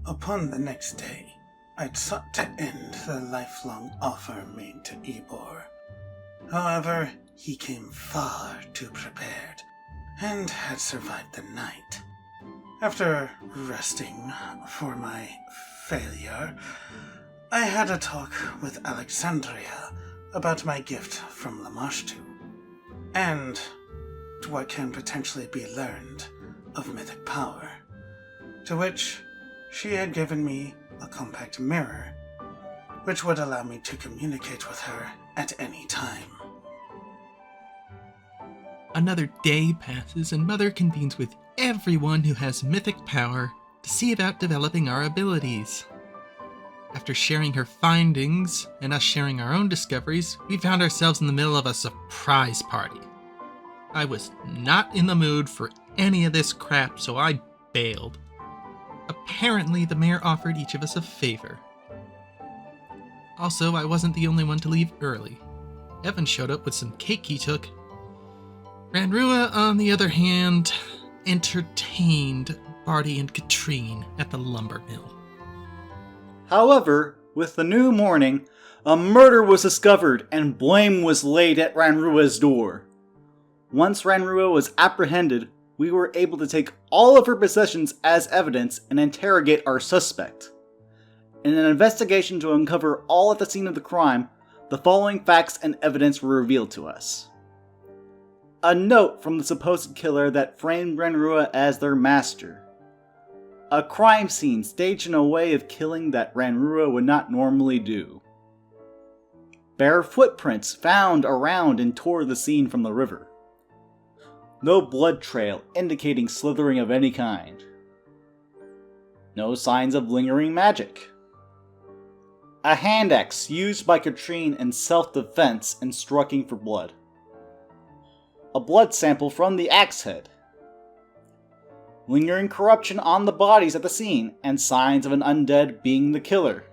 Upon the next day, I'd sought to end the lifelong offer made to Ebor. However, he came far too prepared, and had survived the night. After resting for my failure, I had a talk with Alexandria about my gift from Lamashtu, and what can potentially be learned of mythic power, to which she had given me a compact mirror, which would allow me to communicate with her at any time. Another day passes and Mother convenes with everyone who has mythic power to see about developing our abilities. After sharing her findings and us sharing our own discoveries, we found ourselves in the middle of a surprise party. I was not in the mood for any of this crap, so I bailed. Apparently, the mayor offered each of us a favor. Also, I wasn't the only one to leave early. Evan showed up with some cake he took. Ranrua, on the other hand, entertained Barty and Katrine at the lumber mill. However, with the new morning, a murder was discovered and blame was laid at Ranrua's door. Once Ranrua was apprehended, we were able to take all of her possessions as evidence and interrogate our suspect. In an investigation to uncover all at the scene of the crime, the following facts and evidence were revealed to us. A note from the supposed killer that framed Ranrua as their master. A crime scene staged in a way of killing that Ranrua would not normally do. Bare footprints found around and toward the scene from the river. No blood trail indicating slithering of any kind. No signs of lingering magic. A hand axe used by Katrine in self-defense and striking for blood. A blood sample from the axe head. Lingering corruption on the bodies at the scene and signs of an undead being the killer.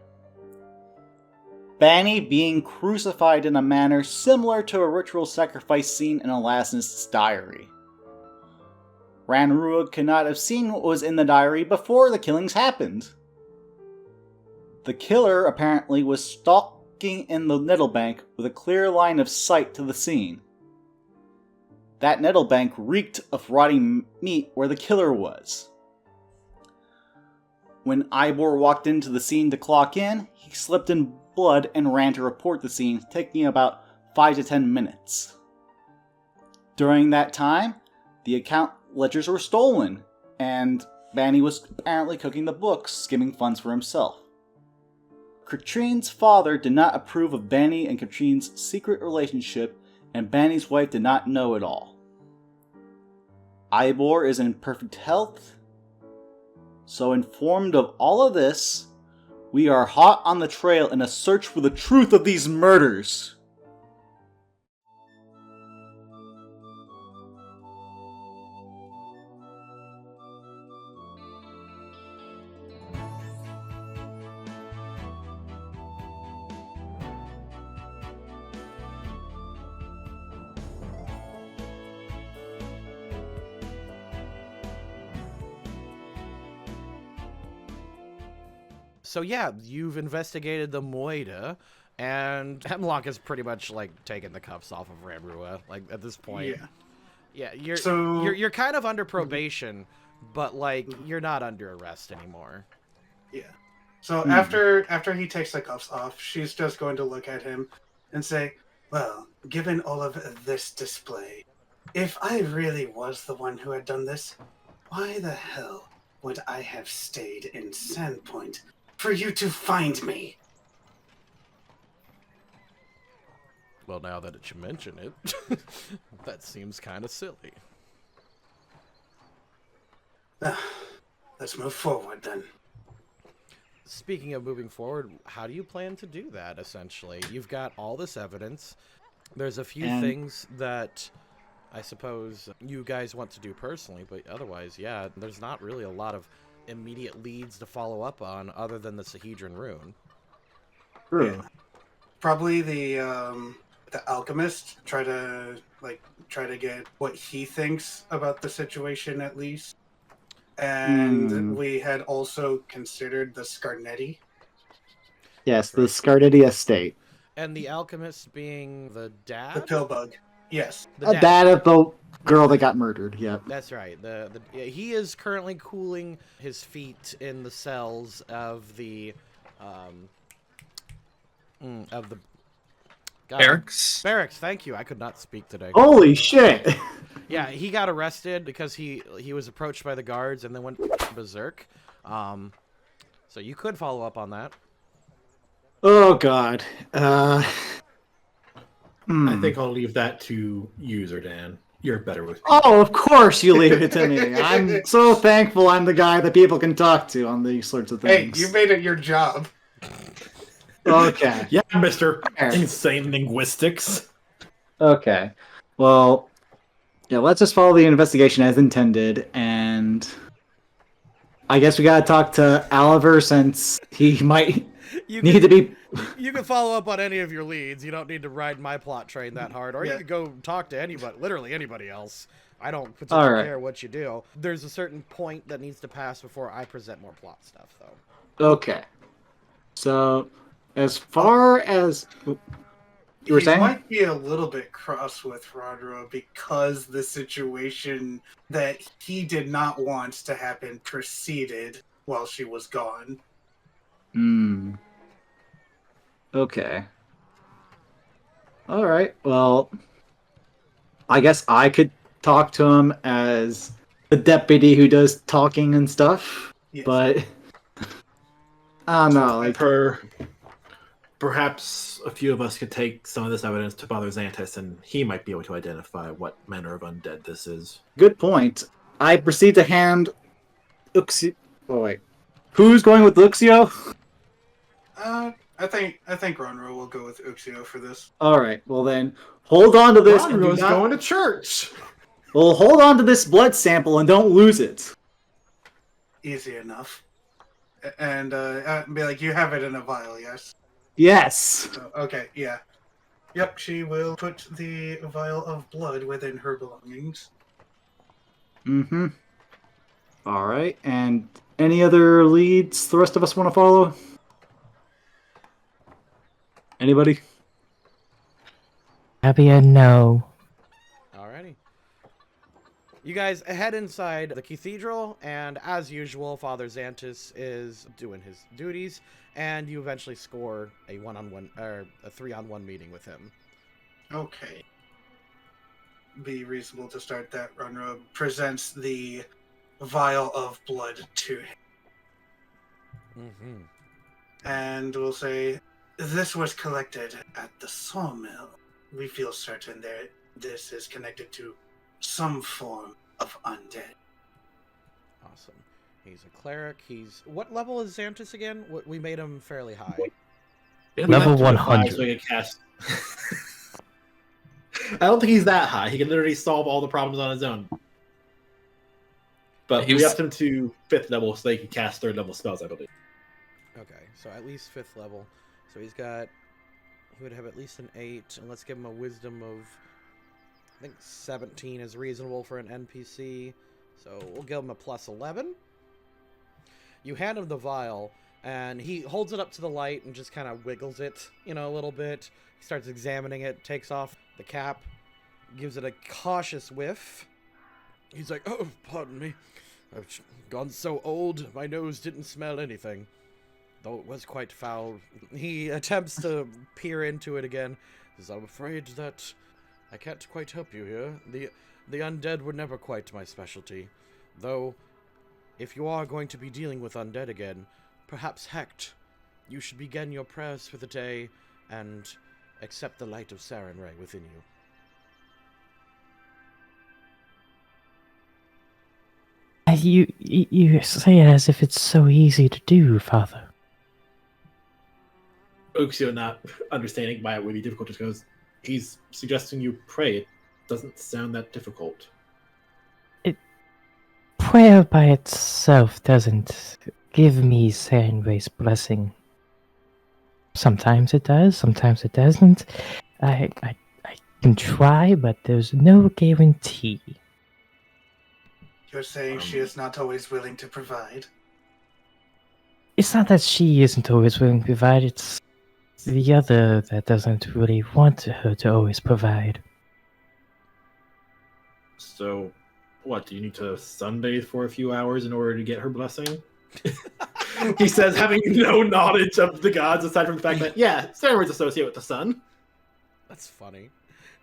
Banny being crucified in a manner similar to a ritual sacrifice scene in Alasnist's diary. Ranrua could not have seen what was in the diary before the killings happened. The killer apparently was stalking in the nettlebank with a clear line of sight to the scene. That nettlebank reeked of rotting meat where the killer was. When Ivor walked into the scene to clock in, he slipped in blood and ran to report the scene, taking about 5 to 10 minutes. During that time, the account ledgers were stolen, and Banny was apparently cooking the books, skimming funds for himself. Katrine's father did not approve of Banny and Katrine's secret relationship, and Banny's wife did not know it all. Ivor is in perfect health, so informed of all of this, we are hot on the trail in a search for the truth of these murders. So yeah, you've investigated the Moida, and Hemlock has pretty much like taken the cuffs off of Ranrua. Like at this point, yeah, you're kind of under probation, but like you're not under arrest anymore. Yeah. So after he takes the cuffs off, she's just going to look at him and say, "Well, given all of this display, if I really was the one who had done this, why the hell would I have stayed in Sandpoint for you to find me?" Well, now that you mention it, that seems kind of silly. Let's move forward then. Speaking of moving forward, how do you plan to do that, essentially? You've got all this evidence. There's a few things that I suppose you guys want to do personally, but otherwise, yeah, there's not really a lot of immediate leads to follow up on other than the Sahedron rune. True. Yeah. Probably the alchemist, try to get what he thinks about the situation at least. And we had also considered the Scarnetti. Yes, That's the right. Scarnetti estate. And the alchemist being the dad? The Pillbug. Yes. The dad. That of the girl that got murdered, yep. That's right. Yeah, he is currently cooling his feet in the cells of the God, Barracks. Barracks. Thank you. I could not speak today. Holy shit! Yeah, he got arrested because he was approached by the guards and then went berserk. So you could follow up on that. Oh god. I think I'll leave that to you, Zerdan. You're better with people. Oh, of course you leave it to me. I'm so thankful I'm the guy that people can talk to on these sorts of Hey, things. you made it your job. Okay. Yeah, Mr. Fair. Insane Linguistics. Okay. Well, yeah, let's just follow the investigation as intended, and I guess we gotta talk to Oliver since he might need to be... You can follow up on any of your leads. You don't need to ride my plot train that hard, or you could go talk to anybody, literally anybody else. I don't particularly care what you do. There's a certain point that needs to pass before I present more plot stuff, though. Okay. So, as far as... You were He saying? might be a little bit cross with Ranrua because the situation that he did not want to happen proceeded while she was gone. Hmm. Okay. Alright, well... I guess I could talk to him as the deputy who does talking and stuff, Yes. but... I don't know, like... Perhaps a few of us could take some of this evidence to Father Xantus, and he might be able to identify what manner of undead this is. Good point. I proceed to hand Uxio... Oh, wait. Who's going with Luxio? I think Ranrua will go with Uxio for this. Alright, well then, hold on to this and do Ronro's not... going to church! Well, hold on to this blood sample and don't lose it. Easy enough. And be like, you have it in a vial, yes? Yes. So, okay, yeah. Yep, she will put the vial of blood within her belongings. Mm-hmm. Alright, and any other leads the rest of us want to follow? Anybody? Happy and no. Alrighty. You guys head inside the cathedral, and as usual, Father Xantus is doing his duties, and you eventually score a one-on-one or a 3-on-1 meeting with him. Okay. Be reasonable to start that. Ranrua presents the vial of blood to him. Mm-hmm. And we'll say, this was collected at the sawmill. We feel certain that this is connected to some form of undead. Awesome. He's a cleric. What level is Xantus again? We made him fairly high. Level He went to 100. 5, so he could cast... I don't think he's that high. He can literally solve all the problems on his own. But we upped him to 5th level so he can cast 3rd level spells, I believe. Okay, so at least 5th level. So he would have at least an 8, and let's give him a wisdom of, I think 17 is reasonable for an NPC. So we'll give him a plus 11. You hand him the vial, and he holds it up to the light and just kind of wiggles it, a little bit. He starts examining it, takes off the cap, gives it a cautious whiff. He's like, oh, pardon me. I've gone so old, my nose didn't smell anything. Though it was quite foul. He attempts to peer into it again. Says, I'm afraid that I can't quite help you here. The undead were never quite my specialty. Though, if you are going to be dealing with undead again, perhaps Hecht, you should begin your prayers for the day and accept the light of Sarenrae within you. You say it as if it's so easy to do, Father. Uxio, not understanding why it would be difficult, just goes, he's suggesting you pray. It doesn't sound that difficult. Prayer by itself doesn't give me Sarenrae's blessing. Sometimes it does, sometimes it doesn't. I can try, but there's no guarantee. You're saying she is not always willing to provide? It's not that she isn't always willing to provide, it's the other that doesn't really want her to always provide. So, what, do you need to sunbathe for a few hours in order to get her blessing? He says, having no knowledge of the gods aside from the fact that, yeah, steroids associate with the sun. That's funny.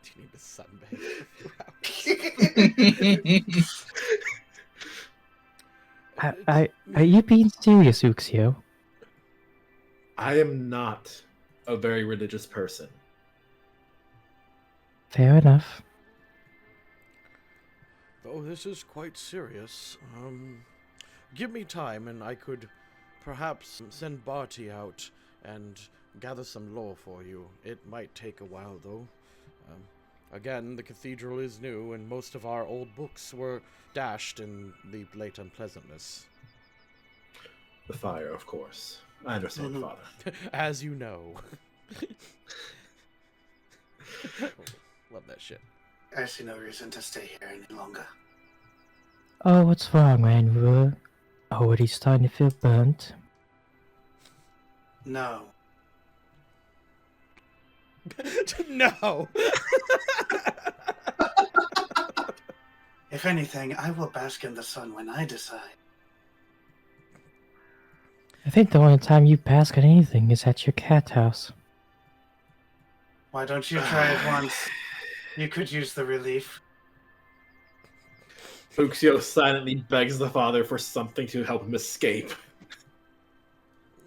Do you need to sunbathe for a few hours? Are you being serious, Uxio? I am not a very religious person. Fair enough. Oh, this is quite serious. Give me time and I could perhaps send Barty out and gather some lore for you. It might take a while, though. Again, the cathedral is new, and most of our old books were dashed in the late unpleasantness. The fire, of course. I understand, Father. As you know. Love that shit. I see no reason to stay here any longer. Oh, what's wrong, Ranrua? Already starting to feel burnt? No. No! If anything, I will bask in the sun when I decide. I think the only time you bask on anything is at your cat house. Why don't you try it once? You could use the relief. Fuxio silently begs the father for something to help him escape.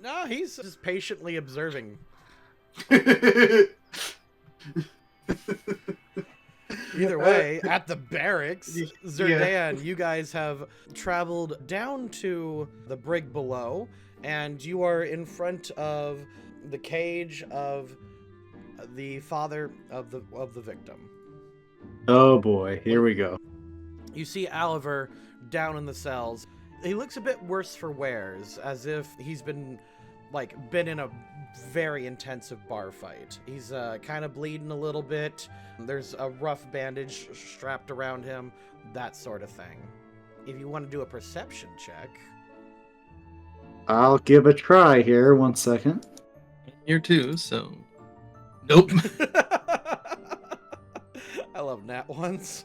No, he's just patiently observing. Either way, at the barracks, Zerdan, you guys have traveled down to the brig below, and you are in front of the cage of the father of the victim. Oh boy, here we go. You see Oliver down in the cells. He looks a bit worse for wears, as if he's been in a very intensive bar fight. He's kind of bleeding a little bit. There's a rough bandage strapped around him, that sort of thing. If you want to do a perception check. I'll give a try here. 1 second. Here too, so... Nope. I love nat ones.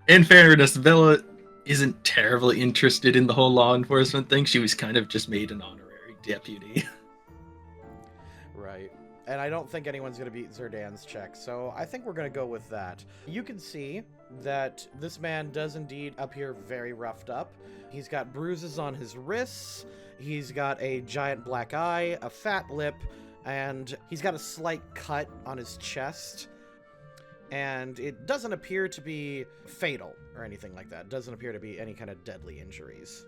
In fairness, Bella isn't terribly interested in the whole law enforcement thing. She was kind of just made an honorary deputy. Right. And I don't think anyone's going to beat Zerdan's check, so I think we're going to go with that. You can see that this man does indeed appear very roughed up. He's got bruises on his wrists, he's got a giant black eye, a fat lip, and he's got a slight cut on his chest. And it doesn't appear to be fatal or anything like that. It doesn't appear to be any kind of deadly injuries.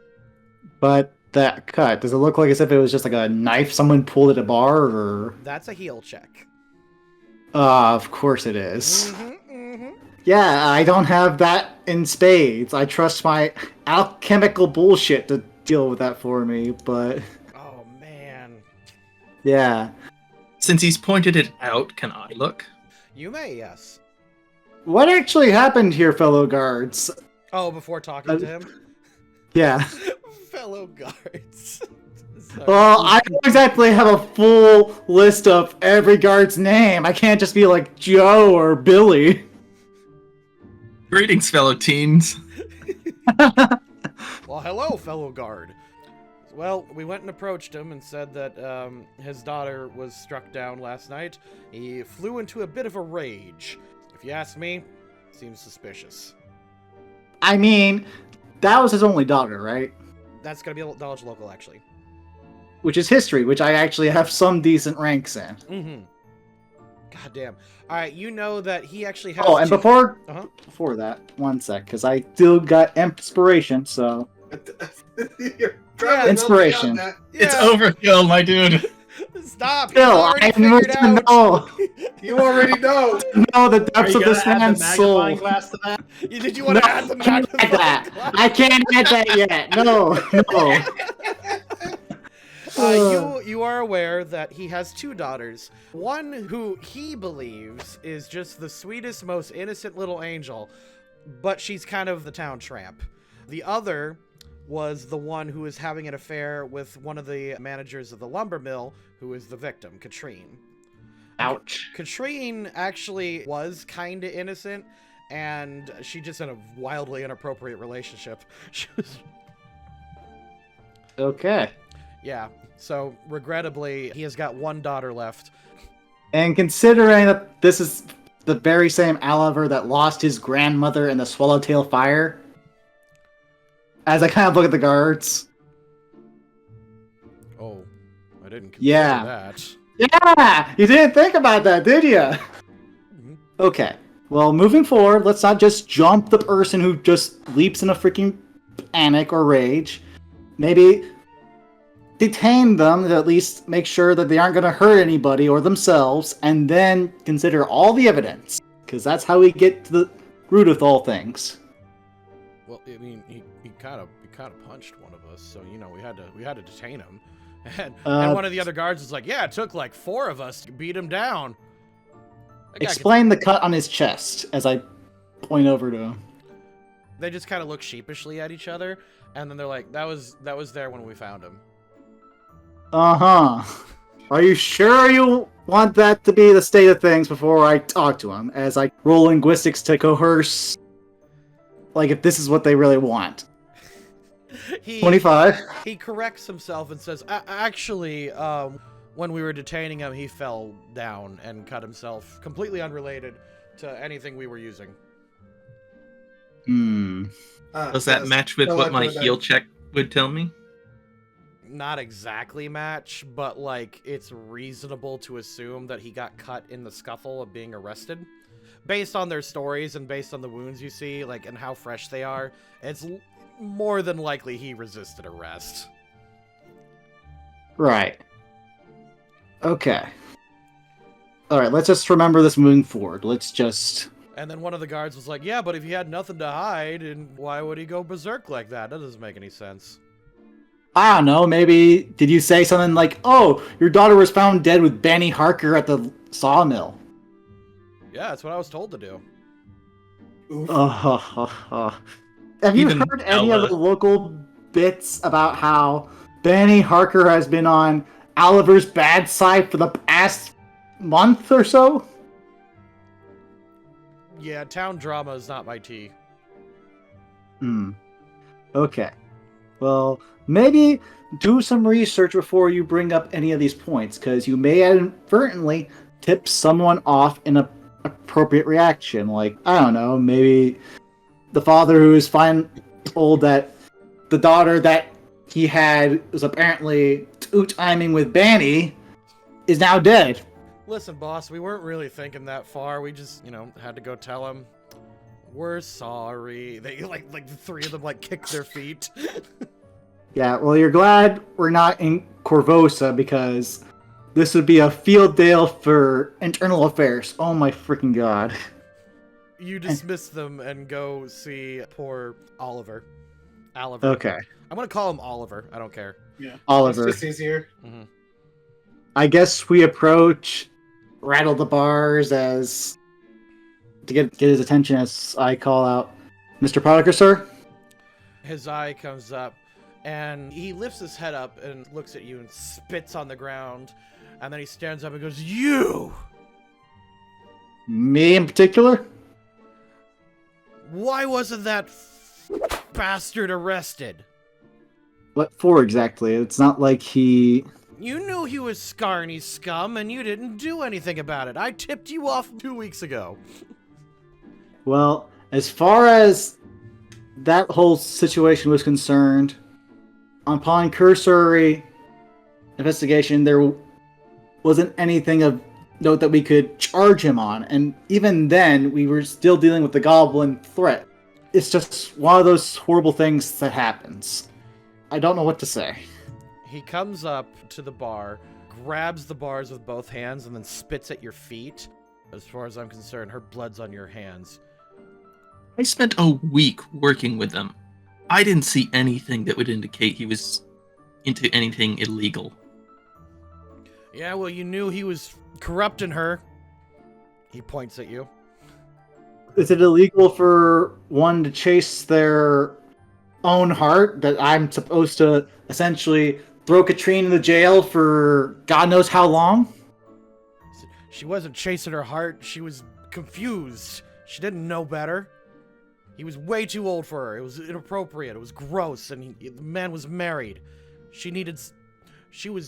But that cut, does it look like as if it was just like a knife someone pulled at a bar, or? That's a heal check. Of course it is. Yeah, I don't have that in spades. I trust my alchemical bullshit to deal with that for me, but... Oh, man. Yeah. Since he's pointed it out, can I look? You may, yes. What actually happened here, fellow guards? Oh, before talking to him? Yeah. Fellow guards. Well, I don't exactly have a full list of every guard's name. I can't just be like Joe or Billy. Greetings, fellow teens. Well, hello, fellow guard. Well, we went and approached him and said that his daughter was struck down last night. He flew into a bit of a rage. If you ask me, seems suspicious. I mean, that was his only daughter, right? That's going to be a Dodge local, actually. Which is history, which I actually have some decent ranks in. Mm-hmm. God damn. All right, you know that he actually has... Oh, and before that, 1 sec, because I still got inspiration, so... Inspiration. Yeah. It's overkill, my dude. Stop! Still, I need to know. You already know. Know the depths of this man's soul. Glass to that? Did you want to add the magnifying glass? I can't add that yet. No. You are aware that he has two daughters. One who he believes is just the sweetest, most innocent little angel, but she's kind of the town tramp. The other was the one who was having an affair with one of the managers of the lumber mill, who is the victim, Katrine. Ouch. Katrine actually was kind of innocent, and she just in a wildly inappropriate relationship. She was... Okay. Yeah, so regrettably, he has got one daughter left. And considering that this is the very same Oliver that lost his grandmother in the Swallowtail Fire, as I kind of look at the guards. Oh, I didn't consider that. Yeah! You didn't think about that, did you? Mm-hmm. Okay. Well, moving forward, let's not just jump the person who just leaps in a freaking panic or rage. Maybe detain them to at least make sure that they aren't going to hurt anybody or themselves, and then consider all the evidence. Because that's how we get to the root of all things. Well, I mean, he kind of punched one of us, so we had to detain him. And one of the other guards was like, "Yeah, it took like 4 of us to beat him down." Explain the cut on his chest as I point over to him. They just kind of look sheepishly at each other, and then they're like, "That was there when we found him." Uh-huh. Are you sure you want that to be the state of things before I talk to him, as I roll linguistics to coerce, like, if this is what they really want? 25. He corrects himself and says, "Actually, when we were detaining him, he fell down and cut himself, completely unrelated to anything we were using." Does that match with what my heal check would tell me? Not exactly match, but like it's reasonable to assume that he got cut in the scuffle of being arrested. Based on their stories and based on the wounds you see, like, and how fresh they are, it's more than likely he resisted arrest. Right. Okay. Alright, let's just remember this moving forward. Let's just... And then one of the guards was like, "Yeah, but if he had nothing to hide, and why would he go berserk like that? That doesn't make any sense." I don't know, maybe... Did you say something like, "Oh, your daughter was found dead with Benny Harker at the sawmill"? Yeah, that's what I was told to do. Have you Even heard any Ella. of the local bits about how Benny Harker has been on Oliver's bad side for the past month or so? Yeah, town drama is not my tea. Okay. Well, maybe do some research before you bring up any of these points, because you may inadvertently tip someone off in an appropriate reaction. Like, I don't know, maybe the father who is told that the daughter that he had was apparently two-timing with Banny is now dead. Listen, boss, we weren't really thinking that far. We just, had to go tell him, "We're sorry." They, like the 3 of them, kick their feet. Yeah, well, you're glad we're not in Corvosa, because this would be a field day for internal affairs. Oh my freaking god. You dismiss them and go see poor Oliver. Oliver. Okay. I'm gonna call him Oliver. I don't care. Yeah. Oliver. It's just easier. Mm-hmm. I guess we approach Rattle the Bars as... to get his attention as I call out, "Mr. Potiker, sir?" His eye comes up, and he lifts his head up and looks at you and spits on the ground, and then he stands up and goes, "You! Me in particular? Why wasn't that bastard arrested? What for exactly? It's not like he... You knew he was Scarny scum, and you didn't do anything about it. I tipped you off 2 weeks ago." Well, as far as that whole situation was concerned, upon cursory investigation, there wasn't anything of note that we could charge him on, and even then, we were still dealing with the goblin threat. It's just one of those horrible things that happens. I don't know what to say. He comes up to the bar, grabs the bars with both hands, and then spits at your feet. As far as I'm concerned, her blood's on your hands. I spent a week working with them. I didn't see anything that would indicate he was into anything illegal. Yeah, well, you knew he was corrupting her. He points at you. Is it illegal for one to chase their own heart that I'm supposed to essentially throw Katrine in the jail for God knows how long? She wasn't chasing her heart. She was confused. She didn't know better. He was way too old for her. It was inappropriate. It was gross. And the man was married. She would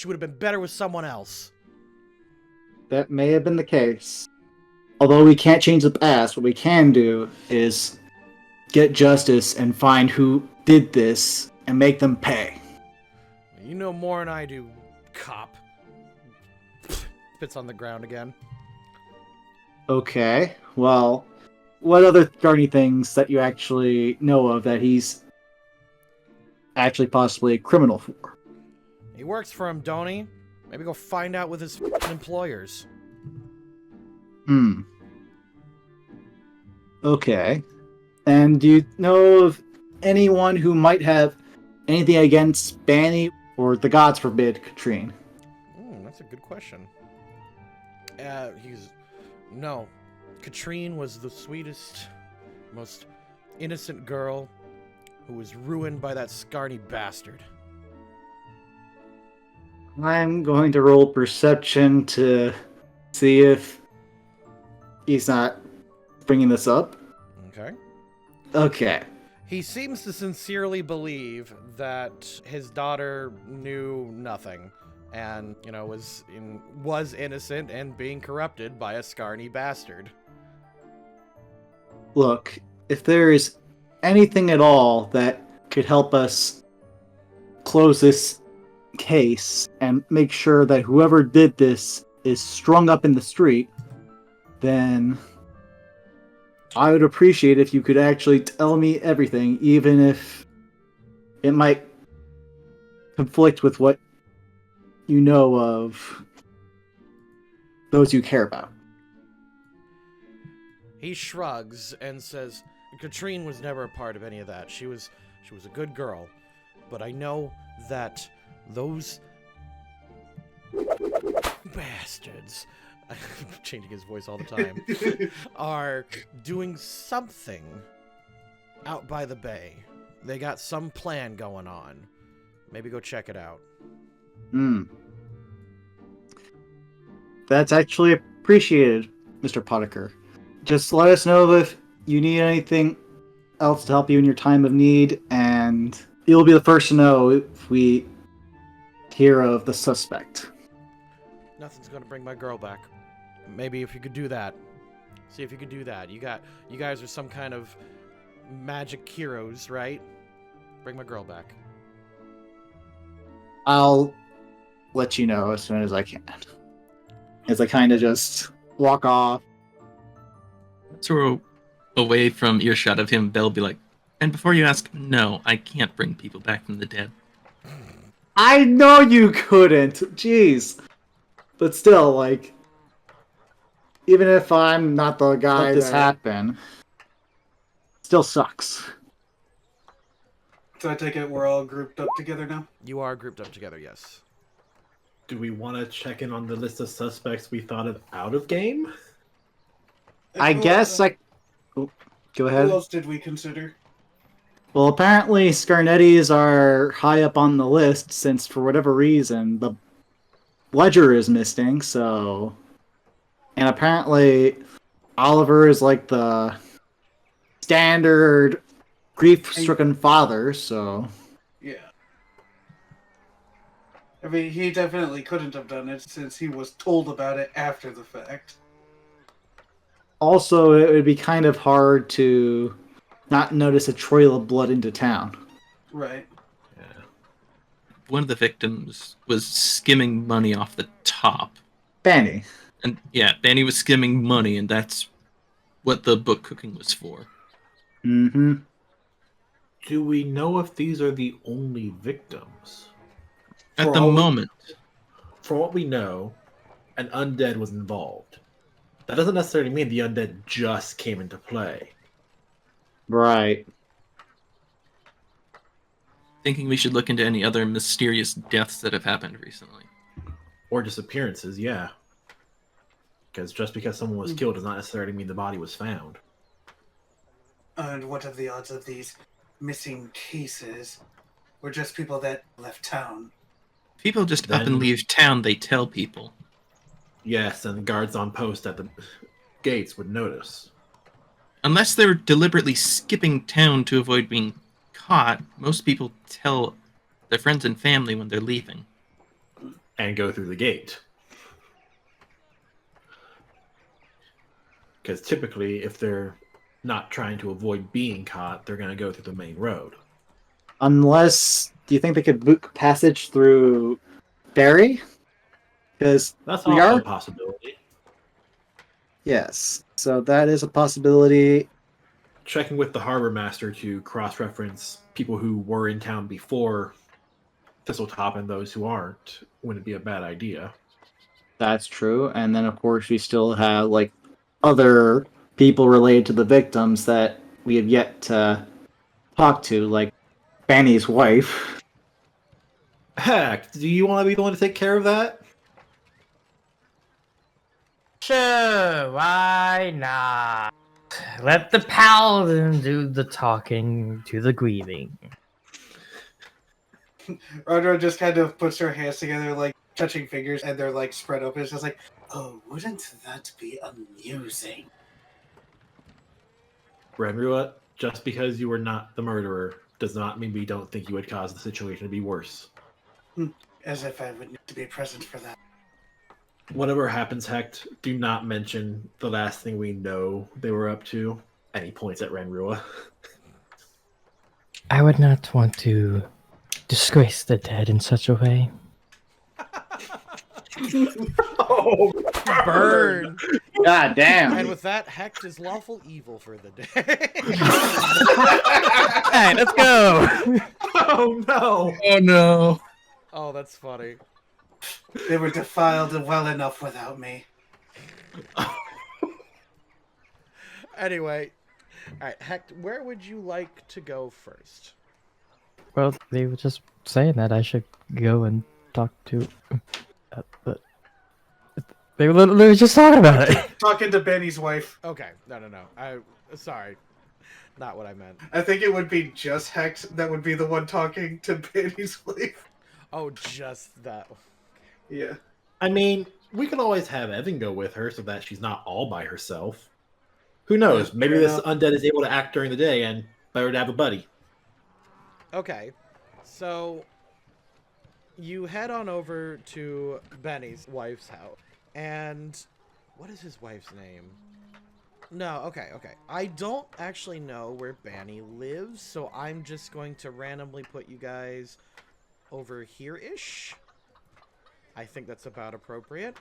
have been better with someone else. That may have been the case. Although we can't change the past, what we can do is get justice and find who did this and make them pay. You know more than I do, cop. Spits on the ground again. Okay, well, what other Garny things that you actually know of that he's actually possibly a criminal for? He works for him, don't he? Maybe go find out with his employers. Okay. And do you know of anyone who might have anything against Banny or the gods forbid Katrine? That's a good question. No. Katrine was the sweetest, most innocent girl who was ruined by that scarny bastard. I'm going to roll perception to see if he's not bringing this up. Okay. Okay. He seems to sincerely believe that his daughter knew nothing and, was innocent and being corrupted by a scarny bastard. Look, if there is anything at all that could help us close this case and make sure that whoever did this is strung up in the street, then I would appreciate if you could actually tell me everything, even if it might conflict with what you know of those you care about. He shrugs and says, Katrine was never a part of any of that. She was a good girl. But I know that those bastards, I'm changing his voice all the time, are doing something out by the bay. They got some plan going on. Maybe go check it out. That's actually appreciated, Mr. Potiker. Just let us know if you need anything else to help you in your time of need, and you'll be the first to know if we hear of the suspect. Nothing's gonna bring my girl back. Maybe if you could do that. See if you could do that. You guys are some kind of magic heroes, right? Bring my girl back. I'll let you know as soon as I can. As I kind of just walk off. Sort of away from earshot of him, Bell be like, and before you ask, no, I can't bring people back from the dead. I know you couldn't! Jeez. But still, like, even if I'm not the guy let this happen, still sucks. So I take it we're all grouped up together now? You are grouped up together, yes. Do we want to check in on the list of suspects we thought of out of game? I guess I... Oh, go ahead. Who else did we consider? Well, apparently Scarnettis are high up on the list since, for whatever reason, the ledger is missing, so... And apparently Oliver is like the standard grief-stricken father, so... Yeah. I mean, he definitely couldn't have done it since he was told about it after the fact. Also, it would be kind of hard to not notice a trail of blood into town. Right. Yeah. One of the victims was skimming money off the top. Banny. And yeah, Banny was skimming money, and that's what the book cooking was for. Mm-hmm. Do we know if these are the only victims? At the moment. From what we know, an undead was involved. That doesn't necessarily mean the undead just came into play. Right. Thinking we should look into any other mysterious deaths that have happened recently. Or disappearances, yeah. Because just because someone was killed does not necessarily mean the body was found. And what are the odds of these missing cases were just people that left town. People just up Then- and leave town, they tell people. Yes, and the guards on post at the gates would notice. Unless they're deliberately skipping town to avoid being caught, most people tell their friends and family when they're leaving. And go through the gate. Because typically, if they're not trying to avoid being caught, they're going to go through the main road. Unless, do you think they could book passage through ferry? Because That's we also are. a possibility. Yes, so that is a possibility. Checking with the harbor master to cross-reference people who were in town before Thistletop and those who aren't wouldn't be a bad idea. That's true. And then, of course, we still have, like, other people related to the victims that we have yet to talk to, like Fanny's wife. Heck, do you want to be the one to take care of that? Sure, why not? Let the paladin do the talking to the grieving. Ranrua just kind of puts her hands together, like touching fingers, and they're like spread open. It's just like, oh, wouldn't that be amusing? Ranrua, just because you were not the murderer does not mean we don't think you would cause the situation to be worse. As if I would need to be present for that. Whatever happens, Hecht, do not mention the last thing we know they were up to. And he points at Ranrua. I would not want to disgrace the dead in such a way. Oh, Burn! God damn. And with that, Hecht is lawful evil for the day. Alright, let's go! oh no! Oh no. Oh, that's funny. They were defiled well enough without me. Anyway, alright, Hecht, where would you like to go first? Well, they were just saying that I should go and talk to... but they were literally just talking about it. Talking to Benny's wife. Okay, no. Sorry. Not what I meant. I think it would be just Hecht that would be the one talking to Benny's wife. Oh, just that. Yeah. I mean, we can always have Evan go with her so that she's not all by herself. Who knows? Maybe fair this enough. undead is able to act during the day and better to have a buddy. Okay, so you head on over to Benny's wife's house. And what is his wife's name? No, okay. I don't actually know where Benny lives, so I'm just going to randomly put you guys over here-ish. I think that's about appropriate.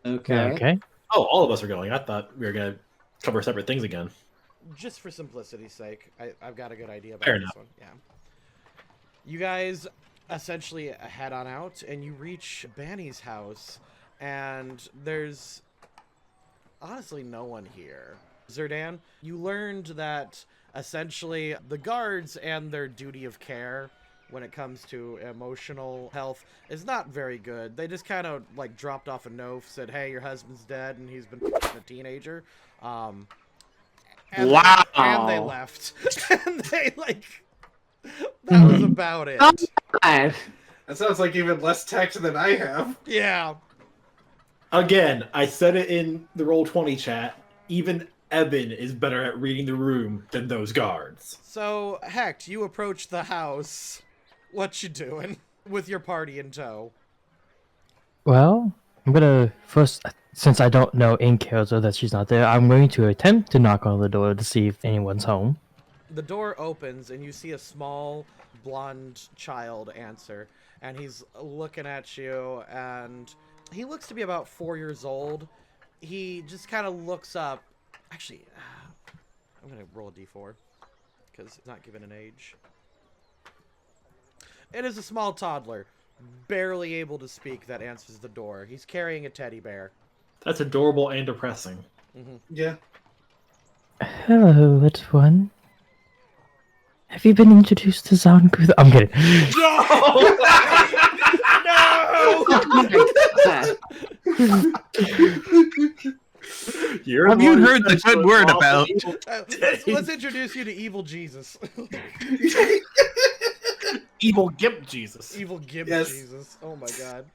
Okay. Oh, all of us are going. I thought we were going to cover separate things again. Just for simplicity's sake, I've got a good idea about Fair this enough. one. Yeah. You guys essentially head on out, and you reach Benny's house, and there's honestly no one here. Zerdan, you learned that essentially the guards and their duty of care when it comes to emotional health is not very good. They just kind of like dropped off a note, said, hey, your husband's dead and he's been a teenager. And Wow. And they left. And they that was about it. God. That sounds like even less text than I have. Yeah. Again, I said it in the Roll20 chat. Even Evan is better at reading the room than those guards. So, Hecht, you approach the house. What you doing with your party in tow? Well, I'm gonna first, since I don't know in character that she's not there, I'm going to attempt to knock on the door to see if anyone's home. The door opens and you see a small blonde child answer, and he's looking at you, and he looks to be about 4 years old. He just kind of looks up. Actually, I'm gonna roll a d4 because it's not given an age. It is a small toddler, barely able to speak, that answers the door. He's carrying a teddy bear. That's adorable and depressing. Yeah. Hello, little one. Have you been introduced to Zanku? I'm kidding. You're Have you heard the good word about? Let's introduce you to Evil Jesus. Evil Gimp Jesus. Evil Gimp Yes. Jesus. Oh my god.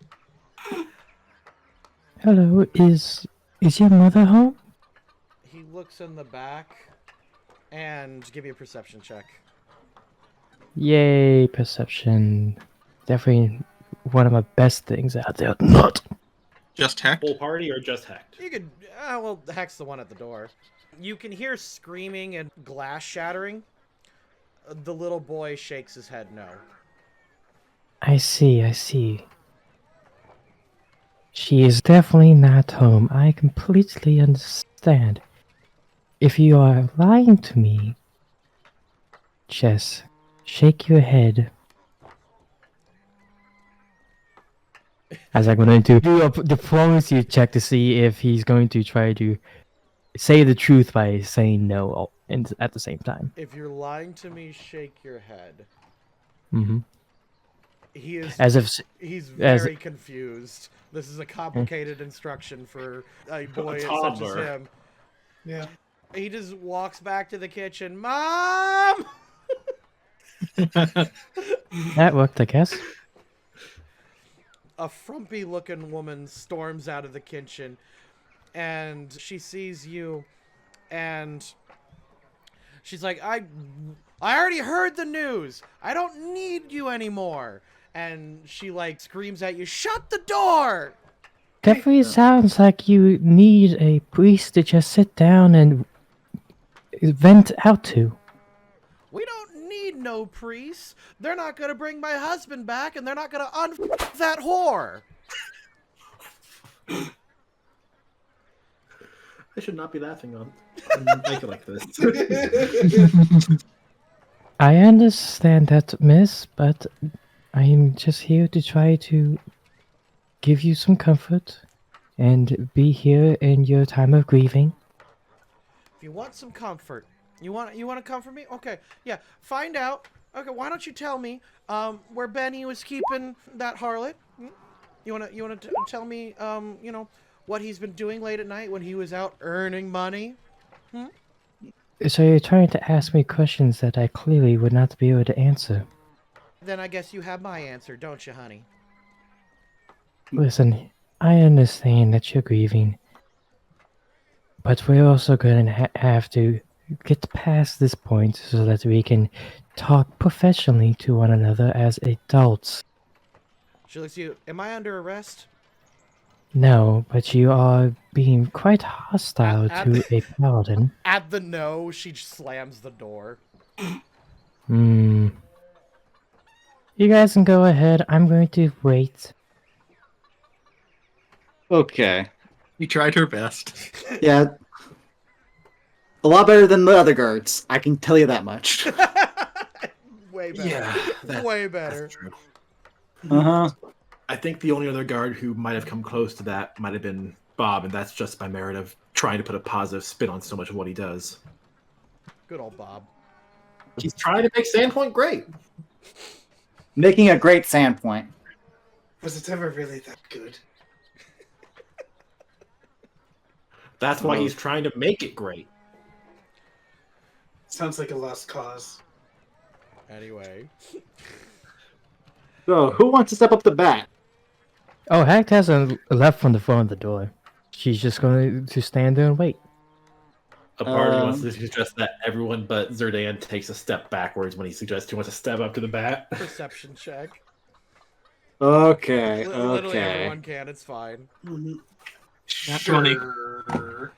Hello, is your mother home? He looks in the back and give you a perception check. Yay, perception. Definitely one of my best things out there. Not. Just hacked. Full party or just hacked? You could, well, Heck's the one at the door. You can hear screaming and glass shattering. The little boy shakes his head no. I see. She is definitely not home. I completely understand. If you are lying to me, Jess, shake your head. As I'm going to do a diplomacy check to see if he's going to try to say the truth by saying no at the same time. If you're lying to me, shake your head. Mm-hmm. He is. He's as- very confused. This is a complicated instruction for a boy such as toddler. him. Yeah. He just walks back to the kitchen. Mom! That worked, I guess. A frumpy-looking woman storms out of the kitchen, and she sees you, and she's like, I already heard the news. I don't need you anymore. And she, like, screams at you, shut the door! Definitely sounds like you need a priest to just sit down and vent out to. We don't need no priests. They're not going to bring my husband back, and they're not going to that whore. I should not be laughing on make it like this. I understand that, miss, but I am just here to try to give you some comfort and be here in your time of grieving. If you want some comfort, you want to comfort me? Okay, yeah. Find out. Okay, why don't you tell me where Benny was keeping that harlot? You wanna tell me what he's been doing late at night when he was out earning money? So you're trying to ask me questions that I clearly would not be able to answer. Then I guess you have my answer, don't you, honey? Listen, I understand that you're grieving, but we're also going to have to get past this point so that we can talk professionally to one another as adults. She looks at you. Am I under arrest? No, but you are being quite hostile to a paladin. At the no, she slams the door. You guys can go ahead. I'm going to wait. Okay. You tried her best. Yeah. A lot better than the other guards. I can tell you that much. Way better. Yeah, way better. That's true. Uh-huh. I think the only other guard who might have come close to that might have been Bob, and that's just by merit of trying to put a positive spin on so much of what he does. Good old Bob. He's trying to make Sandpoint great. Making a great Sandpoint. Was it ever really that good? That's why he's trying to make it great. Sounds like a lost cause. Anyway. So, who wants to step up to bat? Oh, Hacked hasn't left from the front of the door. She's just going to stand there and wait. A part of me wants to suggest that everyone but Zerdan takes a step backwards when he suggests he wants to step up to the bat. Perception check. Okay, Literally okay. everyone can. It's fine. Sure.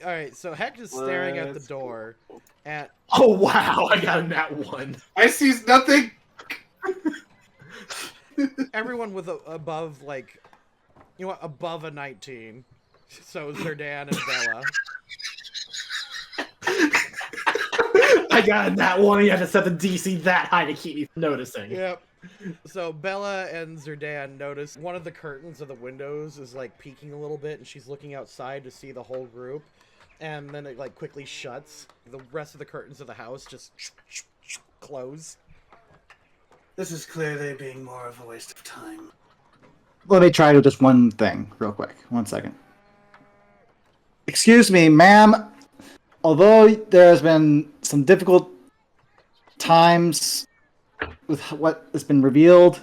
All right, so Heck is staring at the door. At Oh wow, I got a nat 1. I sees nothing. everyone with above above a 19. So Zerdan and Bella. I got a nat 1. You have to set the DC that high to keep me noticing. Yep. So Bella and Zerdan notice one of the curtains of the windows is like peeking a little bit, and she's looking outside to see the whole group, and then it like quickly shuts. The rest of the curtains of the house just close. This is clearly being more of a waste of time. Let me try to just one thing real quick. 1 second. Excuse me, ma'am. Although there has been some difficult times with what has been revealed,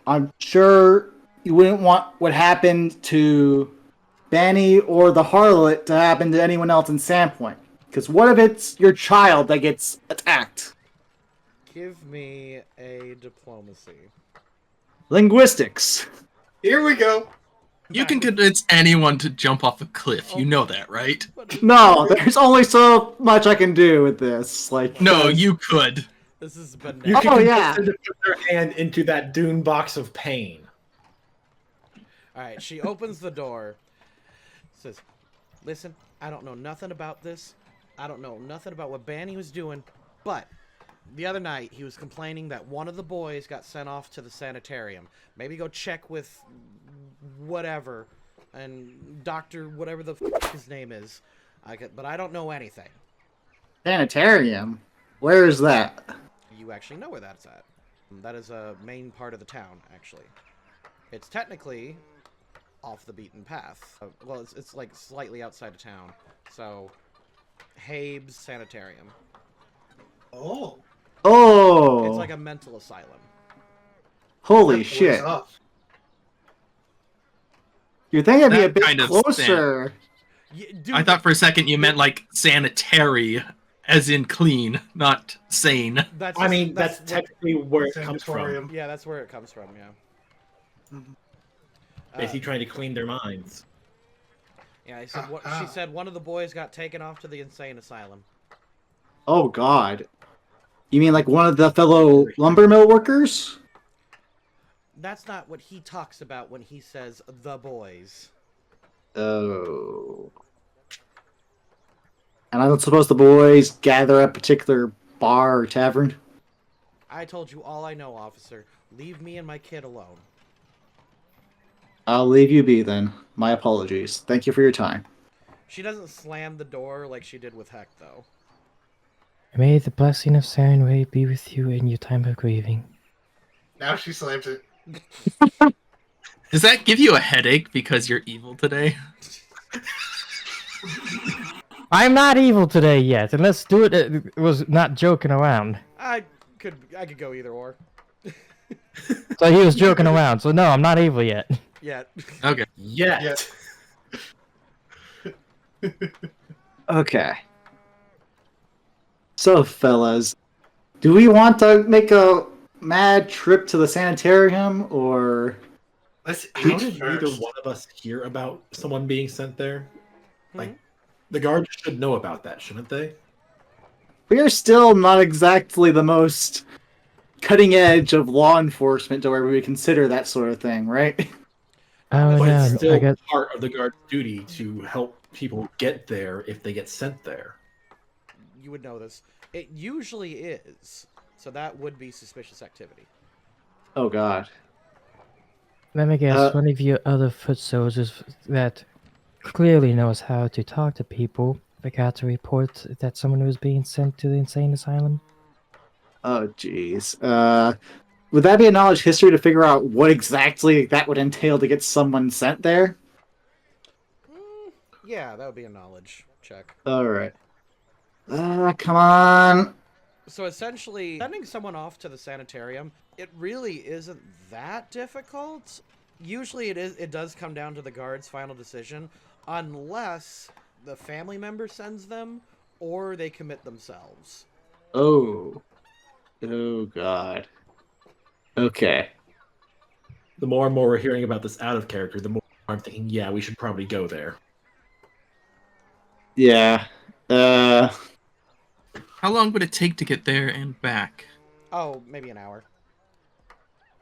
I'm sure you wouldn't want what happened to Banny or the harlot to happen to anyone else in Sandpoint. Because what if it's your child that gets attacked? Give me a diplomacy. Linguistics. Here we go. You can convince anyone to jump off a cliff. You know that, right? No, there's only so much I can do with this. Like, No, you could. This is You bananas. can Oh, convince yeah. them to put their hand into that dune box of pain. All right, she opens the door. Says, "Listen, I don't know nothing about this. I don't know nothing about what Banny was doing, but the other night he was complaining that one of the boys got sent off to the Sanatorium. Maybe go check with whatever and Doctor whatever the his name is. But I don't know anything. Sanitarium? Where is that? You actually know where that's at. That is a main part of the town, actually. It's technically off the beaten path. Well, it's like slightly outside of town. So, Habe's Sanatorium. Oh. Oh! It's like a mental asylum. Holy That shit. boy's up. You'd think it'd be That a bit kind of closer. Dude, I thought for a second you meant like sanitary, as in clean, not sane. that's I mean, that's that's technically where it comes Sanatorium. from. yeah, that's where it comes from. Yeah. Basically trying to clean their minds. Yeah, he said. She said one of the boys got taken off to the insane asylum. Oh god. You mean like one of the fellow lumber mill workers? That's not what he talks about when he says the boys. Oh. And I don't suppose the boys gather at a particular bar or tavern? I told you all I know, officer. Leave me and my kid alone. I'll leave you be then. My apologies. Thank you for your time. She doesn't slam the door like she did with Heck, though. May the blessing of Sarenway be with you in your time of grieving. Now she slams it. Does that give you a headache because you're evil today? I'm not evil today yet, unless Stuart was not joking around. I could go either or. So he was joking around, so no, I'm not evil yet. Yeah. Okay. Yet. Okay. So, fellas, do we want to make a mad trip to the sanitarium, or... Let's How eat did neither first. one of us hear about someone being sent there? Hmm? Like, the guards should know about that, shouldn't they? We are still not exactly the most cutting edge of law enforcement to where we would consider that sort of thing, right? Oh But it's no, still I got part of the guard's duty to help people get there if they get sent there. You would know this. It usually is. So that would be suspicious activity. Oh god. let me guess, one of your other foot soldiers that clearly knows how to talk to people forgot to report that someone was being sent to the insane asylum. Oh jeez. Would that be a knowledge history to figure out what exactly that would entail to get someone sent there? Yeah, that would be a knowledge check. Alright. Come on. So essentially, sending someone off to the sanitarium, it really isn't that difficult. Usually it does come down to the guard's final decision, unless the family member sends them or they commit themselves. Oh. Oh god. Okay. The more and more we're hearing about this out of character, the more I'm thinking, yeah, we should probably go there. Yeah. How long would it take to get there and back? Oh, maybe an hour.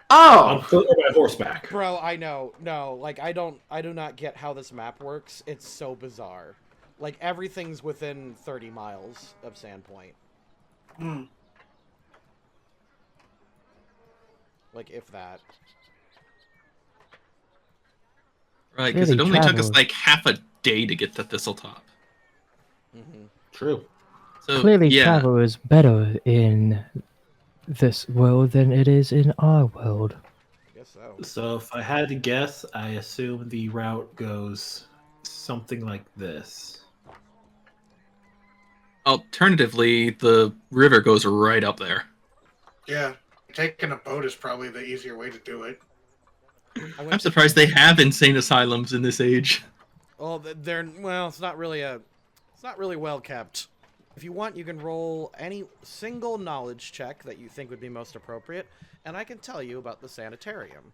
On Oh! foot or by horseback. Bro, I know. No, like I do not get how this map works. It's so bizarre. Like everything's within 30 miles of Sandpoint. Hmm. Like if that. Right, because it Really only took us traveled. like half a day to get to Thistletop. Mm-hmm. True. So Clearly yeah, travel is better in this world than it is in our world. I guess so. So if I had to guess, I assume the route goes something like this. Alternatively, the river goes right up there. Yeah, taking a boat is probably the easier way to do it. I'm surprised they have insane asylums in this age. Well, it's not really well kept. If you want, you can roll any single knowledge check that you think would be most appropriate, and I can tell you about the Sanatorium.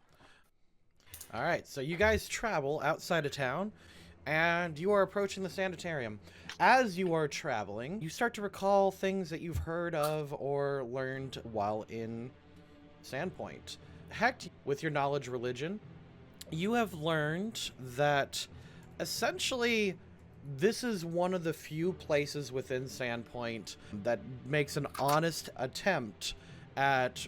All right, so you guys travel outside of town, and you are approaching the Sanatorium. As you are traveling, you start to recall things that you've heard of or learned while in Sandpoint. Heck, with your knowledge religion, you have learned that essentially this is one of the few places within Sandpoint that makes an honest attempt at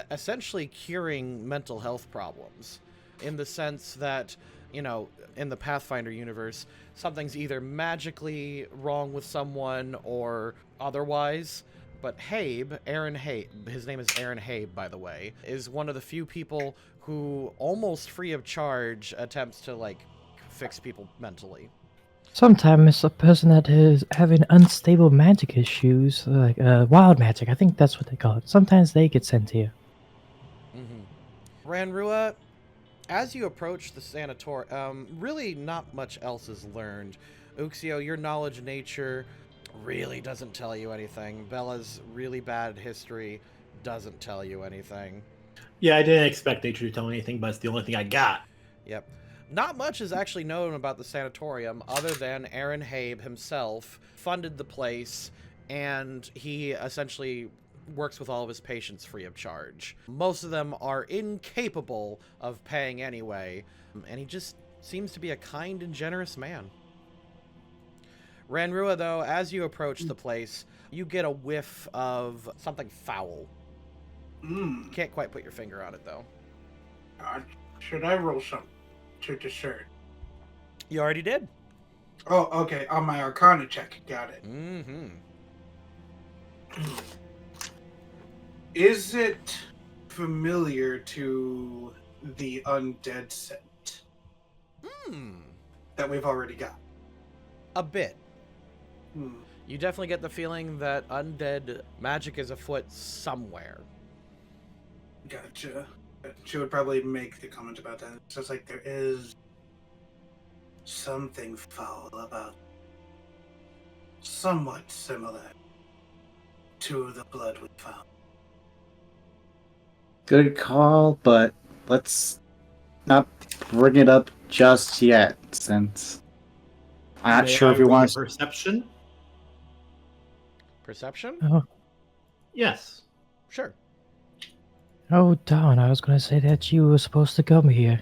essentially curing mental health problems, in the sense that, you know, in the Pathfinder universe, something's either magically wrong with someone or otherwise. But Aaron Habe, his name is Aaron Habe, by the way, is one of the few people who almost free of charge attempts to, like, fix people mentally. Sometimes a person that is having unstable magic issues, like wild magic, I think that's what they call it. Sometimes they get sent here. Ranrua, as you approach the Sanatorium, really not much else is learned. Uxio, your knowledge of nature really doesn't tell you anything. Bella's really bad history doesn't tell you anything. Yeah, I didn't expect nature to tell me anything, but it's the only thing I got. Yep. Not much is actually known about the Sanatorium other than Aaron Habe himself funded the place, and he essentially works with all of his patients free of charge. Most of them are incapable of paying anyway, and he just seems to be a kind and generous man. Ranrua, though, as you approach the place, you get a whiff of something foul. Can't quite put your finger on it, though. Should I roll some to discern? You already did. Oh, okay. On my Arcana check. Got it. Mm-hmm. Is it familiar to the undead scent that we've already got? A bit. You definitely get the feeling that undead magic is afoot somewhere. Gotcha. She would probably make the comment about that. It's just like there is something foul about, somewhat similar to the blood we found. Good call, but let's not bring it up just yet, since I'm not sure if we want to. Perception? Perception? Oh, Yes. Sure. oh, darn! I was gonna say that you were supposed to come here.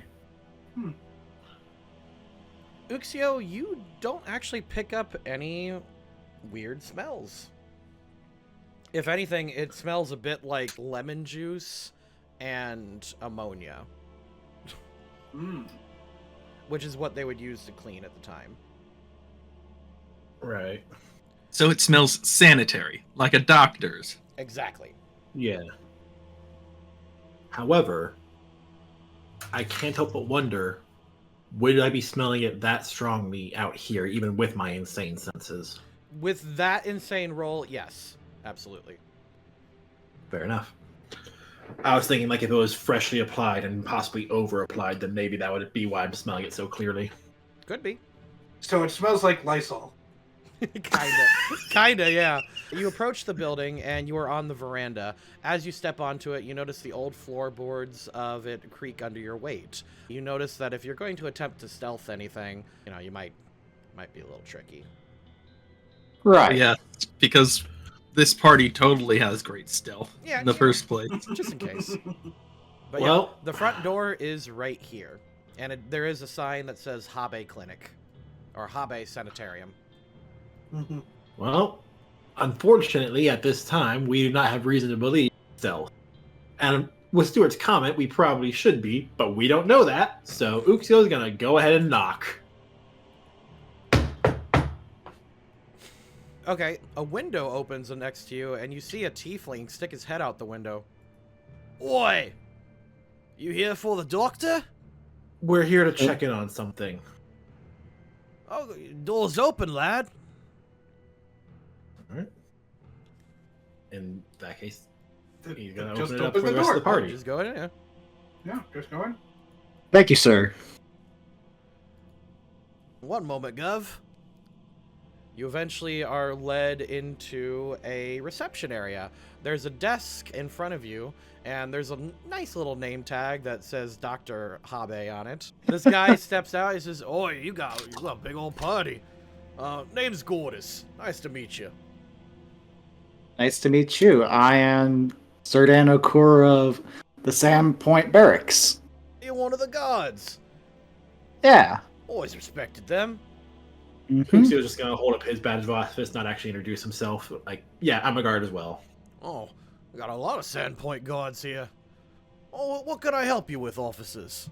Uxio, you don't actually pick up any weird smells. If anything, it smells a bit like lemon juice and ammonia. Which is what they would use to clean at the time. Right. So it smells sanitary, like a doctor's. Exactly. Yeah. However, I can't help but wonder, would I be smelling it that strongly out here, even with my insane senses? With that insane roll, yes. Absolutely. Fair enough. I was thinking, like, if it was freshly applied and possibly over-applied, then maybe that would be why I'm smelling it so clearly. Could be. So it smells like Lysol. Kinda, yeah. You approach the building and you are on the veranda. As you step onto it, you notice the old floorboards of it creak under your weight. You notice that if you're going to attempt to stealth anything, you know, you might be a little tricky. Right. Yeah, because this party totally has great stealth in the first place. Just in case. But Well, yeah, the front door is right here. And there is a sign that says Habe Clinic. Or Habe Sanatorium. Well, unfortunately, at this time, we do not have reason to believe stealth. And with Stuart's comment, we probably should be, but we don't know that, so Uxio's gonna go ahead and knock. Okay, a window opens next to you, and you see a tiefling stick his head out the window. Oi! You here for the doctor? We're here to check in on something. Oh, door's open, lad. All right. In that case, he's gonna Just open it up open for the the rest of door. the party. Just go in, yeah. Yeah, just go in. Thank you, sir. One moment, Gov. You eventually are led into a reception area. There's a desk in front of you, and there's a nice little name tag that says Dr. Habe on it. This guy steps out. He says, "Oh, you got a big old party. Name's Gordis. Nice to meet you." Nice to meet you. I am Serdan Okur of the Sandpoint Barracks. You're one of the guards. Yeah. Always respected them. Uxie was just gonna hold up his badge of office, not actually introduce himself. Like, yeah, I'm a guard as well. Oh, we got a lot of Sandpoint guards here. Oh, what can I help you with, officers?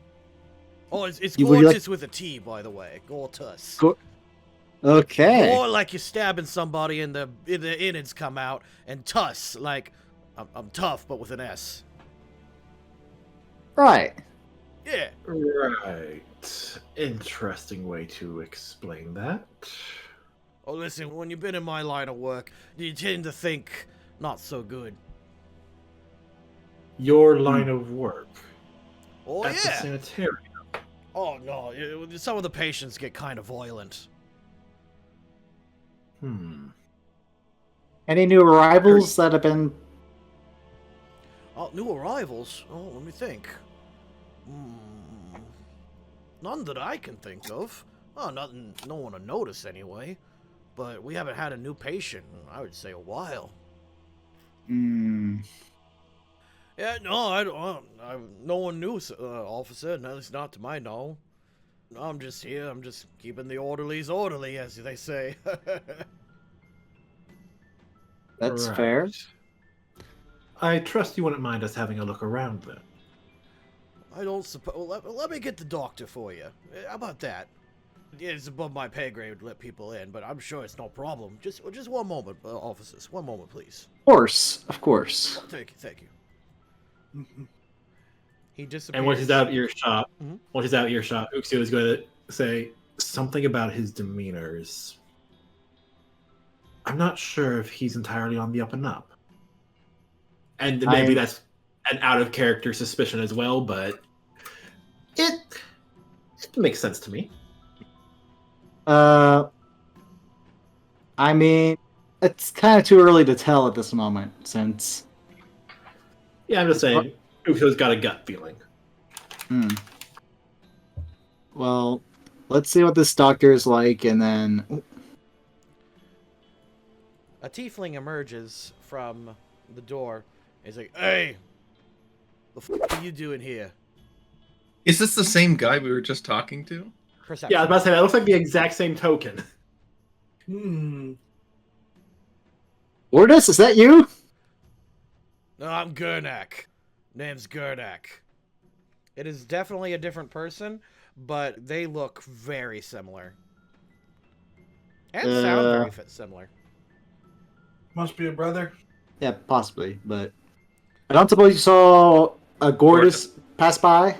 Oh, it's Would you Gortus with a T, by the way. Gortus. Okay. Or like you're stabbing somebody and the innards come out, and tuss, like I'm tough, but with an S. Right. Yeah. Right. Interesting way to explain that. Oh, listen, when you've been in my line of work, you tend to think not so good. Your line of work Oh, at the yeah. Sanatorium. Oh, no. Some of the patients get kind of violent. Any new arrivals that have been... Oh, new arrivals? Oh, let me think. None that I can think of. Oh, nothing, no one to notice anyway. But we haven't had a new patient in, I would say, a while. Yeah, no, I don't. No one knew, officer. At least not to my know. I'm just here. I'm just keeping the orderlies orderly, as they say. That's Right. fair. I trust you wouldn't mind us having a look around then. I don't suppose. Let me get the doctor for you. How about that? Yeah, it's above my pay grade to let people in, but I'm sure it's no problem. Just one moment, officers. One moment, please. Of course. Thank you. He disappears. And once he's out of earshot, Mhm. Uxie is going to say something about his demeanors. I'm not sure if he's entirely on the up and up. And maybe that's an out of character suspicion as well, but it makes sense to me. I mean, it's kind of too early to tell at this moment, since... Yeah, I'm just saying, Uxie's got a gut feeling. Well, let's see what this doctor is like, and then... A tiefling emerges from the door. He's like, "Hey, the f are you doing here?" Is this the same guy we were just talking to? Perception. Yeah, I was about to say, that looks like the exact same token. Ordus, is that you? No, I'm Gurnak. Name's Gurnak. It is definitely a different person, but they look very similar. And sound very similar. Must be a brother. Yeah, possibly, but... I don't suppose you saw a Gordus pass by?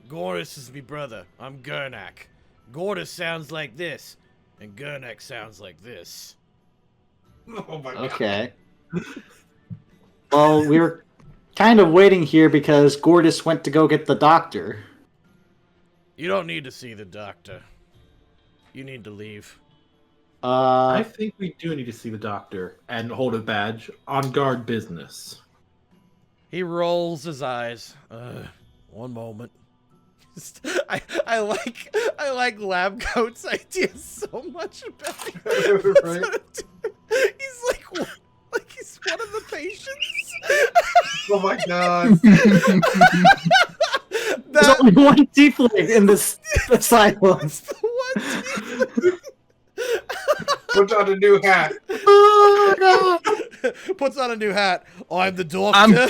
Gordis is me brother. I'm Gurnak. Gordis sounds like this, and Gurnak sounds like this. Oh my god. Okay. Well, we were kind of waiting here because Gordis went to go get the doctor. You don't need to see the doctor. You need to leave. I think we do need to see the doctor and hold a badge on guard business. He rolls his eyes. One moment. I like Lab Coat's idea so much better. Right? He's like he's one of the patients. Oh my god. There's only one tiefling in this asylum. That's the one tiefling. Puts on a new hat. Oh, God. Puts on a new hat. Oh, I'm the doctor.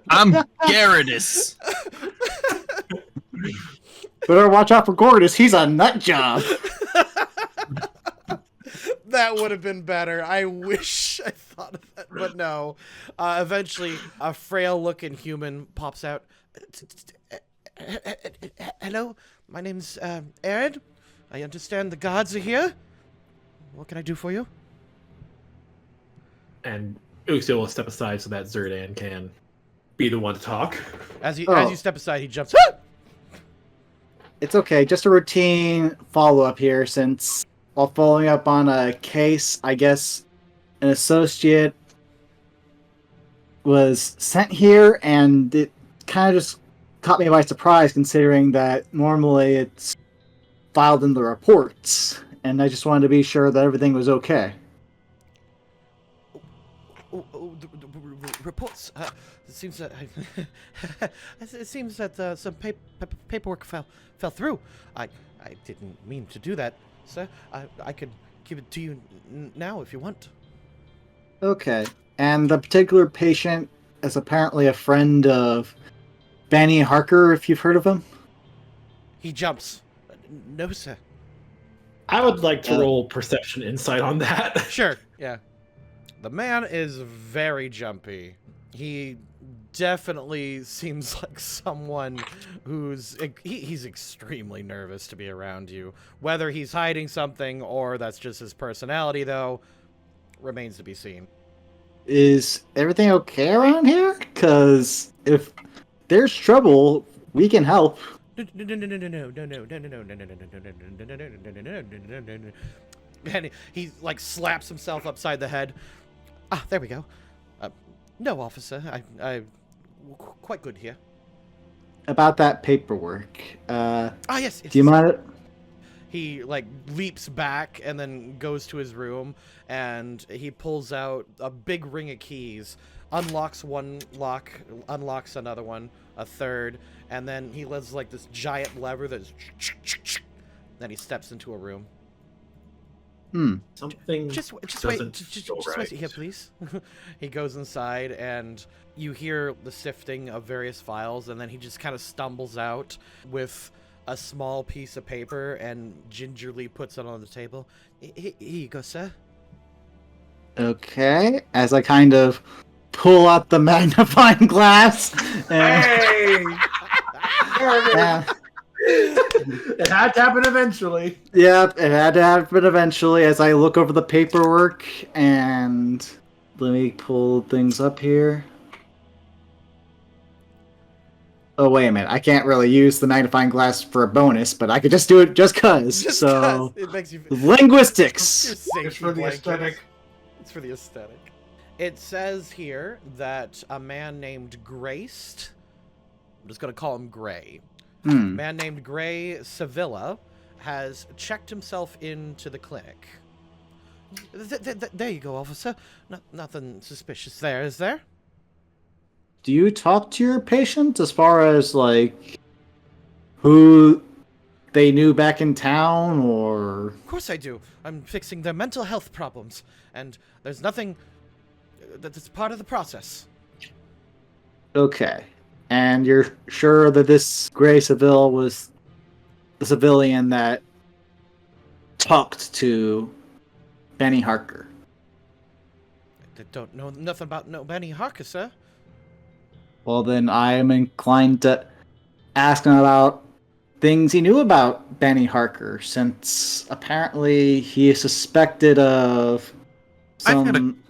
I'm Gerardus. Better watch out for Gordis. He's a nut job. That would have been better. I wish I thought of that, but no. Eventually, a frail-looking human pops out. hello, my name's Aaron. I understand the guards are here. What can I do for you? And Uxio will step aside so that Zerdan can be the one to talk. As you Oh. step aside, he jumps. It's okay, just a routine follow-up here, since while following up on a case, I guess an associate was sent here, and it kind of just caught me by surprise, considering that normally it's filed in the reports, and I just wanted to be sure that everything was okay. The reports. It seems that it seems that some paperwork fell through. I didn't mean to do that, sir. I could give it to you now if you want. Okay, and the particular patient is apparently a friend of Benny Harker, if you've heard of him. He jumps. No, sir. I would like to roll perception insight on that. Sure. Yeah. The man is very jumpy. He definitely seems like someone who's he's extremely nervous to be around you. Whether he's hiding something or that's just his personality, though, remains to be seen. Is everything okay around here? Because if there's trouble, we can help. And he like slaps himself upside the head. Ah, there we go. No, officer, I quite good here. About that paperwork, Yes. do you mind? He like leaps back and then goes to his room, and he pulls out a big ring of keys, unlocks one lock, unlocks another one, a third, and then he lets like this giant lever that's then he steps into a room. Something Just wait here, please. He goes inside, and you hear the sifting of various files, and then he just kind of stumbles out with a small piece of paper and gingerly puts it on the table. Here you go, sir. Okay, as I kind of pull out the magnifying glass. And, It had to happen eventually. Yep, it had to happen eventually. As I look over the paperwork, and let me pull things up here. Oh, wait a minute. I can't really use the magnifying glass for a bonus, but I could just do it just cuz. Just So, 'cause it makes you linguistics. It's for the aesthetic. It's for the aesthetic. It says here that a man named Graced, I'm just going to call him Gray. A man named Gray Sevilla has checked himself into the clinic. There you go, officer. Nothing suspicious there, is there? Do you talk to your patient as far as, like, who they knew back in town, or... Of course I do. I'm fixing their mental health problems, and there's nothing that's part of the process. Okay. And you're sure that this Gray Seville was the civilian that talked to Benny Harker? I don't know nothing about no Benny Harker, sir. Well, then I am inclined to ask him about things he knew about Benny Harker, since apparently he is suspected of some...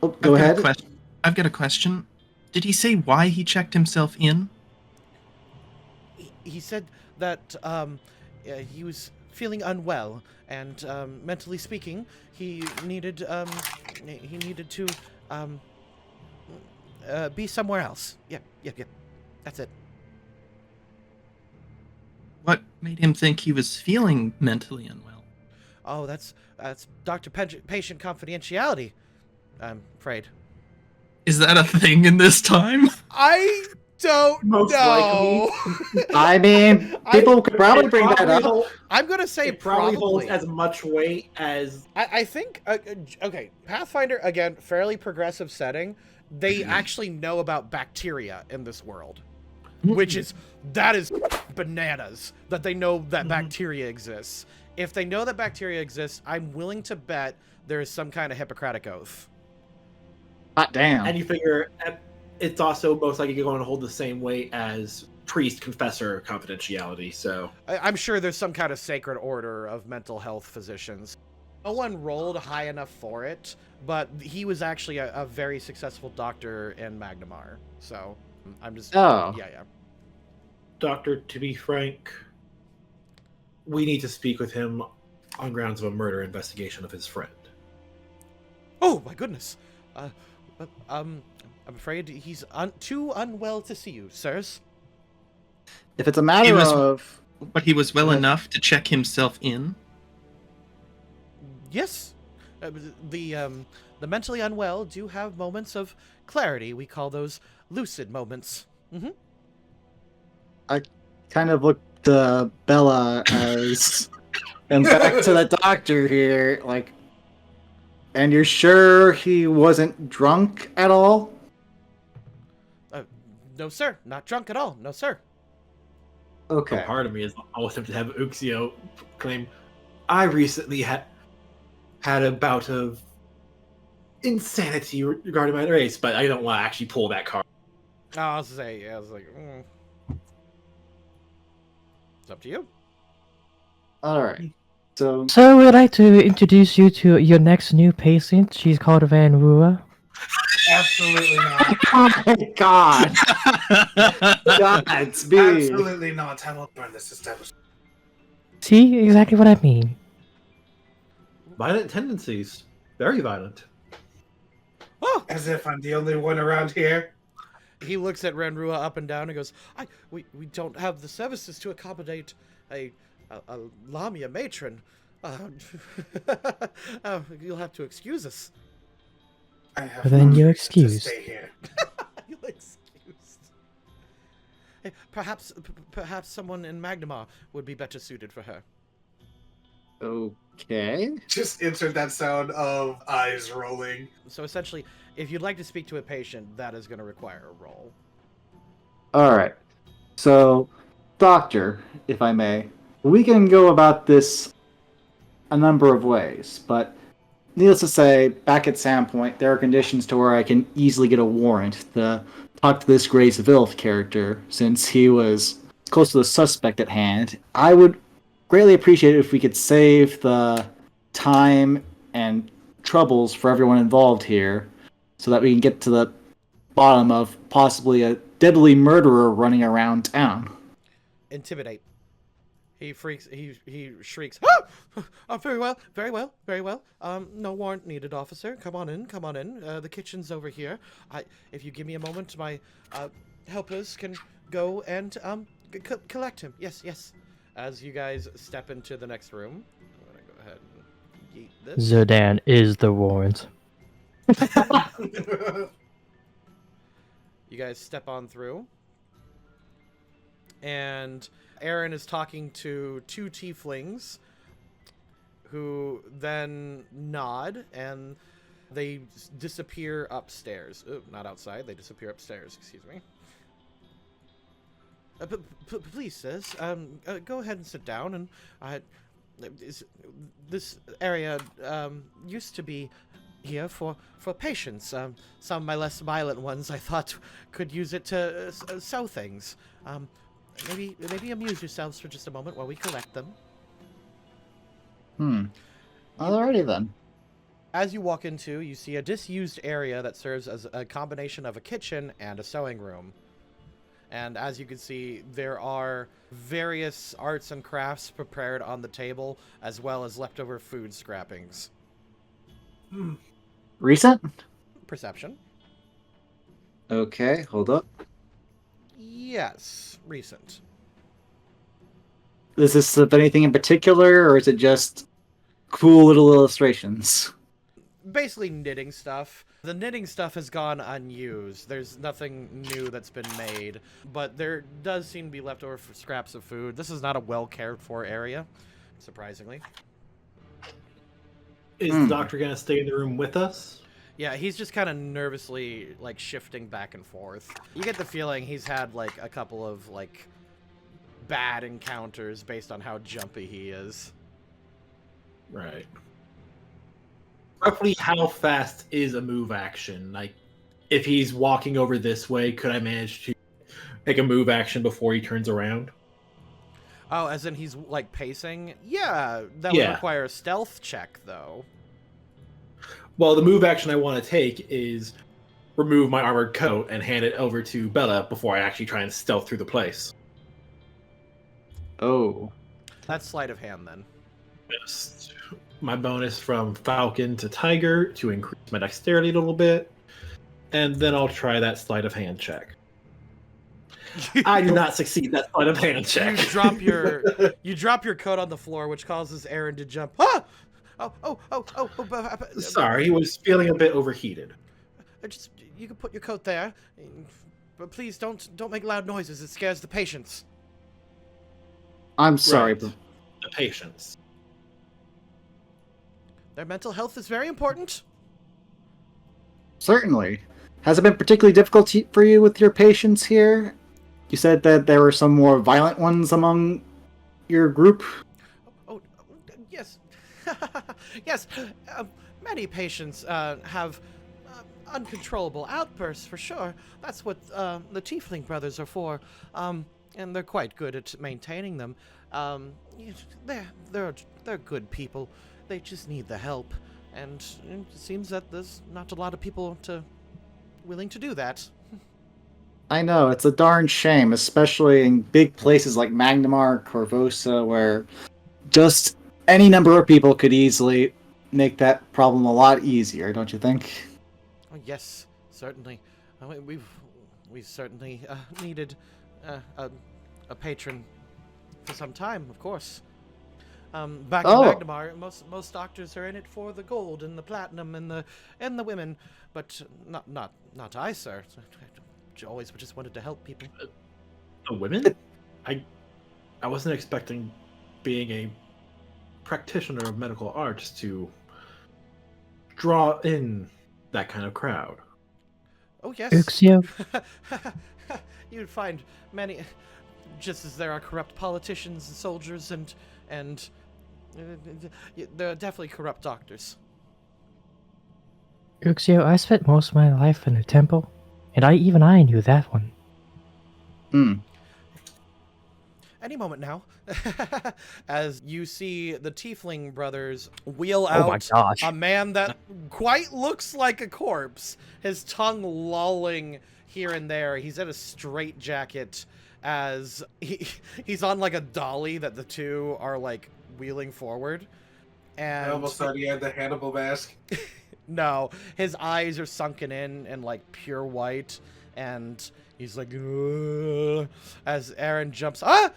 Oh, go ahead. I've got a question. Did he say why he checked himself in? He said that he was feeling unwell, and mentally speaking, he needed to be somewhere else. Yep. That's it. What made him think he was feeling mentally unwell? Oh, that's doctor-patient confidentiality, I'm afraid. Is that a thing in this time? I don't Most know. I mean, people could probably bring that up. I'm going to say It probably probably. holds as much weight as... I think, okay, Pathfinder, again, fairly progressive setting. They actually know about bacteria in this world, that is bananas that they know that bacteria exists. If they know that bacteria exists, I'm willing to bet there is some kind of Hippocratic oath. Hot damn. And you figure it's also most likely going to hold the same weight as priest confessor confidentiality. So I'm sure there's some kind of sacred order of mental health physicians. No one rolled high enough for it, but he was actually a very successful doctor in Magnamar. So I'm just Oh. yeah. Doctor, to be frank, we need to speak with him on grounds of a murder investigation of his friend. Oh my goodness. I'm afraid he's too unwell to see you, sirs. If it's a matter of... But he was well enough to check himself in? Yes. The mentally unwell do have moments of clarity. We call those lucid moments. Mm-hmm. I kind of looked to Bella as... and back to the doctor here, like... And you're sure he wasn't drunk at all? No, sir. Not drunk at all. No, sir. Okay. Part of me is always tempted to have Uxio claim, I recently had a bout of insanity regarding my race, but I don't want to actually pull that card. Oh, I was like, it's up to you. Alright. So we'd like to introduce you to your next new patient. She's called Ranrua. Absolutely not. Oh my god! Godspeed! Absolutely not. I will burn this establishment. See? Exactly what I mean. Violent tendencies. Very violent. Oh! As if I'm the only one around here. He looks at Ranrua up and down and goes, we don't have the services to accommodate a Lamia matron. You'll have to excuse us. I have Well, then no you're reason to excused. stay here. You're excused. Hey, perhaps someone in Magnamar would be better suited for her. Okay. Just insert that sound of eyes rolling. So essentially, if you'd like to speak to a patient, that is going to require a roll. Alright. So, doctor, if I may, we can go about this a number of ways, but needless to say, back at Sandpoint, there are conditions to where I can easily get a warrant to talk to this Grace Vilf character, since he was close to the suspect at hand. I would greatly appreciate it if we could save the time and troubles for everyone involved here, so that we can get to the bottom of possibly a deadly murderer running around town. Intimidate. He freaks. He shrieks. Ah! Very well. Very well. Very well. No warrant needed, officer. Come on in. Come on in. The kitchen's over here. If you give me a moment, my helpers can go and collect him. Yes. Yes. As you guys step into the next room, I'm gonna go ahead and yeet this. Zerdan is the warrant. You guys step on through, and Aaron is talking to two tieflings, who then nod, and they disappear upstairs. Oh, not outside. They disappear upstairs. Excuse me. Please, sis, go ahead and sit down. And this area used to be here for patients. Some of my less violent ones, I thought, could use it to sell things. Maybe amuse yourselves for just a moment while we collect them. Alrighty then. As you walk into, you see a disused area that serves as a combination of a kitchen and a sewing room. And as you can see, there are various arts and crafts prepared on the table, as well as leftover food scrappings. Recent? Perception. Okay, hold up. Yes, recent. Is this of anything in particular, or is it just cool little illustrations? Basically knitting stuff. The knitting stuff has gone unused. There's nothing new that's been made, but there does seem to be leftover scraps of food. This is not a well cared for area, surprisingly. Is the doctor going to stay in the room with us? Yeah, he's just kind of nervously, like, shifting back and forth. You get the feeling he's had, like, a couple of, like, bad encounters based on how jumpy he is. Right. Roughly how fast is a move action? Like, if he's walking over this way, could I manage to take a move action before he turns around. Oh, as in he's like pacing? Yeah, that would Yeah. require a stealth check, though. Well, the move action I want to take is remove my armored coat and hand it over to Bella before I actually try and stealth through the place. Oh. That's sleight of hand, then. Just my bonus from Falcon to Tiger to increase my dexterity a little bit, and then I'll try that sleight of hand check. I do not succeed that sleight of hand check. You drop your coat on the floor, which causes Aaron to jump. Ah! Oh! Sorry, he was feeling a bit overheated. Just you can put your coat there, but please don't make loud noises. It scares the patients. I'm sorry, Right. The patients. Their mental health is very important. Certainly. Has it been particularly difficult for you with your patients here? You said that there were some more violent ones among your group. Oh, yes. Yes, many patients have uncontrollable outbursts, for sure. That's what the Tiefling brothers are for, and they're quite good at maintaining them. They're good people. They just need the help, and it seems that there's not a lot of people willing to do that. I know, it's a darn shame, especially in big places like Magnamar, Corvosa, where just any number of people could easily make that problem a lot easier, don't you think? Oh, yes, certainly. We've certainly needed a patron for some time, of course. Back in Magnamar, most doctors are in it for the gold and the platinum and the women, but not I, sir. I always just wanted to help people. The women? I wasn't expecting being a practitioner of medical arts to draw in that kind of crowd. Oh yes. Uxio? You'd find many, just as there are corrupt politicians and soldiers and there are definitely corrupt doctors. Uxio, I spent most of my life in a temple, and I knew that one. Any moment now, as you see the Tiefling brothers wheel out a man that quite looks like a corpse, his tongue lolling here and there. He's in a straitjacket as he's on like a dolly that the two are like wheeling forward. And I almost thought he had the Hannibal mask. No, his eyes are sunken in and like pure white, and he's like, ugh, as Aaron jumps. I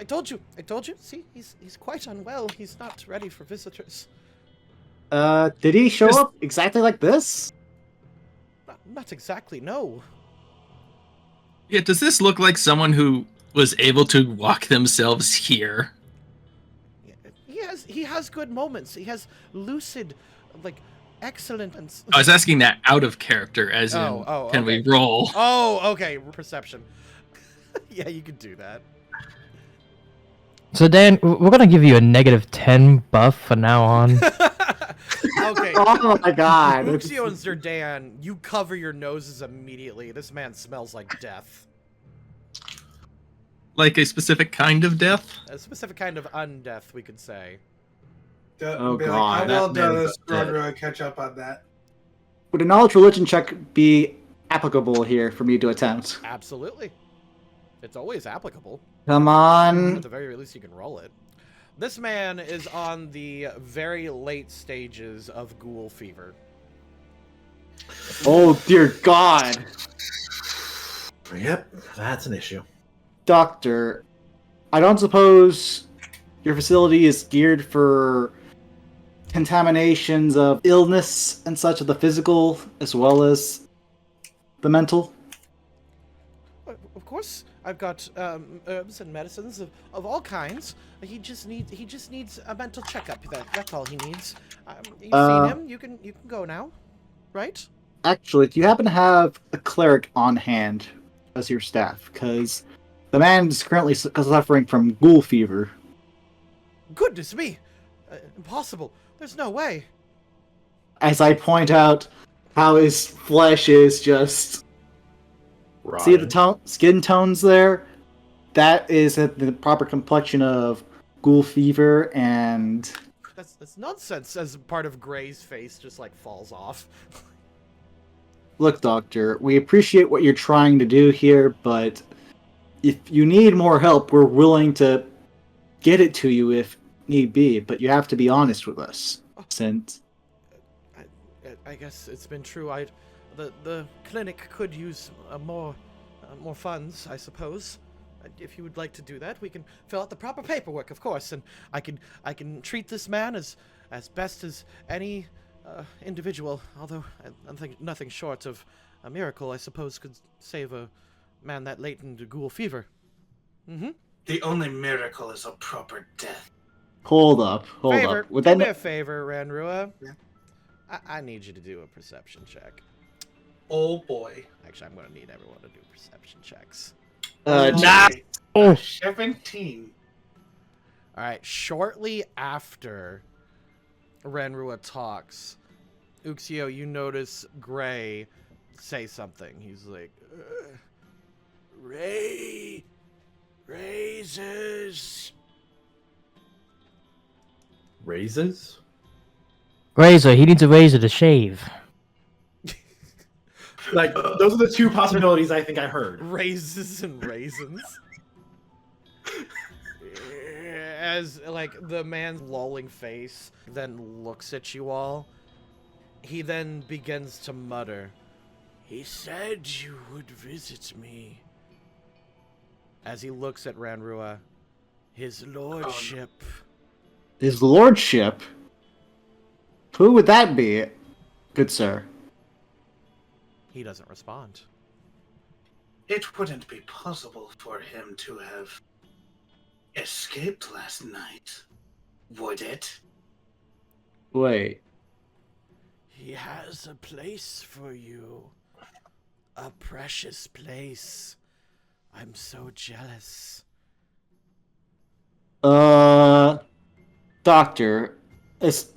told you. See, he's quite unwell. He's not ready for visitors. Did he show up exactly like this? Not exactly, no. Yeah, does this look like someone who was able to walk themselves here? He has good moments. He has lucid, like, excellent. I was asking that out of character, as in, can we roll? Oh, okay, perception. Yeah, you could do that. So Dan, we're gonna give you a -10 buff from now on. Okay. Oh my god. Uxio and Zerdan, you cover your noses immediately. This man smells like death. Like a specific kind of death? A specific kind of undeath, we could say. Oh Be god. Like, how well that done man's is dead. Ranrua catch up on that? Would a knowledge religion check be applicable here for me to attempt? Absolutely. It's always applicable. Come on. At the very least, you can roll it. This man is on the very late stages of ghoul fever. Oh dear god. Yep, that's an issue. Doctor, I don't suppose your facility is geared for contaminations of illness and such of the physical as well as the mental? Of course, I've got herbs and medicines of all kinds. He just needs a mental checkup. That's all he needs. You've seen him. You can go now, right? Actually, do you happen to have a cleric on hand as your staff? Because the man is currently suffering from ghoul fever. Goodness me! Impossible. There's no way. As I point out how his flesh is just See the skin tones there? That is the proper complexion of ghoul fever, and That's nonsense. As part of Gray's face just like falls off. look, Doctor, we appreciate what you're trying to do here, but if you need more help, we're willing to get it to you if need be, but you have to be honest with us. Since I guess it's been true. The clinic could use more funds, I suppose. If you would like to do that, we can fill out the proper paperwork, of course, and I can treat this man as best as any individual. Although I think nothing short of a miracle, I suppose, could save a man that latent to ghoul fever. Mm-hmm. The only miracle is a proper death. hold up. Would Do that me a favor, Ranrua. Yeah. I need you to do a perception check. Oh boy. Actually, I'm going to need everyone to do perception checks. nah. Oh. 17. All right. Shortly after Ranrua talks, Uxio, you notice Gray say something. He's like, Razors. Raises? Razor, he needs a razor to shave. Like, those are the two possibilities I think I heard. Raises and raisins. As, like, the man's lolling face then looks at you all, he then begins to mutter, "He said you would visit me." As he looks at Ranrua, "His lordship." His lordship? Who would that be, good sir? He doesn't respond. It wouldn't be possible for him to have escaped last night, would it? Wait. He has a place for you. A precious place. I'm so jealous. Doctor, as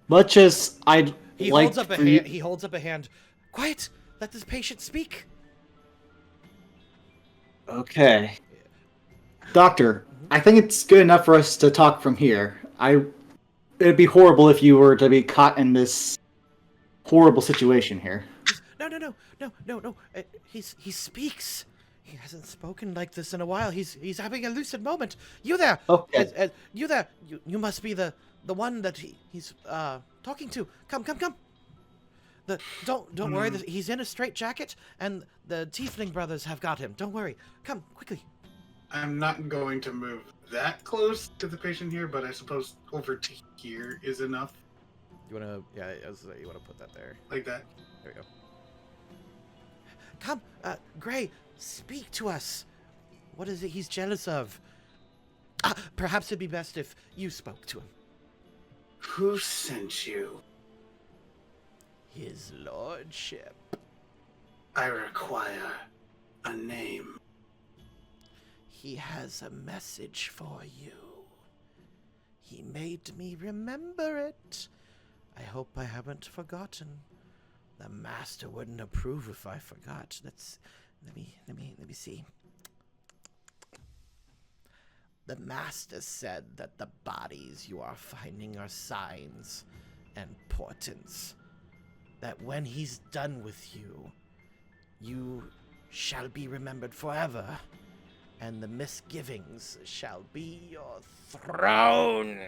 much as I'd He like holds up a for you- hand. He holds up a hand. Quiet! Let this patient speak. Okay. Doctor, I think it's good enough for us to talk from here. It'd be horrible if you were to be caught in this horrible situation here. No. He speaks. He hasn't spoken like this in a while. He's having a lucid moment. You there? Okay. You there? You must be the one that he's talking to. Come. Don't worry. He's in a straitjacket, and the Tiefling brothers have got him. Don't worry. Come quickly. I'm not going to move that close to the patient here, but I suppose over to here is enough. You wanna? Yeah, you wanna put that there. Like that. There we go. Come, Gray, speak to us. What is it he's jealous of? Perhaps it'd be best if you spoke to him. Who sent you? His lordship. I require a name. He has a message for you. He made me remember it. I hope I haven't forgotten. The master wouldn't approve if I forgot. Let me see. The master said that the bodies you are finding are signs and portents. That when he's done with you, you shall be remembered forever, and the misgivings shall be your throne.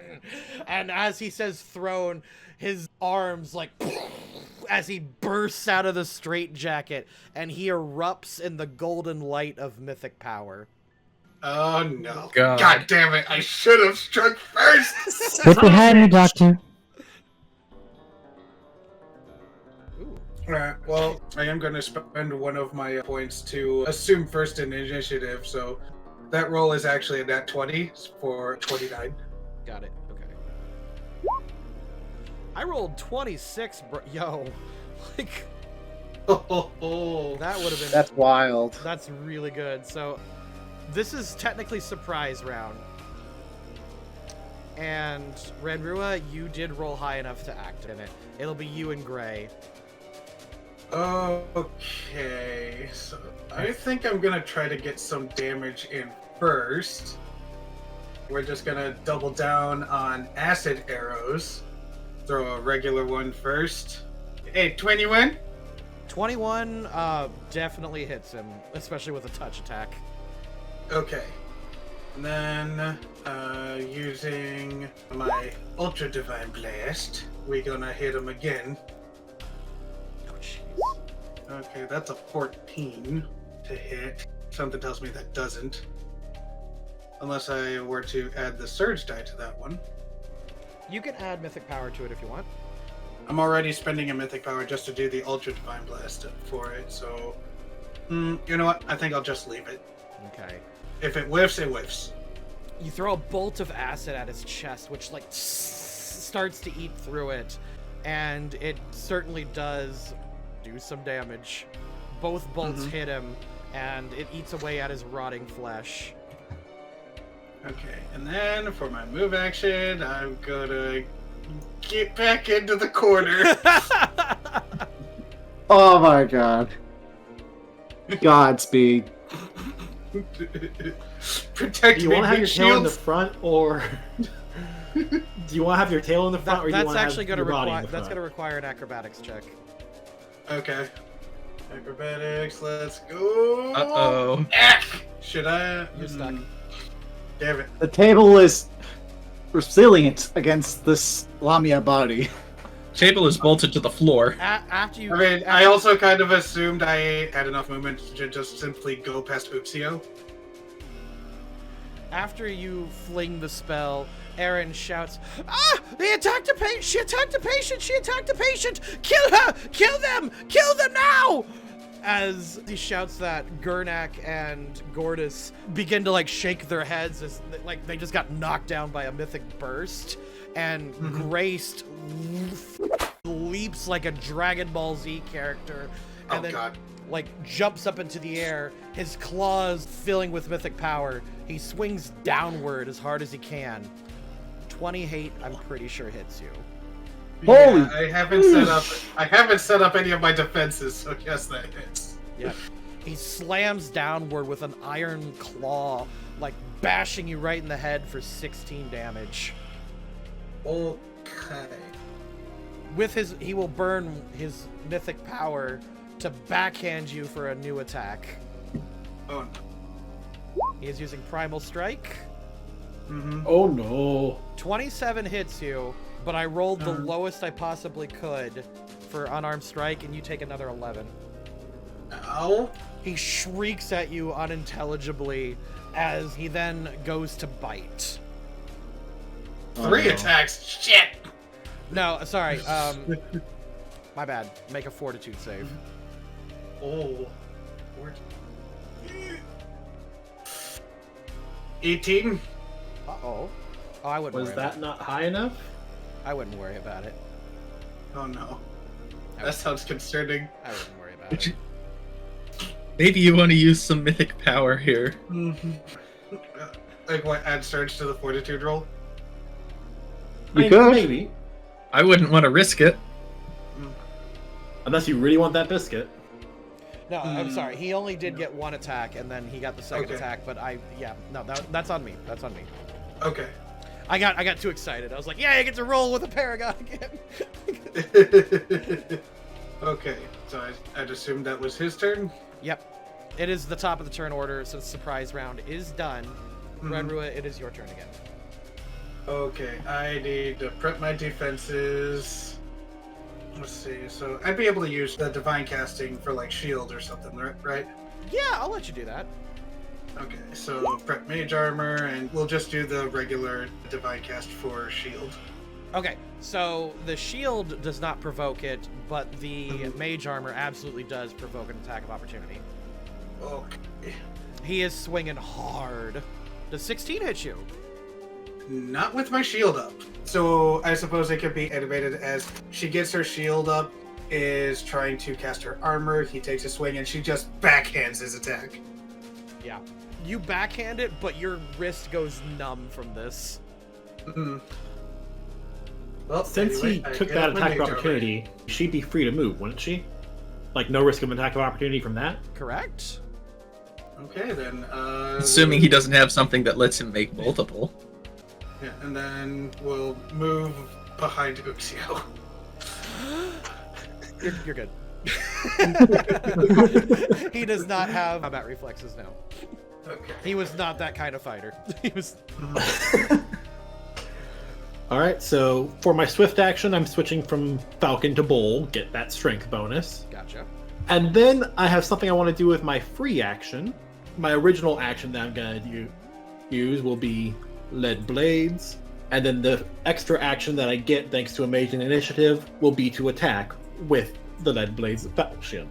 And as he says throne, his arms like as he bursts out of the straitjacket, and he erupts in the golden light of mythic power. Oh no. God damn it, I should have struck first! Get behind me, Doctor. Alright, well, I am going to spend one of my points to assume first in initiative, so that roll is actually a nat 20 for 29. Got it. Okay. I rolled 26, bro. Yo. Like, Oh, that would have been... That's wild. That's really good. So, this is technically surprise round. And, Ranrua, you did roll high enough to act in it. It'll be you and Gray. Okay, so I think I'm gonna try to get some damage in first. We're just gonna double down on acid arrows. Throw a regular one first. Hey, 21? 21 definitely hits him, especially with a touch attack. Okay. And then, using my Ultra Divine Blast, we're gonna hit him again. Oh, jeez. Okay, that's a 14 to hit. Something tells me that doesn't. Unless I were to add the Surge die to that one. You can add Mythic Power to it if you want. I'm already spending a Mythic Power just to do the Ultra Divine Blast for it, so... you know what? I think I'll just leave it. Okay. If it whiffs, it whiffs. You throw a bolt of acid at his chest, which, like, starts to eat through it. And it certainly does do some damage. Both bolts hit him, and it eats away at his rotting flesh. Okay, and then for my move action, I'm gonna get back into the corner. Oh my god. Godspeed. Protect Do you me, want to have your tail in the shields. front, or do you want to have your tail in the front, or do you That's want to actually have going to your body in require. the That's front? going to require an acrobatics check. Okay. Acrobatics, let's go. Uh-oh. Ack! Should I? You're stuck. Damn it. The table is resilient against this Lamia body. Table is bolted to the floor. After you. I mean, I after- also kind of assumed I had enough movement to just simply go past Uxio. After you fling the spell, Aaron shouts, "Ah! They attacked a patient! She attacked a patient! She attacked a patient! Kill her! Kill them! Kill them now!" As he shouts that, Gurnak and Gordis begin to like shake their heads as like they just got knocked down by a mythic burst, and Graced leaps like a Dragon Ball Z character, and Oh then god. like jumps up into the air, his claws filling with mythic power. He swings downward as hard as he can. 20 hate, I'm pretty sure hits you. Holy Yeah, I haven't set up any of my defenses, so yes, that hits. Yeah. He slams downward with an iron claw, like bashing you right in the head for 16 damage. Okay. With he will burn his mythic power to backhand you for a new attack. Oh no. He is using Primal Strike. Oh no. 27 hits you, but I rolled the lowest I possibly could for unarmed strike, and you take another 11. Ow. He shrieks at you unintelligibly as he then goes to bite. 3 attacks. Shit. No, sorry. My bad. Make a fortitude save. Oh. 18. Uh-oh. Oh, I wouldn't Was worry that not high enough? I wouldn't worry about it. Oh no. That sounds concerning. I wouldn't worry about it. Maybe you want to use some mythic power here. Like what? Add surge to the fortitude roll? You could. Maybe. I wouldn't want to risk it. Unless you really want that biscuit. No, I'm sorry. He only did get one attack, and then he got the second Okay. attack, but that's on me. That's on me. Okay. I got too excited. I was like, yeah, I get to roll with a Paragon again. Okay, so I'd assume that was his turn? Yep. It is the top of the turn order, so surprise round is done. Ranrua, it is your turn again. Okay, I need to prep my defenses. Let's see, so I'd be able to use the divine casting for like shield or something, right? Yeah, I'll let you do that. Okay, so prep mage armor, and we'll just do the regular divine cast for shield. Okay, so the shield does not provoke it, but the mage armor absolutely does provoke an attack of opportunity. Okay. He is swinging hard. Does 16 hit you? Not with my shield up. So I suppose it could be animated as she gets her shield up, is trying to cast her armor, he takes a swing, and she just backhands his attack. Yeah. You backhand it, but your wrist goes numb from this. Well, Since anyway, he I took get that up my attack of mage armor. opportunity, she'd be free to move, wouldn't she? Like no risk of attack of opportunity from that? Correct. Okay, then. Assuming he doesn't have something that lets him make multiple. Yeah, and then we'll move behind Uxio. You're good. He does not have combat reflexes now. Okay. He was not that kind of fighter. He was. All right, so for my swift action, I'm switching from Falcon to Bowl, get that strength bonus. Gotcha. And then I have something I want to do with my free action. My original action that I'm going to use will be Lead Blades. And then the extra action that I get thanks to Amazing Initiative will be to attack with the Lead Blades Falchion.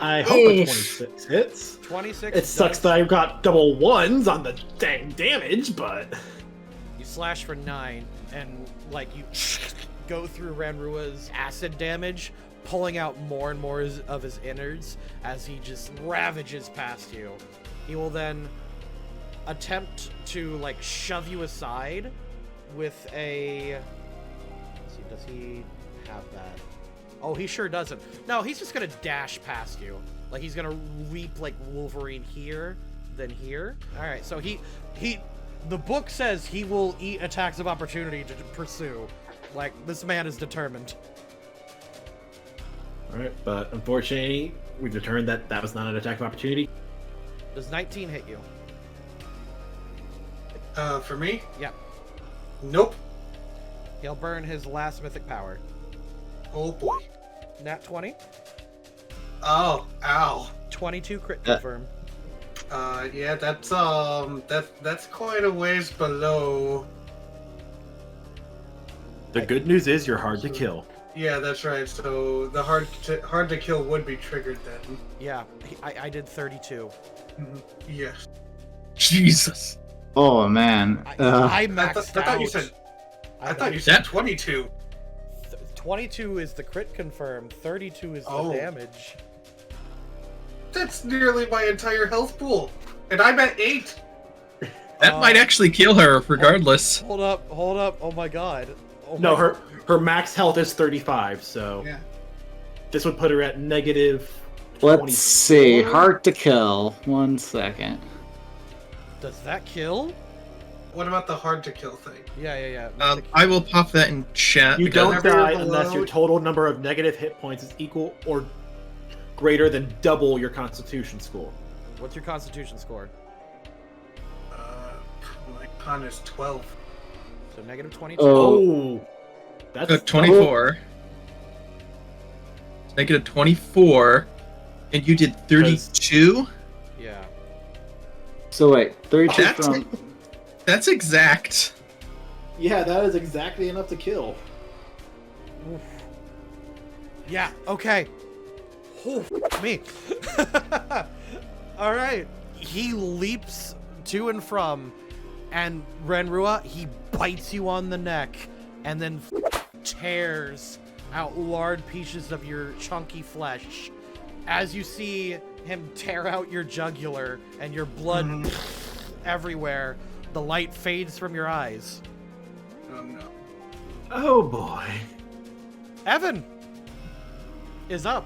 I hope a 26 hits. 26. It sucks that I've got double ones on the dang damage, but... You slash for 9, and like you go through Ranrua's acid damage, pulling out more and more of his innards as he just ravages past you. He will then attempt to like shove you aside with a. Let's see, does he have that? Oh, he sure doesn't. No, he's just gonna dash past you. Like he's gonna leap like Wolverine here, then here. All right, so he. The book says he will eat attacks of opportunity to pursue. Like, this man is determined. Alright, but unfortunately, we've determined that that was not an attack of opportunity. Does 19 hit you? For me? Yeah. Nope. He'll burn his last mythic power. Oh boy. Nat 20. Oh, ow. 22 crit confirm. Yeah, that's quite a ways below. The good news is you're hard to kill. Yeah, that's right. So the hard to kill would be triggered then. Yeah, I did 32. Yes. Jesus. Oh man. I maxed I thought you out. said. I thought you That- said 22. 22 is the crit confirm. 32 is the Oh. damage. That's nearly my entire health pool, and I'm at 8. That might actually kill her, regardless. Hold up. Oh my god. Oh No, my- her max health is 35, so Yeah. this would put her at negative. Let's 24. see. Hard to kill. 1 second. Does that kill? What about the hard to kill thing? Yeah. I will pop that in chat. You because- don't Whenever die you're unless your below- total number of negative hit points is equal or greater than double your Constitution score. What's your Constitution score? My con is 12. So negative 22. Oh, that's 24. It's negative 24. And you did 32? Yeah. So wait, 32 That's- from. That's exact. Yeah, that is exactly enough to kill. Yeah, okay. Oh, me. All right. He leaps to and from, and Ranrua, he bites you on the neck, and then tears out large pieces of your chunky flesh. As you see him tear out your jugular and your blood everywhere, the light fades from your eyes. Oh no. Oh boy. Evan is up.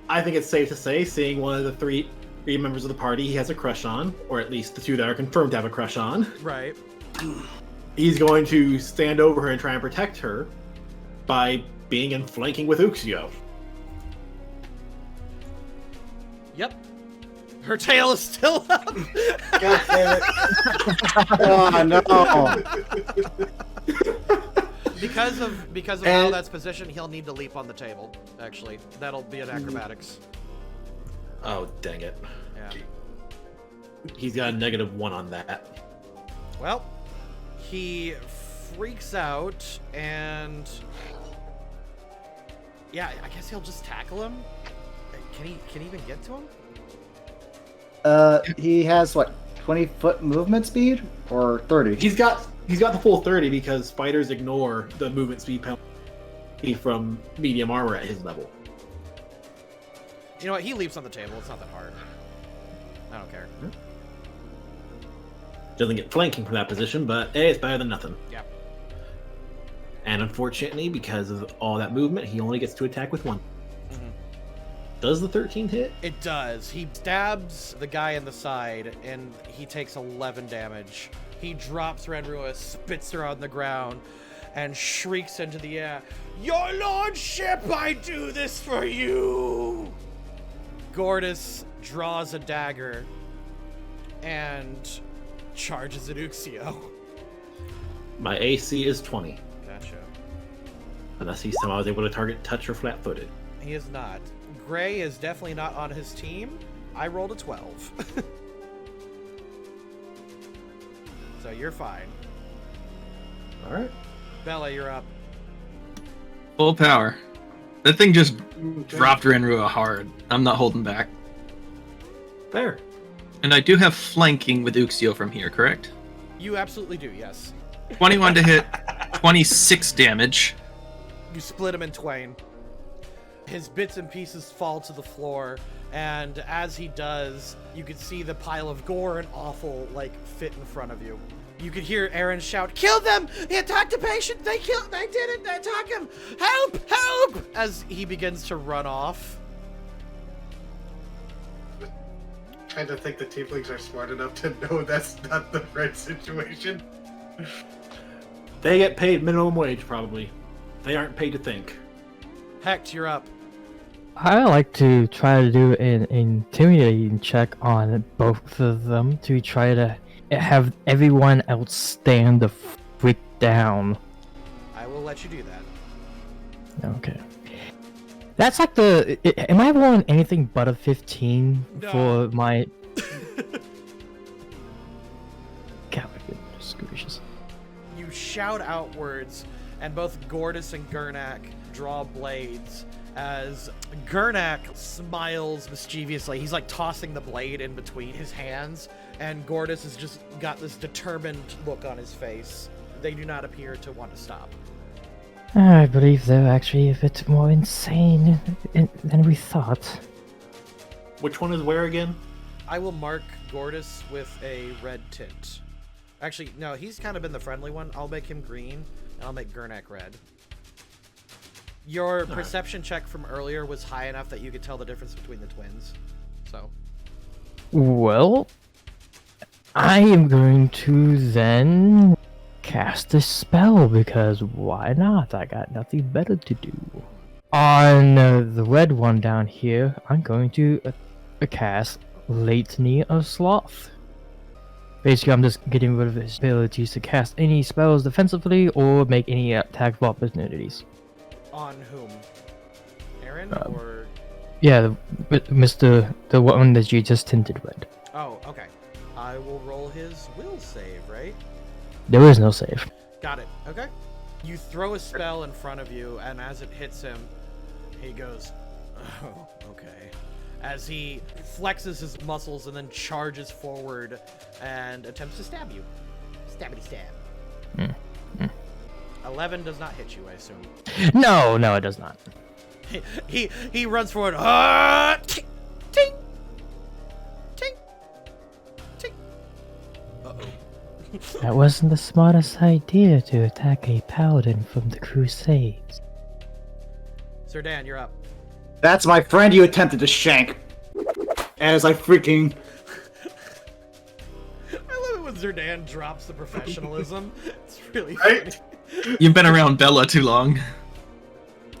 I think it's safe to say, seeing one of the three members of the party he has a crush on, or at least the two that are confirmed to have a crush on, Right. he's going to stand over her and try and protect her by being in flanking with Uxio. Yep. Her tail is still up. God damn it. Oh no! Because of how that's positioned, he'll need to leap on the table. Actually, that'll be an acrobatics. Oh, dang it. Yeah. He's got a -1 on that. Well, he freaks out and yeah, I guess he'll just tackle him. Can he even get to him? He has what, 20-foot movement speed or 30? He's got the full 30 because fighters ignore the movement speed penalty from medium armor at his level. You know what? He leaps on the table. It's not that hard. I don't care. Doesn't get flanking from that position, but hey, it's better than nothing. Yeah. And unfortunately, because of all that movement, he only gets to attack with 1. Does the 13 hit? It does. He stabs the guy in the side, and he takes 11 damage. He drops Ranrua, spits her on the ground, and shrieks into the air, "Your lordship, I do this for you!" Gordis draws a dagger and charges at Uxio. My AC is 20. Gotcha. Unless he somehow is able to target touch or flat-footed. He is not. Gray is definitely not on his team. I rolled a 12. So you're fine. All right. Bella, you're up. Full power. That thing just dropped Ranrua hard. I'm not holding back. Fair. And I do have flanking with Uxio from here, correct? You absolutely do, yes. 21 to hit, 26 damage. You split him in twain. His bits and pieces fall to the floor, and as he does, you can see the pile of gore and offal, fit in front of you. You could hear Aaron shout, "Kill them! He attacked a patient! They did it! They attack him! Help! Help!" As he begins to run off. Trying to think the tieflings are smart enough to know that's not the right situation. They get paid minimum wage, probably. They aren't paid to think. Hecht, you're up. I like to try to do an intimidating check on both of them to try to have everyone else stand the freak down. I will let you do that. Okay. That's like am I rolling anything but a 15 No. for my... God, my goodness gracious. You shout outwards, and both Gordis and Gurnak draw blades as Gurnak smiles mischievously. He's tossing the blade in between his hands, and Gordis has just got this determined look on his face. They do not appear to want to stop. I believe they're actually a bit more insane than we thought. Which one is where again? I will mark Gordis with a red tint. Actually, no, he's kind of been the friendly one. I'll make him green, and I'll make Gurnak red. Your perception check from earlier was high enough that you could tell the difference between the twins. So. Well, I am going to then cast a spell, because why not? I got nothing better to do. On the red one down here, I'm going to cast Litany of Sloth. Basically, I'm just getting rid of his abilities to cast any spells defensively or make any attack of opportunities. On whom? Aaron or? Yeah, the one that you just tinted red. Oh, okay. I will roll his will save, right? There is no save. Got it. Okay. You throw a spell in front of you, and as it hits him, he goes, "Oh, okay." As he flexes his muscles and then charges forward and attempts to stab you. Stabbity stab. 11 does not hit you, I assume. No, it does not. He runs forward. Ah! Ting! Ting! Ting! Ting! Uh-oh. That wasn't the smartest idea to attack a paladin from the Crusades. Sir Dan, you're up. That's my friend you attempted to shank. As I freaking... I love it when Zerdan drops the professionalism. It's really Right? funny. You've been around Bella too long.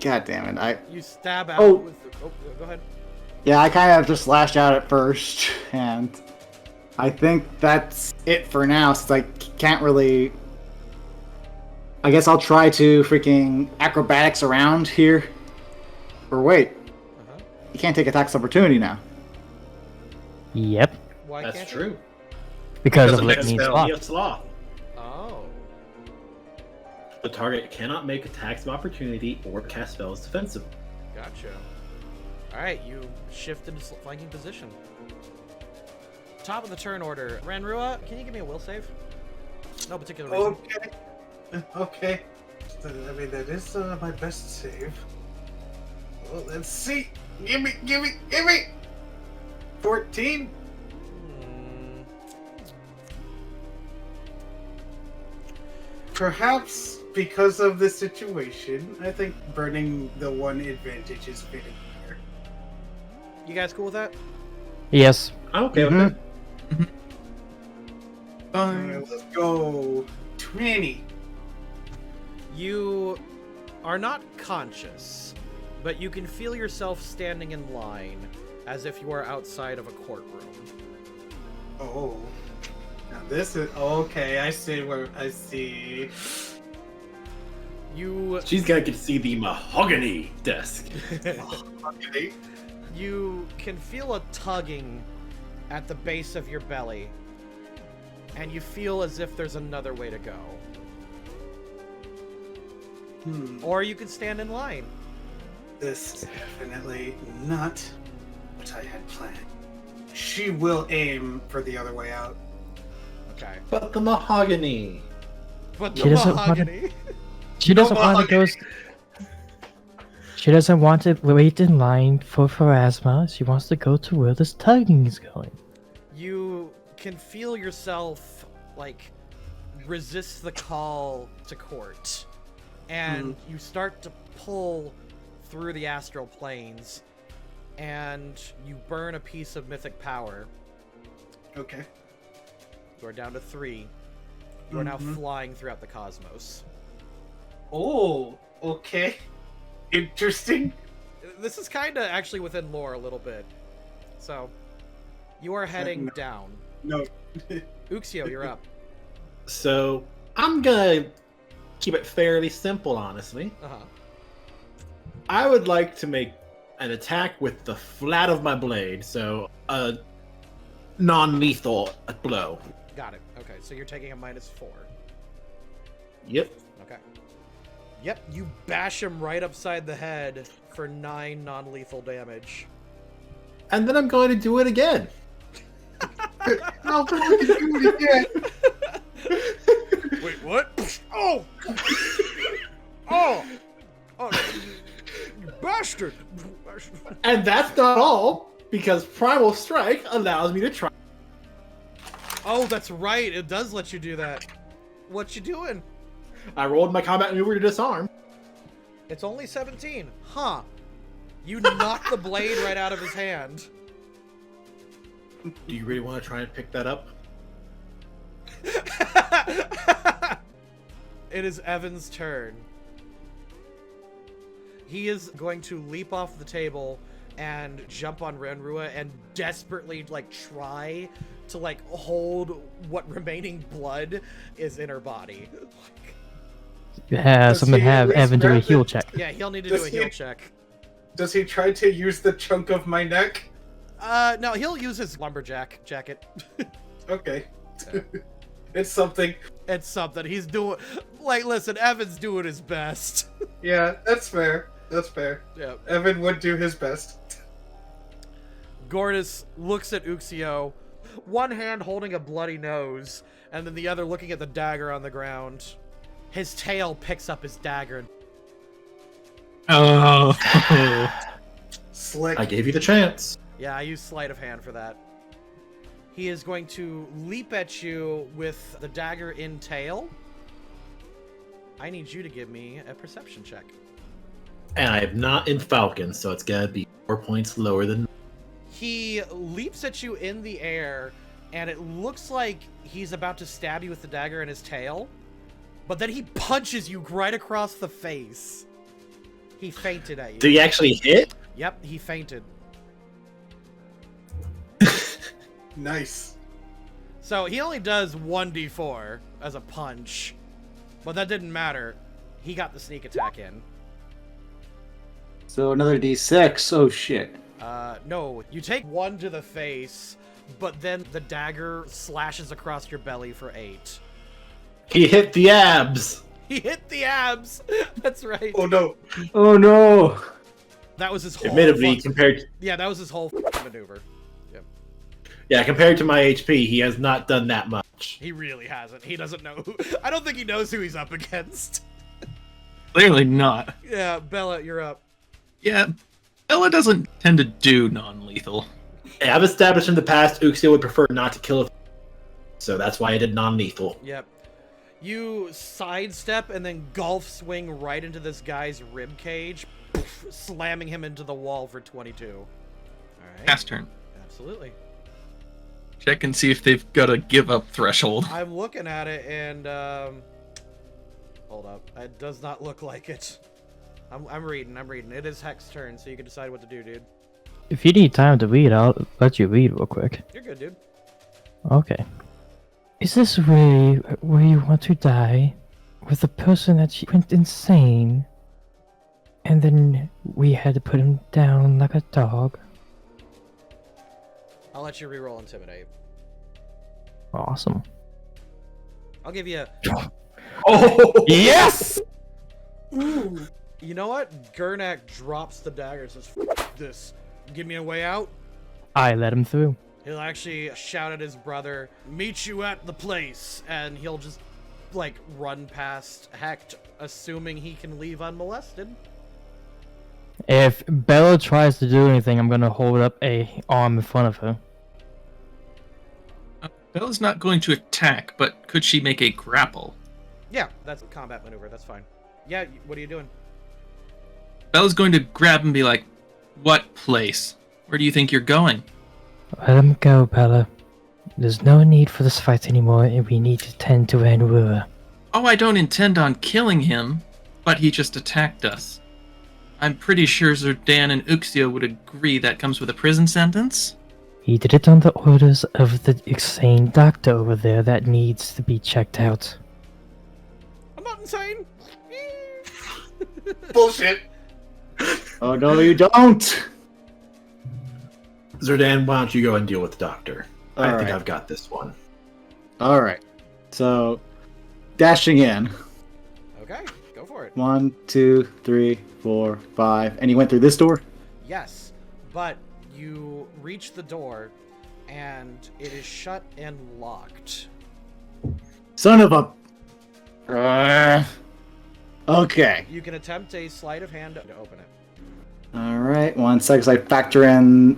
God damn it, You stab out Oh. with the... Oh, go ahead. Yeah, I kind of just lashed out at first, and I think that's it for now, since I can't really... I guess I'll try to freaking acrobatics around here. Or wait, you can't take attacks opportunity now. Yep, Why That's can't true. because of of Litany of spell. Sloth. Yes, sloth. You? Oh. The target cannot make attacks of opportunity or cast spells defensively. Gotcha. Alright, you shift into flanking position. Top of the turn order. Ranrua, can you give me a will save? No particular reason. Okay. I mean, that is my best save. Well, let's see. Give me! 14? Hmm. Perhaps because of the situation, I think burning the one advantage is fitting here. You guys cool with that? Yes. I'm okay with it. Alright, let's go. 20. You are not conscious, but you can feel yourself standing in line as if you are outside of a courtroom. Oh. Now this is okay. I see. You She's got to see the mahogany desk. Okay. You can feel a tugging at the base of your belly, and you feel as if there's another way to go. Or you could stand in line. This is definitely not what I had planned. She will aim for the other way out. Okay. But the mahogany. But She the doesn't wanna- mahogany. She doesn't want to go. She doesn't want to wait in line for Pharasma. She wants to go to where this tugging is going. You can feel yourself, like, resist the call to court. And you start to pull through the astral planes, and you burn a piece of mythic power. Okay. You are down to 3. You are now flying throughout the cosmos. Oh, okay. Interesting. This is kind of actually within lore a little bit. So, you are heading down. No. Uxio, you're up. So I'm gonna keep it fairly simple, honestly. Uh-huh. I would like to make an attack with the flat of my blade, so a non-lethal blow. Got it. Okay, so you're taking a -4. Yep. Okay. Yep, you bash him right upside the head for 9 non-lethal damage. And then I'm going to do it again. I'll do it again. Wait, what? Oh! Oh! Oh, you bastard! And that's not all, because Primal Strike allows me to try. Oh, that's right. It does let you do that. What you doing? I rolled my combat maneuver to disarm. It's only 17. Huh. You knocked the blade right out of his hand. Do you really want to try and pick that up? It is Evan's turn. He is going to leap off the table and jump on Ranrua and desperately, like, try to, like, hold what remaining blood is in her body. Yeah, someone he at have least Evan do a grab heal it? check. Yeah, he'll need to Does do a he- heal check. Does he try to use the chunk of my neck? No, he'll use his lumberjack jacket. Okay. It's something. It's something. He's doing... Like, listen, Evan's doing his best. Yeah, that's fair. That's fair. Yeah. Evan would do his best. Gortys looks at Uxio, one hand holding a bloody nose, and then the other looking at the dagger on the ground. His tail picks up his dagger. Oh. Slick. I gave you the chance. Yeah, I use sleight of hand for that. He is going to leap at you with the dagger in tail. I need you to give me a perception check. And I am not in Falcon, so it's gotta be 4 points lower than. He leaps at you in the air, and it looks like he's about to stab you with the dagger in his tail, but then he punches you right across the face. He fainted at you. Did he actually hit? Yep, he fainted. Nice. So he only does 1d4 as a punch, but that didn't matter. He got the sneak attack in. So another D6. Oh shit. No, you take 1 to the face, but then the dagger slashes across your belly for 8. He hit the abs. He hit the abs. That's right. Oh no. Oh no. That was his whole. Admittedly, compared. Yeah, that was his whole maneuver. Yep. Yeah, compared to my HP, he has not done that much. He really hasn't. He doesn't know. I don't think he knows who he's up against. Clearly not. Yeah, Bella, you're up. Yeah, Bella doesn't tend to do non-lethal. Yeah, I've established in the past Uxio would prefer not to kill a. So that's why I did non-lethal. Yep. You sidestep and then golf swing right into this guy's rib cage, slamming him into the wall for 22. All right. Pass turn. Absolutely. Check and see if they've got a give up threshold. I'm looking at it and hold up. It does not look like it. I'm reading. It is Heck's turn, so you can decide what to do, dude. If you need time to read, I'll let you read real quick. You're good, dude. Okay. Is this really where you want to die? With a person that went insane? And then we had to put him down like a dog? I'll let you reroll Intimidate. Awesome. I'll give you. Oh Yes! Ooh. You know what? Gurnak drops the dagger and says, "F this. Give me a way out." I let him through. He'll actually shout at his brother, "Meet you at the place," and he'll just, like, run past Hecht, assuming he can leave unmolested. If Bella tries to do anything, I'm gonna hold up a arm in front of her. Bella's not going to attack, but could she make a grapple? Yeah, that's a combat maneuver. That's fine. Yeah, what are you doing? Bella's going to grab and be like, "What place? Where do you think you're going?" Let him go, Bella. There's no need for this fight anymore, and we need to tend to Ranrua. Oh, I don't intend on killing him, but he just attacked us. I'm pretty sure Zerdan and Uxia would agree that comes with a prison sentence. He did it on the orders of the insane doctor over there that needs to be checked out. I'm not insane. Bullshit. Oh no, you don't! Zerdan, why don't you go and deal with the doctor? I think Alright. I've got this one. Alright. So, dashing in. Okay, go for it. 1, 2, 3, 4, 5. And you went through this door? Yes, but you reach the door, and it is shut and locked. Son of a... Okay. You can attempt a sleight of hand to open it. Alright, 1 second. I factor in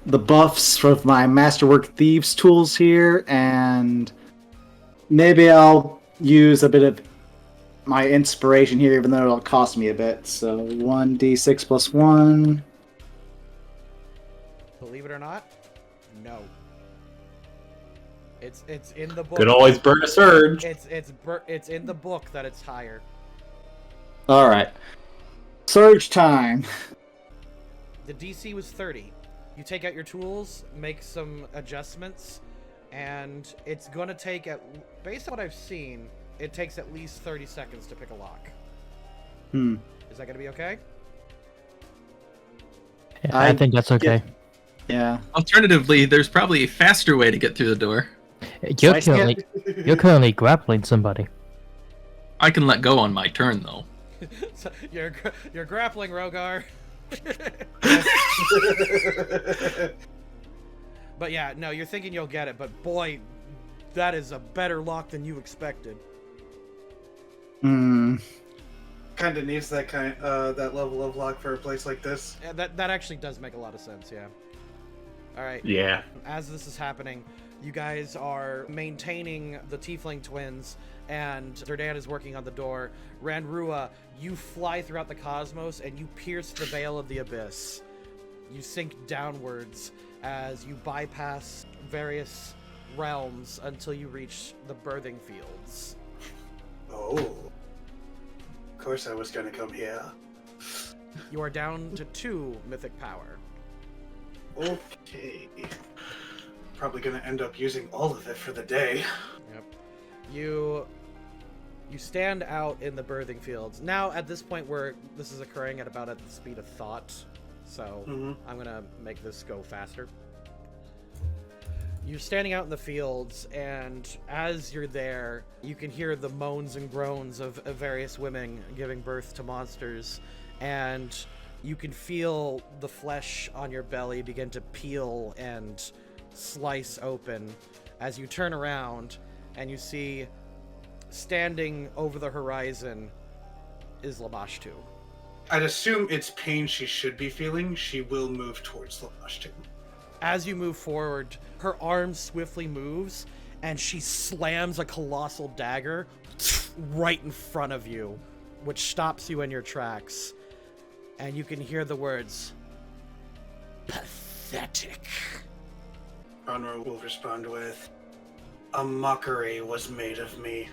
the buffs from my Masterwork Thieves tools here, and maybe I'll use a bit of my inspiration here, even though it'll cost me a bit. So 1d6 plus 1. Believe it or not, no. It's in the book. Could always burn a surge. It's in the book that it's higher. Alright. Surge time. The DC was 30. You take out your tools, make some adjustments, and it's going to take, based on what I've seen, it takes at least 30 seconds to pick a lock. Hmm. Is that going to be okay? Yeah, I think that's okay. Yeah. Alternatively, there's probably a faster way to get through the door. You're currently grappling somebody. I can let go on my turn, though. So you're grappling, Rogar. But yeah, no, you're thinking you'll get it, but boy, that is a better lock than you expected. Hmm. Kind of needs that that level of lock for a place like this. Yeah, that actually does make a lot of sense, yeah. Alright. Yeah. As this is happening, you guys are maintaining the Tiefling twins, and Zerdan is working on the door. Ranrua, you fly throughout the cosmos, and you pierce the veil of the abyss. You sink downwards as you bypass various realms until you reach the birthing fields. Oh. Of course I was gonna come here. You are down to 2 mythic power. Okay. Probably gonna end up using all of it for the day. Yep. You stand out in the birthing fields. Now, at this point where this is occurring at about at the speed of thought, so I'm gonna make this go faster. You're standing out in the fields, and as you're there, you can hear the moans and groans of various women giving birth to monsters, and you can feel the flesh on your belly begin to peel and slice open as you turn around and you see standing over the horizon is Lamashtu. I'd assume it's pain she should be feeling. She will move towards Lamashtu. As you move forward, her arm swiftly moves, and she slams a colossal dagger right in front of you, which stops you in your tracks. And you can hear the words, "Pathfinder." pathetic. Ranrua will respond with, "A mockery was made of me."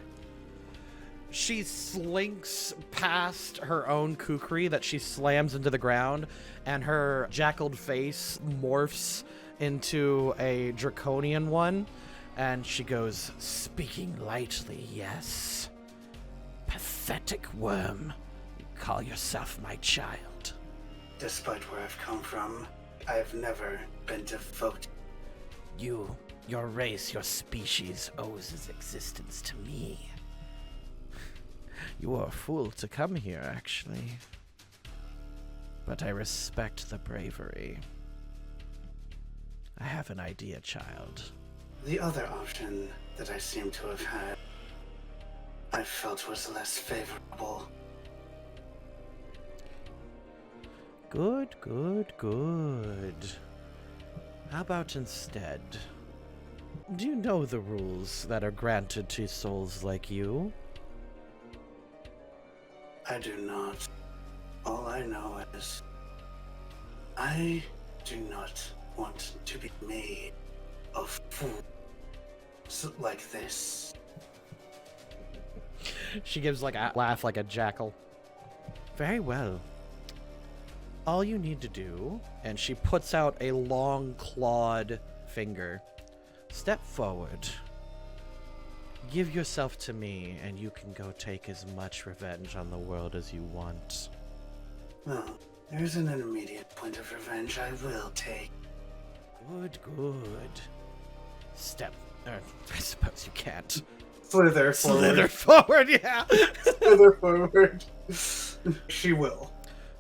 She slinks past her own kukri that she slams into the ground, and her jackaled face morphs into a draconian one, and she goes, "Speaking lightly, yes. Pathetic worm. You call yourself my child." Despite where I've come from, I've never been devoted. Your race, your species owes its existence to me. You are a fool to come here, actually. But I respect the bravery. I have an idea, child. The other option that I seem to have had, I felt was less favorable. Good, good, good. How about instead? Do you know the rules that are granted to souls like you? I do not. All I know is, I do not want to be made of fools like this. She gives like a laugh like a jackal. Very well. All you need to do, and she puts out a long clawed finger. Step forward. Give yourself to me, and you can go take as much revenge on the world as you want. Well, there's an intermediate point of revenge I will take. Good, good. Step. I suppose you can't. Slither forward. Slither forward, yeah. Slither forward. She will.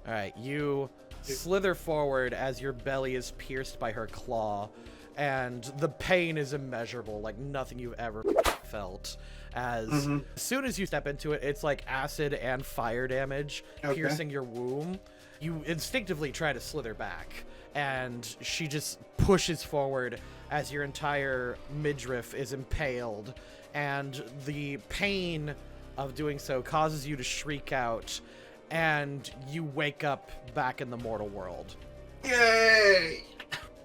Alright, you slither forward as your belly is pierced by her claw, and the pain is immeasurable, like nothing you've ever felt. As soon as you step into it, it's like acid and fire damage piercing your womb. You instinctively try to slither back, and she just pushes forward as your entire midriff is impaled, and the pain of doing so causes you to shriek out, and you wake up back in the mortal world. Yay!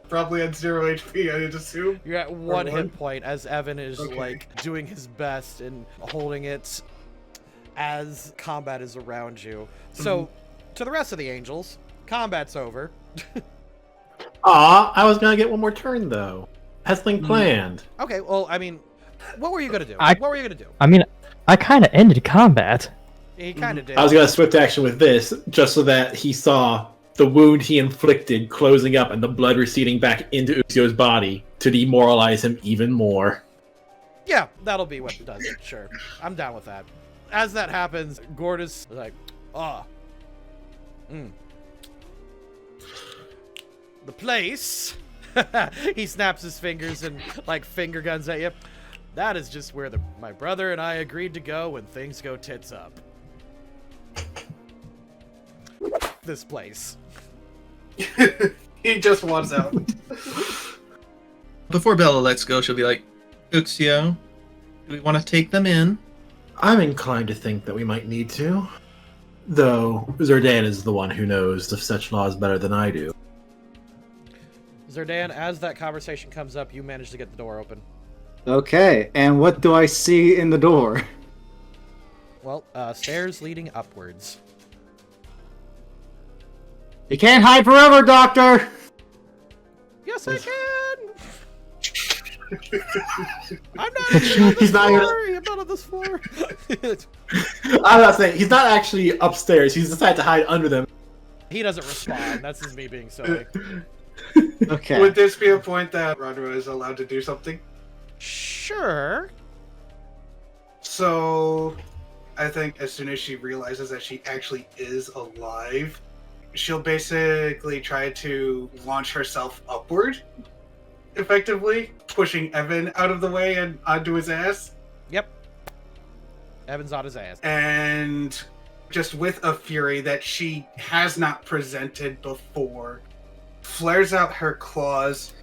Probably at 0 HP, I'd assume. You're at one hit point as Evan is like doing his best and holding it as combat is around you. So, to the rest of the angels, combat's over. Aw, I was gonna get one more turn though. Hessling planned. Okay, well, I mean, what were you gonna do? What were you gonna do? I mean, I kind of ended combat. He kind of did. I was gonna swift action with this, just so that he saw the wound he inflicted closing up and the blood receding back into Uxio's body to demoralize him even more. Yeah, that'll be what does it, sure. I'm down with that. As that happens, Gordis is like, the place. He snaps his fingers and like finger guns at you. That is just where my brother and I agreed to go when things go tits up. This place. He just wants out. Before Bella lets go, she'll be like, Uxio, do we want to take them in? I'm inclined to think that we might need to. Though, Zerdan is the one who knows of such laws better than I do. Zerdan, as that conversation comes up, you manage to get the door open. Okay, and what do I see in the door? Well, stairs leading upwards. You can't hide forever, Doctor! Yes, I can! I'm not on this floor! I'm not on this floor! I'm not saying, he's not actually upstairs, he's decided to hide under them. He doesn't respond, that's just me being silly. Okay. Would this be a point that Ranrua is allowed to do something? Sure. So, I think as soon as she realizes that she actually is alive, she'll basically try to launch herself upward, effectively, pushing Evan out of the way and onto his ass. Yep. Evan's on his ass. And just with a fury that she has not presented before, flares out her claws,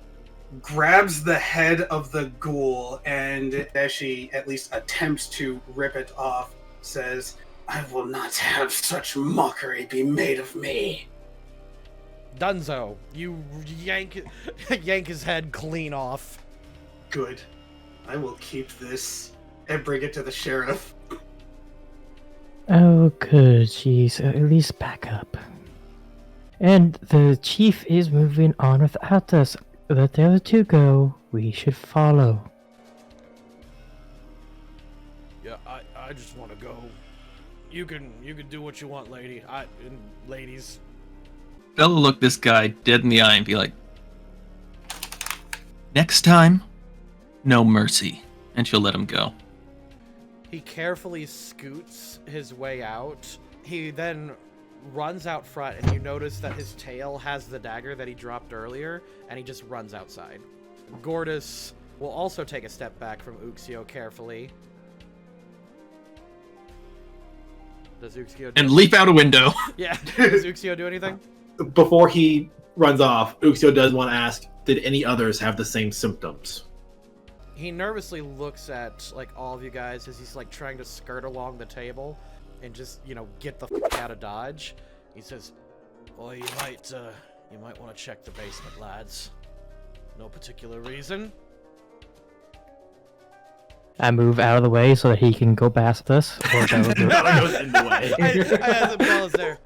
grabs the head of the ghoul, and as she at least attempts to rip it off, says, "I will not have such mockery be made of me." Dunzo, you yank his head clean off. Good. I will keep this and bring it to the sheriff. Oh, good. She's at least back up. And the chief is moving on without us. Let the other two go. We should follow. Yeah, I just want to go. You can do what you want, lady. And ladies. Bella look this guy dead in the eye and be like, next time, no mercy. And she'll let him go. He carefully scoots his way out. He then runs out front, and you notice that his tail has the dagger that he dropped earlier, and he just runs outside. Gortys will also take a step back from Uxio carefully. Does Uxio And leap out a window. Yeah. Does Uxio do anything? Before he runs off, Uxio does want to ask, did any others have the same symptoms? He nervously looks at, like, all of you guys as he's, like, trying to skirt along the table and just, get the f*** out of Dodge. He says, well, you might want to check the basement, lads. No particular reason. I move out of the way so that he can go past us. Or that will do it. Bella goes in the way. I have the Bella's there.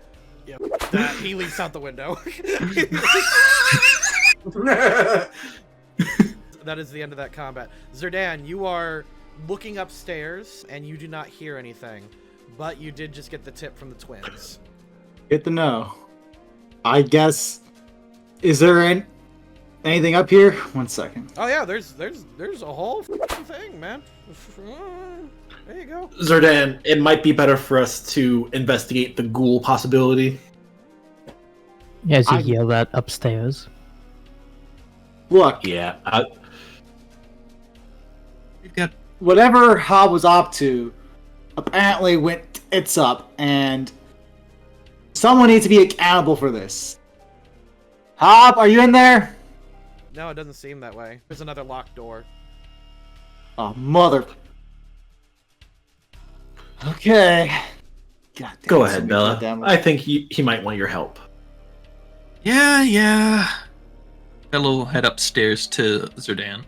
Yeah, that. He leaps out the window. That is the end of that combat. Zerdan, you are looking upstairs, and you do not hear anything. But you did just get the tip from the twins. Good to know. I guess. Is there anything up here? 1 second. Oh yeah, there's a whole thing, man. There you go. Zerdan, it might be better for us to investigate the ghoul possibility. As you yell that upstairs. Look, Yeah. We've got whatever Hob was up to, apparently went tits up, and someone needs to be accountable for this. Hob, are you in there? No, it doesn't seem that way. There's another locked door. Oh, mother. Okay. God damn, Go it's ahead, gonna be Bella. goddamn- I think he might want your help. Yeah. Bella will head upstairs to Zerdan.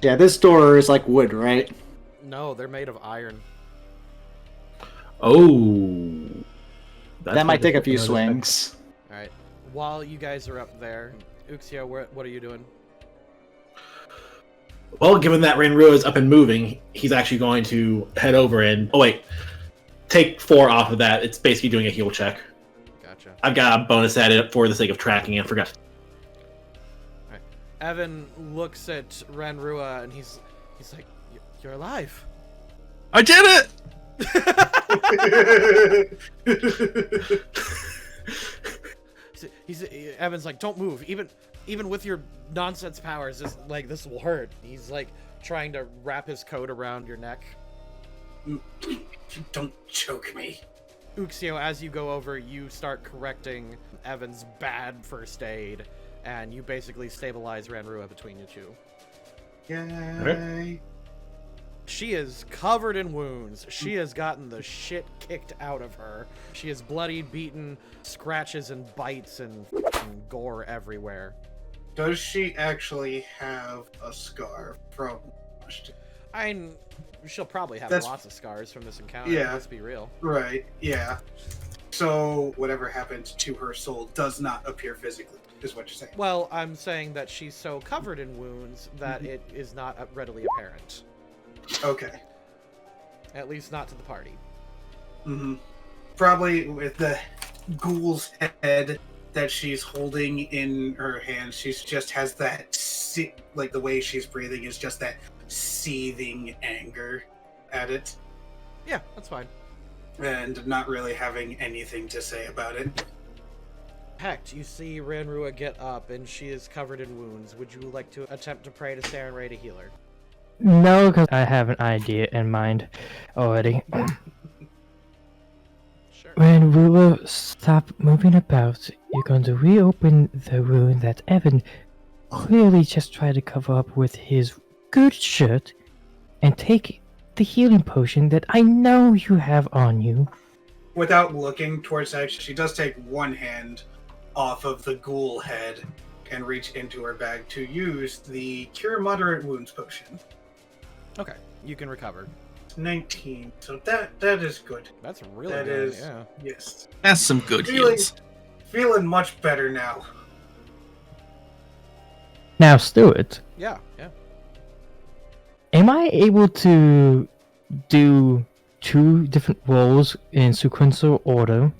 Yeah, this door is like wood, right? No, they're made of iron. Oh. That might take a few another swings. Alright. While you guys are up there, Uxio, what are you doing? Well, given that Ranrua is up and moving, he's actually going to head over and... Oh, wait. Take 4 off of that. It's basically doing a heal check. Gotcha. I've got a bonus added for the sake of tracking and forgot. Alright. Evan looks at Ranrua and he's like, you're alive. I did it! Evan's like, don't move. Even with your nonsense powers, this will hurt. He's like trying to wrap his coat around your neck. Don't choke me. Uxio, as you go over, you start correcting Evan's bad first aid, and you basically stabilize Ranrua between you two. Yay. Okay. She is covered in wounds. She has gotten the shit kicked out of her. She is bloodied, beaten, scratches and bites and gore everywhere. Does she actually have a scar from... She'll probably have That's- lots of scars from this encounter. Yeah. Let's be real. Right, yeah. So whatever happened to her soul does not appear physically, is what you're saying. Well, I'm saying that she's so covered in wounds that it is not readily apparent. Okay. At least not to the party. Mm-hmm. Probably with the ghoul's head that she's holding in her hand, she just has that, like the way she's breathing is just that seething anger at it, Yeah, that's fine. and not really having anything to say about it. Heck, you see Ranrua get up and she is covered in wounds. Would you like to attempt to pray to Sarenrae to heal her? No, because I have an idea in mind already. Sure. When we will stop moving about, you're going to reopen the wound that Evan clearly just tried to cover up with his good shirt and take the healing potion that I know you have on you. Without looking towards that, she does take one hand off of the ghoul head and reach into her bag to use the Cure Moderate Wounds potion. Okay, you can recover. 19. So that is good. That's really That good. is, Yeah. yes. That's some good heals. Feeling much better now. Now, Stuart, Yeah. am I able to do 2 different rolls in sequential order?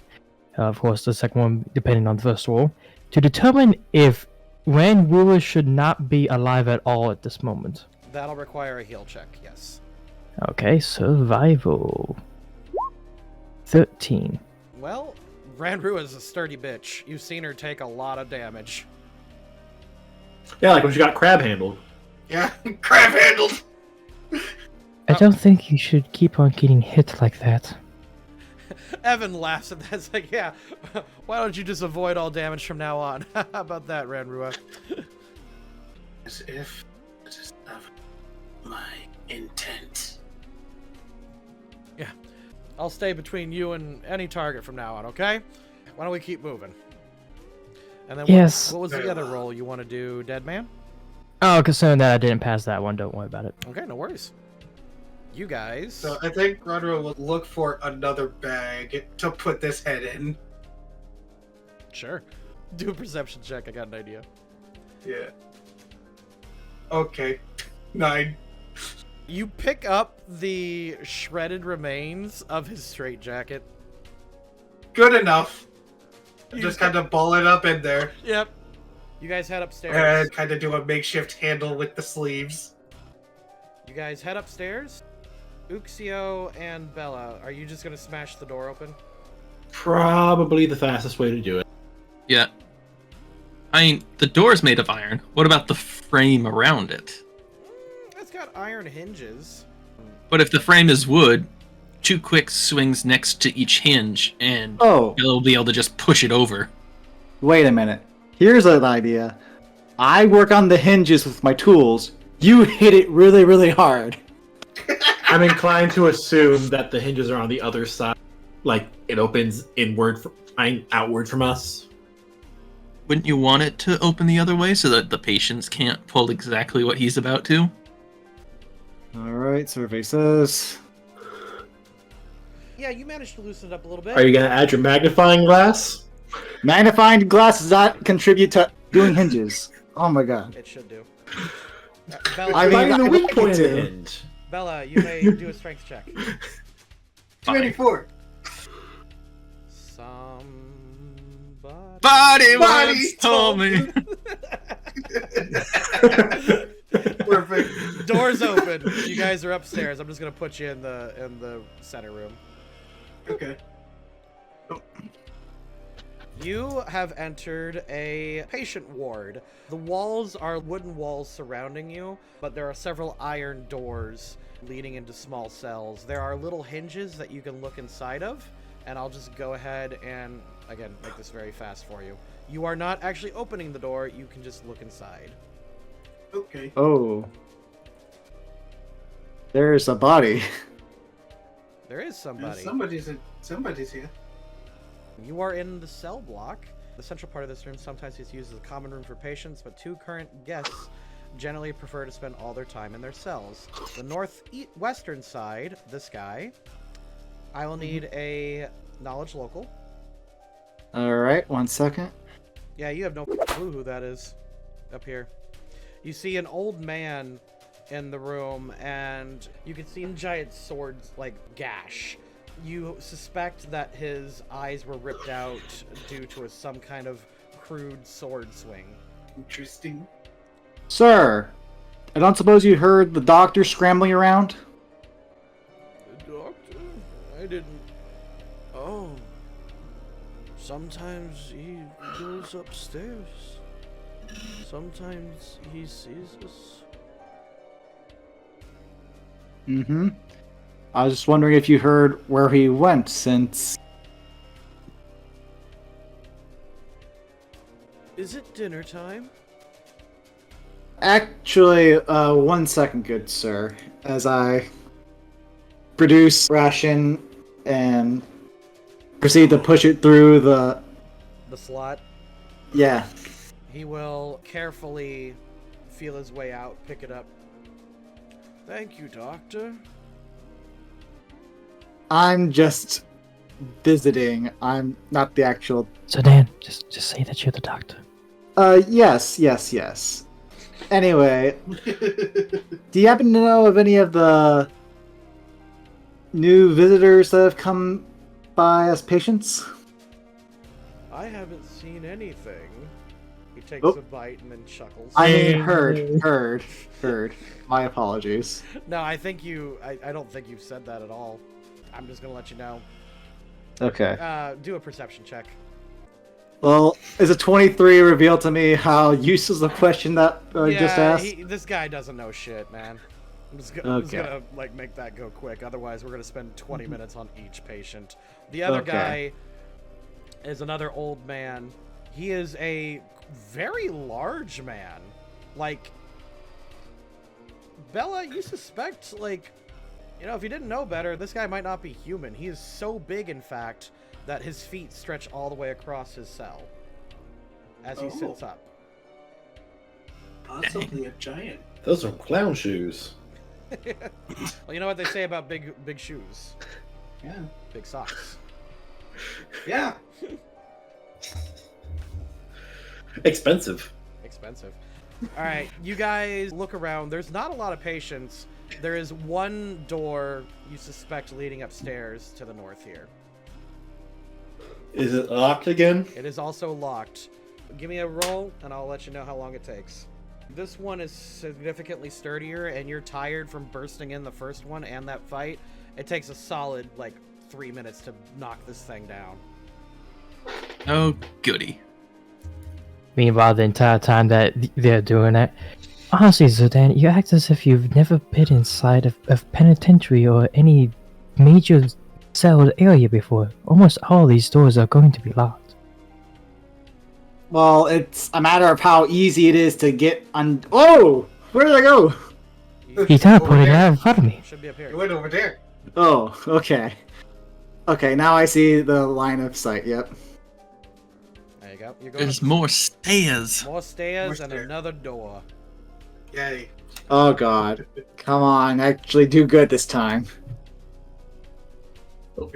Of course, the second one depending on the first roll, to determine if Ranrua should not be alive at all at this moment. That'll require a heal check. Yes. Okay, survival. 13. Well, Ranrua is a sturdy bitch. You've seen her take a lot of damage. Yeah, like when she got crab handled. Yeah, crab handled. I don't think you should keep on getting hit like that. Evan laughs at that. It's like, yeah, why don't you just avoid all damage from now on? How about that, Ranrua? As if it is never my intent. Yeah. I'll stay between you and any target from now on, okay? Why don't we keep moving? And then Yes. what was the other role you want to do, Dead Man? Oh, considering that I didn't pass that one, don't worry about it. Okay, no worries. You guys. So I think Ranrua will look for another bag to put this head in. Sure. Do a perception check. I got an idea. Yeah. Okay. 9. You pick up the shredded remains of his straitjacket. Good enough. Just kind of ball it up in there Yep. You guys head upstairs. and kind of do a makeshift handle with the sleeves. You guys head upstairs. Uxio and Bella, are you just gonna smash the door open? Probably the fastest way to do it. Yeah. I mean, the door's made of iron. What about the frame around it? It's got iron hinges. But if the frame is wood, 2 quick swings next to each hinge, and Oh, you'll be able to just push it over. wait a minute. Here's an idea. I work on the hinges with my tools. You hit it really, really hard. I'm inclined to assume that the hinges are on the other side. Like, it opens outward from us. Wouldn't you want it to open the other way so that the patients can't pull exactly what he's about to? Alright, survey says. Yeah, you managed to loosen it up a little bit. Are you going to add your magnifying glass? Magnifying glass does not contribute to doing hinges. Oh my god. It should do. Bella, I mean, Finding the I weak like point it of the too. hinge. Bella, you may do a strength check. 24. Body Body once told me. Perfect. Doors open. You guys are upstairs. I'm just gonna put you in the center room. Okay. You have entered a patient ward. The walls are wooden walls surrounding you, but there are several iron doors leading into small cells. There are little hinges that you can look inside of, and I'll just go ahead and, again, make this very fast for you. You are not actually opening the door, you can just look inside. Okay. Oh. There's a body. There is somebody. Somebody's here. You are in the cell block. The central part of this room sometimes is used as a common room for patients, but 2 current guests generally prefer to spend all their time in their cells. The northwestern side, this guy, I will need a knowledge local. Alright, 1 second. Yeah, you have no clue who that is up here. You see an old man in the room, and you can see a giant sword, like, gash. You suspect that his eyes were ripped out due to some kind of crude sword swing. Interesting. Sir, I don't suppose you heard the doctor scrambling around? The doctor? I didn't. Oh. Sometimes he goes upstairs. Sometimes he sees us. Mm-hmm. I was just wondering if you heard where he went, since... Is it dinner time? Actually, 1 second, good sir, as I produce ration and proceed to push it through the... The slot? Yeah. He will carefully feel his way out, pick it up. Thank you, Doctor. I'm just visiting. I'm not the actual. So Dan, just say that you're the doctor. Yes. Anyway, do you happen to know of any of the new visitors that have come by as patients? I haven't seen anything. He takes Oh. a bite and then chuckles. I mean, heard. My apologies. No, I think I don't think you've said that at all. I'm just gonna let you know. Okay. Do a perception check. Well, is a 23 reveal to me how useless the question that I just asked? This guy doesn't know shit, man. I'm just gonna like make that go quick. Otherwise, we're gonna spend 20 minutes on each patient. The other guy is another old man. He is a very large man. Like, Bella, you suspect, like, you know, if you didn't know better, this guy might not be human. He is so big, in fact, that his feet stretch all the way across his cell as he sits up. Possibly a giant. Those are clown shoes. Well, you know what they say about big shoes? Yeah. Big socks. Yeah. Expensive. All right, you guys look around. There's not a lot of patients. There is one door you suspect leading upstairs to the north here. Is it locked again? It is also locked. Give me a roll, and I'll let you know how long it takes. This one is significantly sturdier, and you're tired from bursting in the first one and that fight. It takes a solid, 3 minutes to knock this thing down. Oh, goody. Meanwhile, the entire time that they're doing that, honestly, Zidane, you act as if you've never been inside of penitentiary or any major cell area before. Almost all these doors are going to be locked. Well, it's a matter of how easy it is to get on. Oh! Where did I go? He teleported out in front of me. Should be up here. You went over there. Oh, okay. Okay, now I see the line of sight, yep. There you go. You're going There's more stairs. more stairs More and stairs. another door. Yay. Oh god. Come on, actually do good this time.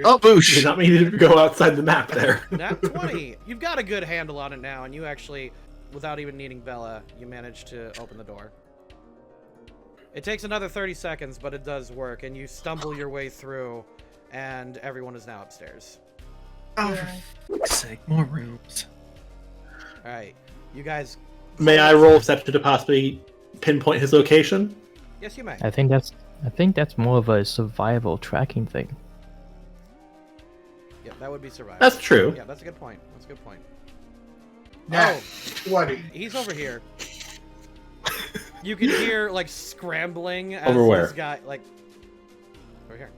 Oh, boosh. Did not mean to go outside the map there. Nat 20. You've got a good handle on it now, and you actually, without even needing Bella, you managed to open the door. It takes another 30 seconds, but it does work, and you stumble your way through, and everyone is now upstairs. Oh, for fuck's sake, more rooms. All right, you guys. May I roll perception to possibly pinpoint his location? Yes, you may. I think that's more of a survival tracking thing. Yeah, that would be survival. That's true. Yeah, that's a good point. That's a good point. Nat Oh, 20. he's over here. You can hear scrambling as Over where? this guy over here.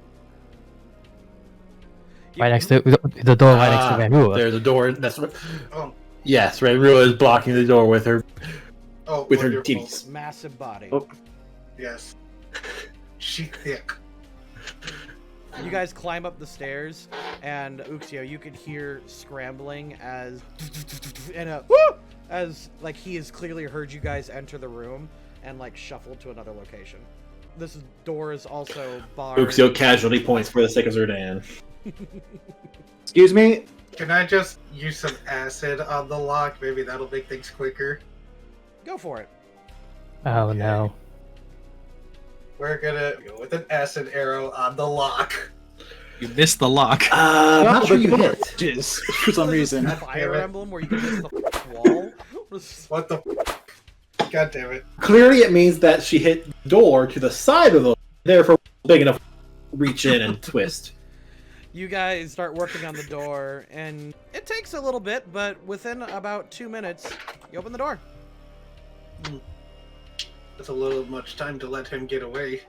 Right next to the door, right next to Ranrua. There's a door. That's what. Oh, Yes, Ranrua is blocking the door with her oh, with her wonderful. titties. Massive body. Oh. Yes. She thick. You guys climb up the stairs, and Uxio, you could hear scrambling as he has clearly heard you guys enter the room and shuffle to another location. This door is also barred. Uxio casually points for the sake of Zerdan. Excuse me? Can I just use some acid on the lock? Maybe that'll make things quicker. Go for it. Oh no. We're gonna go with an acid arrow on the lock. You missed the lock. I'm not sure you hit. Just for some What is this, reason. a Fire Damn it. Emblem where you can miss the wall? What is- What the f? God damn it. Clearly, it means that she hit the door to the side of the, therefore big enough to reach in and twist. You guys start working on the door, and it takes a little bit, but within about 2 minutes, you open the door. That's a little much time to let him get away.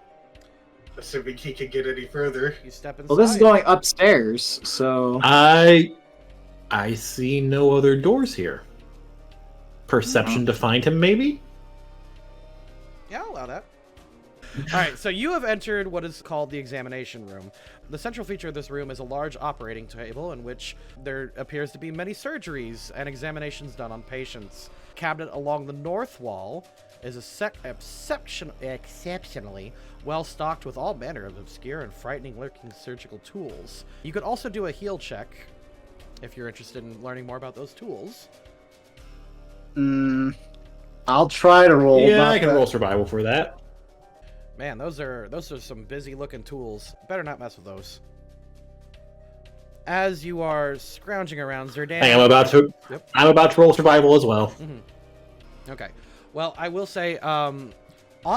Assuming he can get any further. You step inside. Well, this is going upstairs, so. I see no other doors here. Perception to find him, maybe? Yeah, I'll allow that. All right, so you have entered what is called the examination room. The central feature of this room is a large operating table in which there appears to be many surgeries and examinations done on patients. Cabinet along the north wall is exceptionally well stocked with all manner of obscure and frightening looking surgical tools. You could also do a heal check if you're interested in learning more about those tools. I'll try to roll. Yeah, I can roll survival for that. Man, those are some busy looking tools. Better not mess with those. As you are scrounging around, Zerdan. Hey, I'm about to roll survival as well. Okay. Well, I will say, on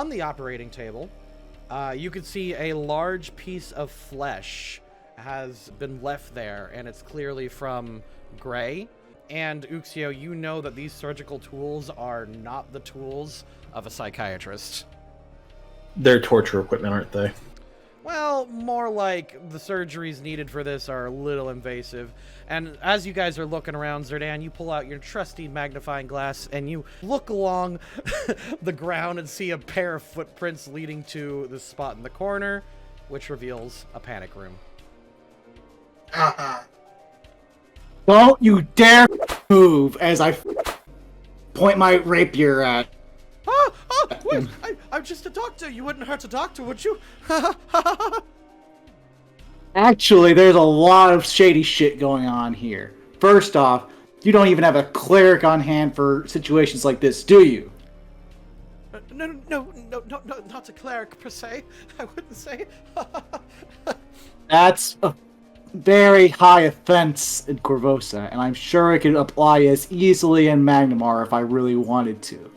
the operating table, you can see a large piece of flesh has been left there, and it's clearly from Gray. And Uxio, you know that these surgical tools are not the tools of a psychiatrist. They're torture equipment, aren't they? Well, more like the surgeries needed for this are a little invasive. And as you guys are looking around, Zerdan, you pull out your trusty magnifying glass and you look along the ground and see a pair of footprints leading to the spot in the corner, which reveals a panic room. Don't you dare move as I point my rapier at. Wait, I'm just a doctor. You wouldn't hurt a doctor, would you? Actually, there's a lot of shady shit going on here. First off, you don't even have a cleric on hand for situations like this, do you? No, not a cleric per se. I wouldn't say. That's a very high offense in Corvosa, and I'm sure it could apply as easily in Magnamar if I really wanted to.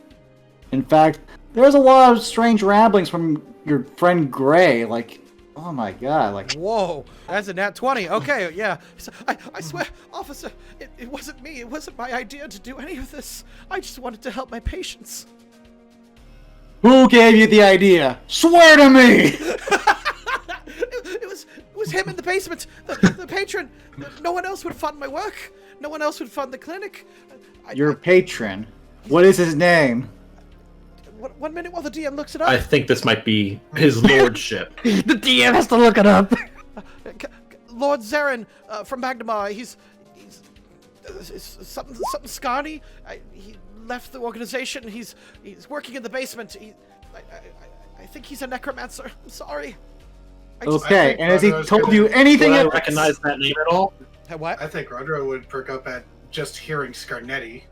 In fact, there's a lot of strange ramblings from your friend Gray, like, oh my god, like... Whoa, that's a nat 20. Okay, yeah. So, I swear, officer, it wasn't me. It wasn't my idea to do any of this. I just wanted to help my patients. Who gave you the idea? Swear to me! It was him in the basement, the patron. No one else would fund my work. No one else would fund the clinic. Your patron? What is his name? 1 minute while the DM looks it up. I think this might be his lordship. The DM has to look it up. Lord Zarin from Magnamar. He's something Scani. He left the organization. He's working in the basement. I think he's a necromancer. I'm sorry. Okay, and has he told you anything? Do I recognize that name at all? What? I think Ranrua would perk up at just hearing Scarnetti.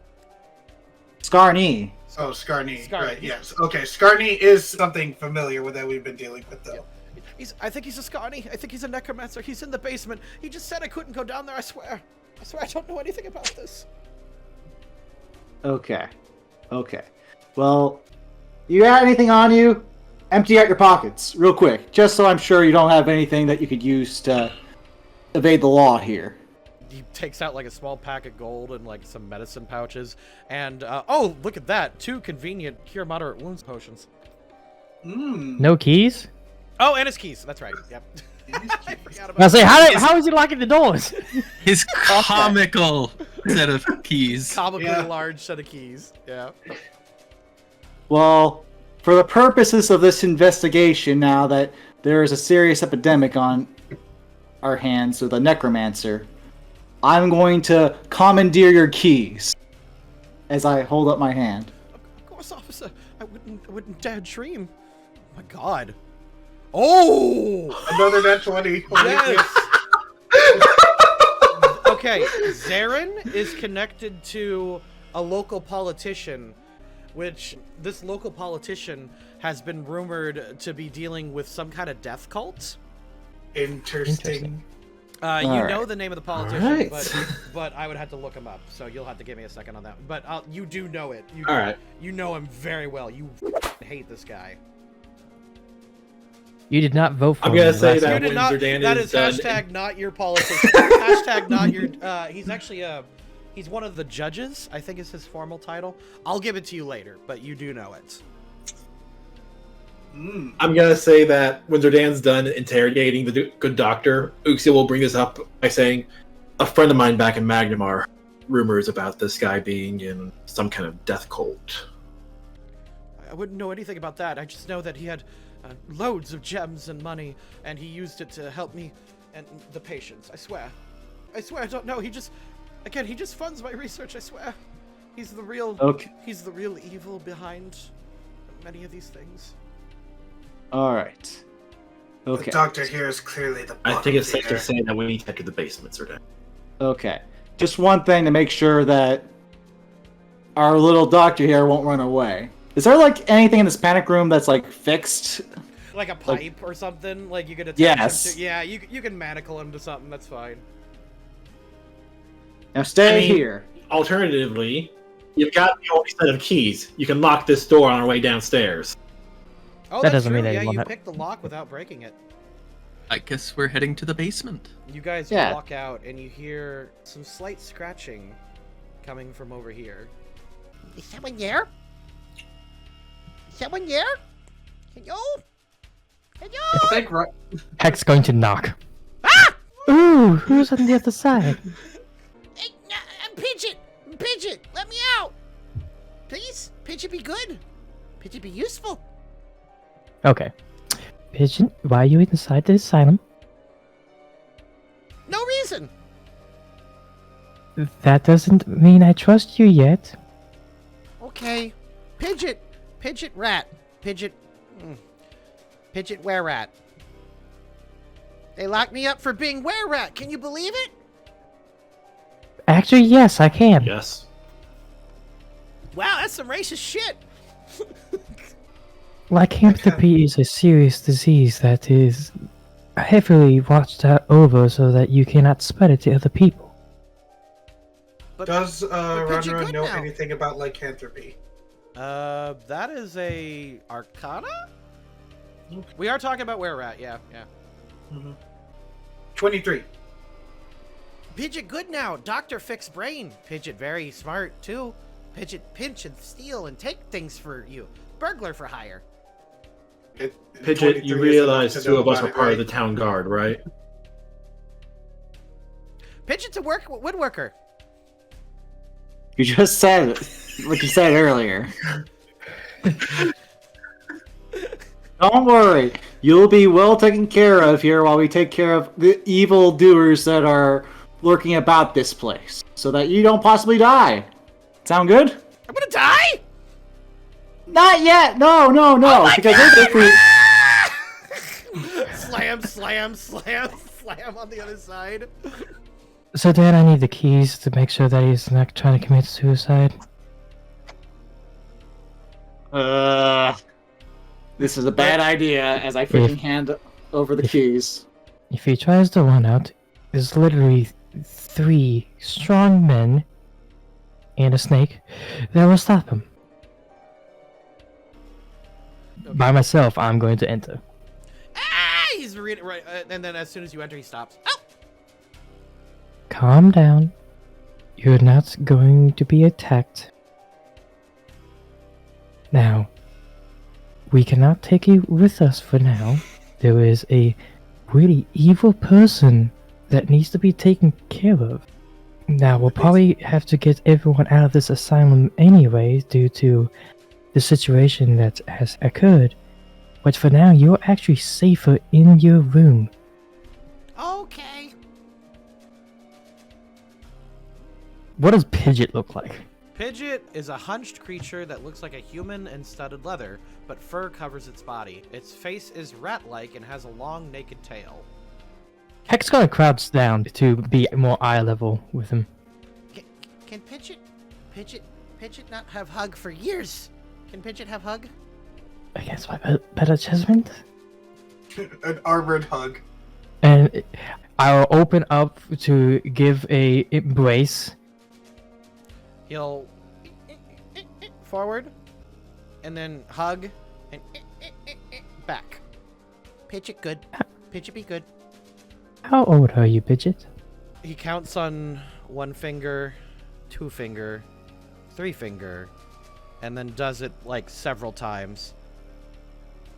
Scarney. Oh, Scarney. Scarney. Right, yes. Okay, Scarney is something familiar with that we've been dealing with, though. I think he's a Scarney. I think he's a necromancer. He's in the basement. He just said I couldn't go down there, I swear. I don't know anything about this. Okay. Well, you got anything on you? Empty out your pockets, real quick, just so I'm sure you don't have anything that you could use to evade the law here. He takes out like a small pack of gold and like some medicine pouches, and oh, look at that! 2 convenient cure moderate wounds potions. No keys? Oh, and his keys. That's right. Yep. I forgot about I say, how is he locking the doors? His comical set of keys. comically Yeah. large set of keys. Yeah. Well, for the purposes of this investigation, now that there is a serious epidemic on our hands with a necromancer, I'm going to commandeer your keys. As I hold up my hand. Of course, officer. I wouldn't dare dream. Oh my god. Oh! Another nat 20. Yes! Okay, Zarin is connected to a local politician, which this local politician has been rumored to be dealing with some kind of death cult. Interesting. You All know right. the name of the politician, All right. but I would have to look him up, so you'll have to give me a second on that. But you do know it. All right. You know him very well. You hate this guy. You did not vote for I'm him gonna last say time. that You did when not. Zerdan That is is done- hashtag not your politician. Hashtag not your. He's actually he's one of the judges. I think is his formal title. I'll give it to you later, but you do know it. I'm gonna say that when Zerdan's done interrogating the good doctor, Uxia will bring this up by saying, a friend of mine back in Magnamar rumors about this guy being in some kind of death cult. I wouldn't know anything about that. I just know that he had loads of gems and money, and he used it to help me and the patients. I swear, I don't know. He just funds my research. I swear, he's the real. Okay. He's the real evil behind many of these things. All right. The Okay. doctor here is clearly the I think it's safe to bottom say that we need to enter the basements today. Okay. Just one thing to make sure that our little doctor here won't run away. Is there like anything in this panic room that's like fixed? Like a pipe or something, like you could attach Yes. him to. Yeah, you can manacle him to something. That's fine. Now stay I mean- here. Alternatively, you've got the only set of keys. You can lock this door on our way downstairs. Oh, That that's doesn't true. mean Yeah, anyone you ha- picked the lock without breaking it. I guess we're heading to the basement. You guys Yeah. walk out and you hear some slight scratching coming from over here. Is someone there? Is someone there? Hello? Hello? I think right. Heck's going to knock. Ah! Ooh, who's on the other side? Hey, I'm Pidgeot! Pidgeot, let me out! Please? Pidgeot be good? Pidgeot be useful? Okay. Pigeon, why are you inside the asylum? No reason! That doesn't mean I trust you yet. Okay. Pidgeot! Pidgeot rat. Pidgeot... Pidgeot were-rat. They locked me up for being were-rat. Can you believe it? Actually, yes, I can. Yes. Wow, that's some racist shit. Lycanthropy is a serious disease that is heavily watched over so that you cannot spread it to other people. But, Does Pidgeot Ranrua good know now. anything about lycanthropy? That is a Arcana? We are talking about were-rat, yeah. 23. Pidgeot good now. Doctor fix brain. Pidgeot very smart, too. Pidgeot pinch and steal and take things for you. Burglar for hire. Pidgeot, you realize two of us are part of the town guard, right? Pidgeot's a woodworker. You just said it, what you said earlier. Don't worry. You'll be well taken care of here while we take care of the evil doers that are lurking about this place, so that you don't possibly die. Sound good? I'm gonna die? Not yet. No. Because if we... Slam on the other side. So then I need the keys to make sure that he's not trying to commit suicide. This is a bad idea, as I freaking hand over the keys. If he tries to run out, there's literally 3 strong men and a snake that will stop him. Okay. By myself, I'm going to enter. Ah! He's reading right, and then as soon as you enter, he stops. Oh! Calm down. You're not going to be attacked. Now, we cannot take you with us for now. There is a really evil person that needs to be taken care of. Now, we'll probably have to get everyone out of this asylum anyway due to the situation that has occurred. But for now, you're actually safer in your room. Okay. What does Pidgeot look like? Pidgeot is a hunched creature that looks like a human in studded leather, but fur covers its body. Its face is rat-like and has a long, naked tail. Heck's gonna crouch down to be more eye level with him. Can Pidgeot not have hug for years? Can Pidgeot have hug? Against my better judgment? An armored hug. And I'll open up to give a embrace. He'll forward, and then hug, and back. Pidgeot good. Pidgeot be good. How old are you, Pidgeot? He counts on 1 finger, 2 finger, 3 finger, and then does it like several times.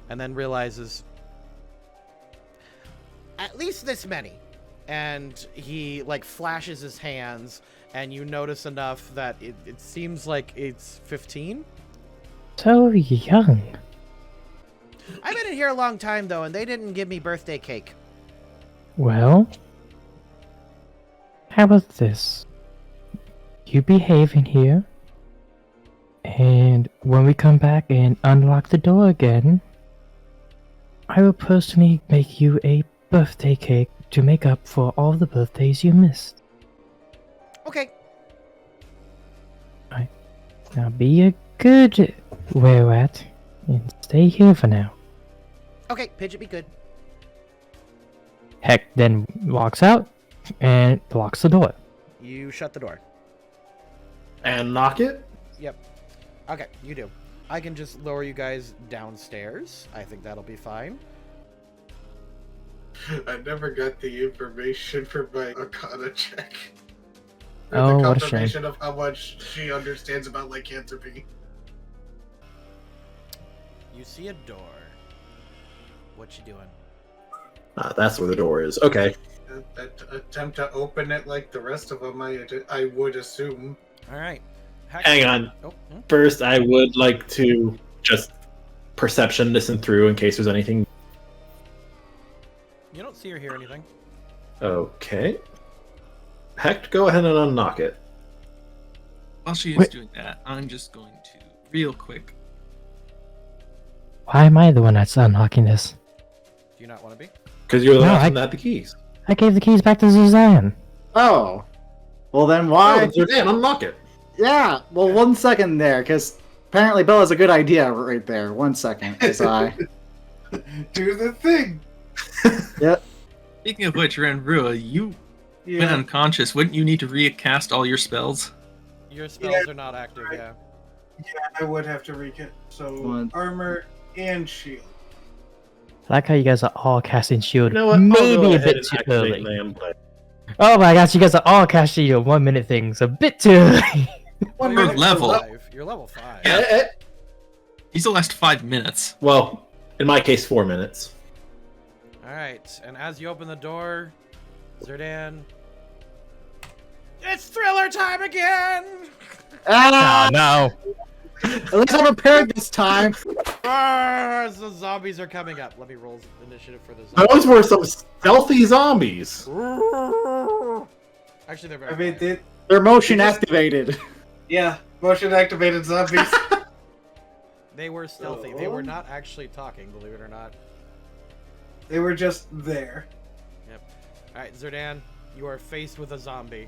And then realizes at least this many. And he like flashes his hands, and you notice enough that it seems like it's 15. So young. I've been been here a long time, though, and they didn't give me birthday cake. Well, how about this? You behave in here, and when we come back and unlock the door again, I will personally make you a birthday cake to make up for all the birthdays you missed. Okay. Now be a good were-rat and stay here for now. Okay, Pidgeot, be good. Heck then walks out and locks the door. You shut the door. And knock it? Yep. Okay, you do. I can just lower you guys downstairs. I think that'll be fine. I never got the information for my Arcana check. Or Oh, the what a shame. confirmation of how much she understands about lycanthropy. You see a door. What you doing? That's where the door is. Okay. That attempt to open it like the rest of them, I would assume. All right. Hang on. Oh, First, I would like to just perception listen through in case there's anything. You don't see or hear anything. Okay. Heck, go ahead and unlock it. While she is Wait. doing that, I'm just going to, real quick. Why am I the one that's unlocking this? Do you not want to be? Because you're the No, last I- one that had the keys. I gave the keys back to Suzanne. Oh. Well then why? Oh, Dan, unlock it. Yeah, well 1 second there, because apparently Bella's a good idea right there. 1 second, as I... Do the thing! Speaking of which, Ranrua, you went Yeah. unconscious. Wouldn't you need to recast all your spells? Your spells are not active, yeah. Yeah, I would have to recap. So, One. armor and shield. I like how you guys are all casting shield. You know what? I'll go Maybe a ahead bit and too activate early. my input. Oh my gosh, you guys are all casting your 1 minute things. A bit too early. One You're minute level. for You're level 5. Yeah. These will last 5 minutes. Well, in my case, 4 minutes. Alright, and as you open the door, Zerdan... It's thriller time again! Ah, no. at least I'm prepared this time. The zombies are coming up. Let me roll initiative for the zombies. Those were some stealthy zombies. Actually, they're I very mean, quiet. They're motion activated. yeah, motion activated zombies. They were stealthy. They were not actually talking, believe it or not. They were just there. Alright, Zerdan, you are faced with a zombie.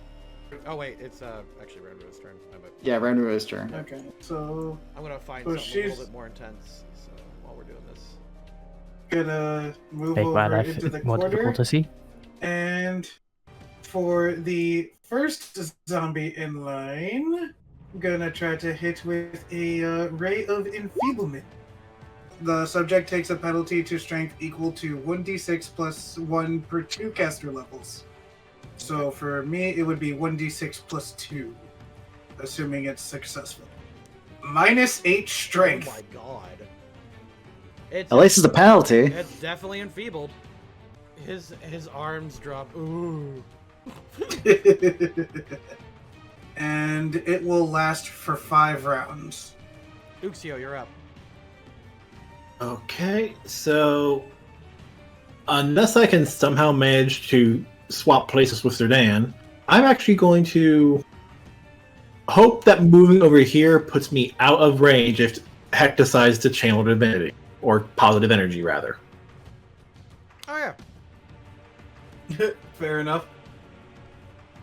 Oh wait, it's actually Ranrua's turn. Yeah, Ranrua's turn. Okay, so I'm gonna find So something a she's- little bit more intense. So while we're doing this, gonna move Make my over life into the more corner. difficult to see. And for the first zombie in line, I'm gonna try to hit with a ray of enfeeblement. The subject takes a penalty to strength equal to 1d6 plus 1 per 2 caster levels. So for me, it would be 1d6 plus 2, assuming it's successful. -8 strength. oh my god, it's At least it's a penalty. it's definitely enfeebled. His arms drop. Ooh. And it will last for 5 rounds. Uxio, you're up. Okay, so unless I can somehow manage to swap places with Zerdan, I'm actually going to hope that moving over here puts me out of range if Heck decides to channel divinity, or positive energy, rather. Oh yeah. Fair enough.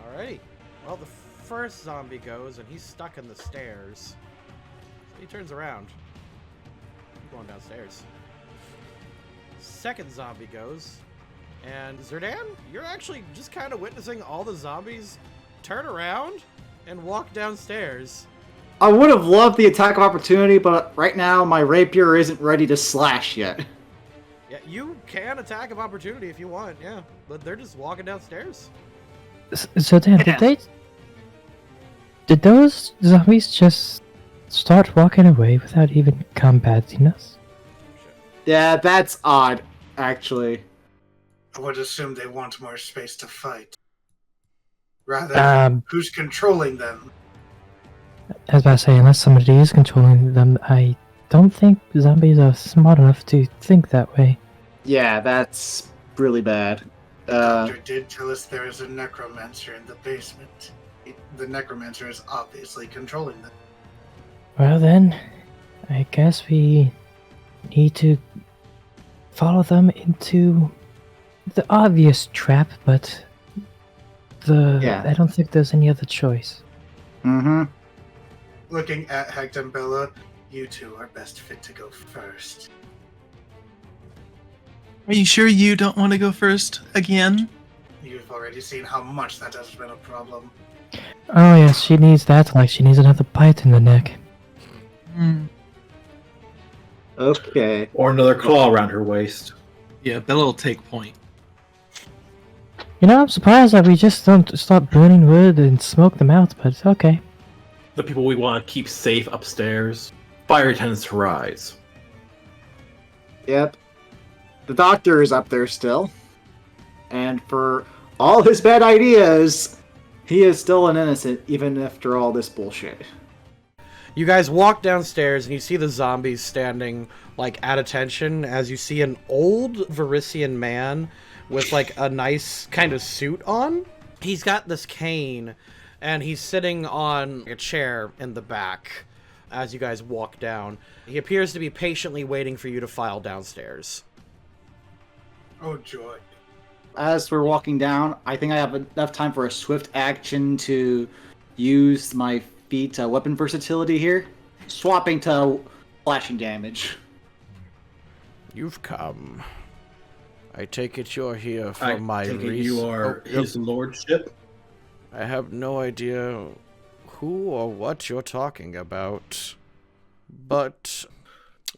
Alrighty. Well, the first zombie goes, and he's stuck in the stairs. So he turns around. I'm going downstairs. Second zombie goes, and Zerdan, you're actually just kind of witnessing all the zombies turn around and walk downstairs. I would have loved the attack of opportunity, but right now my rapier isn't ready to slash yet. Yeah, you can attack of opportunity if you want, yeah. But they're just walking downstairs. So then, did those zombies just start walking away without even combating us? Yeah, that's odd, actually. I would assume they want more space to fight. Rather, who's controlling them? As I say, unless somebody is controlling them, I don't think zombies are smart enough to think that way. Yeah, that's really bad. The doctor did tell us there is a necromancer in the basement. The necromancer is obviously controlling them. Well then, I guess we need to follow them into the obvious trap, but I don't think there's any other choice. Mm-hmm. Looking at Hector and Bella, you two are best fit to go first. Are you sure you don't want to go first again? You've already seen how much that has been a problem. Oh yes, she needs that like she needs another bite in the neck. Okay. Or another claw around her waist. Yeah, Bella will take point. You know, I'm surprised that we just don't start burning wood and smoke them out, but it's okay. The people we want to keep safe upstairs. Fire tends to rise. Yep. The doctor is up there still. And for all his bad ideas, he is still an innocent, even after all this bullshit. You guys walk downstairs and you see the zombies standing, like, at attention as you see an old Varisian man with, like, a nice kind of suit on. He's got this cane, and he's sitting on a chair in the back as you guys walk down. He appears to be patiently waiting for you to file downstairs. Oh, joy. As we're walking down, I think I have enough time for a swift action to use my feat weapon versatility here. Swapping to slashing damage. You've come. I take it you're here for I my take it reason. you are his lordship. I have no idea who or what you're talking about, but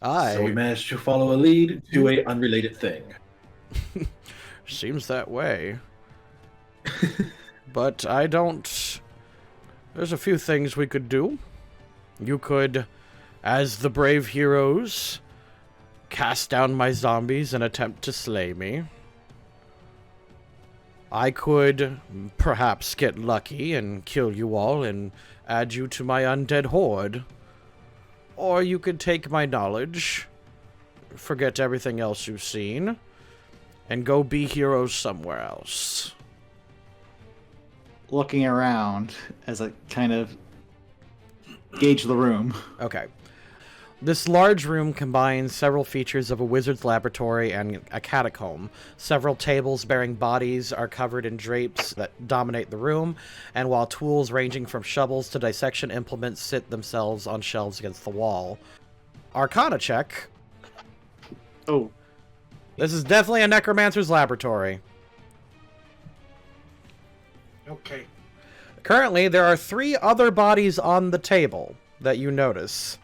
So we managed to follow a lead to a unrelated thing. Seems that way. But I don't... There's a few things we could do. You could, as the brave heroes, cast down my zombies and attempt to slay me. I could perhaps get lucky and kill you all and add you to my undead horde. Or you could take my knowledge, forget everything else you've seen, and go be heroes somewhere else. Looking around as I kind of gauge the room. Okay. This large room combines several features of a wizard's laboratory and a catacomb. Several tables bearing bodies are covered in drapes that dominate the room, and while tools ranging from shovels to dissection implements sit themselves on shelves against the wall. Arcana check. Oh. This is definitely a necromancer's laboratory. Okay. Currently, there are 3 other bodies on the table that you notice.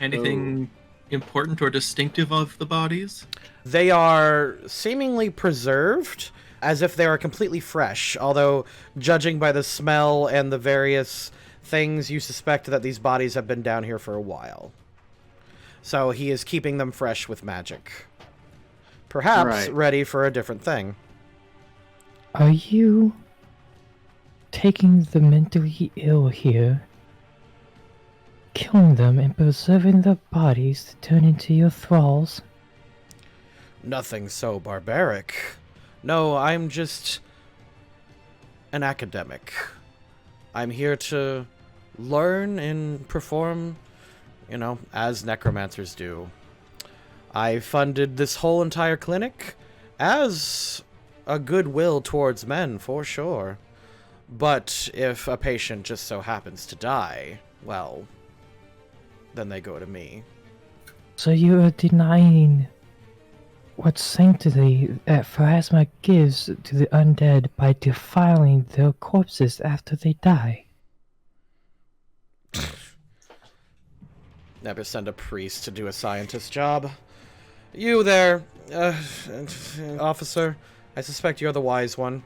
Anything important or distinctive of the bodies? They are seemingly preserved, as if they are completely fresh, although judging by the smell and the various things, you suspect that these bodies have been down here for a while. So he is keeping them fresh with magic. Perhaps ready for a different thing. Are you taking the mentally ill here, killing them and preserving their bodies to turn into your thralls? Nothing so barbaric. No, I'm just an academic. I'm here to learn and perform, you know, as necromancers do. I funded this whole entire clinic as a goodwill towards men, for sure. But if a patient just so happens to die, well, then they go to me. So you are denying what sanctity that plasma gives to the undead by defiling their corpses after they die. Never send a priest to do a scientist's job. You there, officer. I suspect you're the wise one.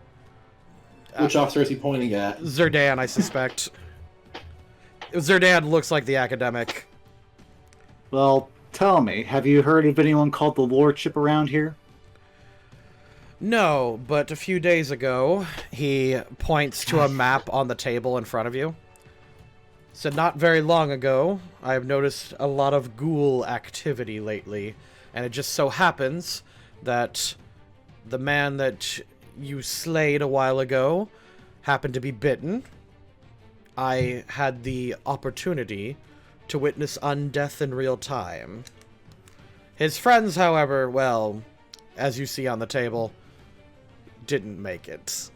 Which officer is he pointing at? Zerdan, I suspect. Zerdan looks like the academic. Well, tell me, have you heard of anyone called the Lordship around here? No, but a few days ago, he points to a map on the table in front of you. So not very long ago, I've noticed a lot of ghoul activity lately, and it just so happens that the man that you slayed a while ago happened to be bitten. I had the opportunity to witness undeath in real time. His friends, however, well, as you see on the table, didn't make it.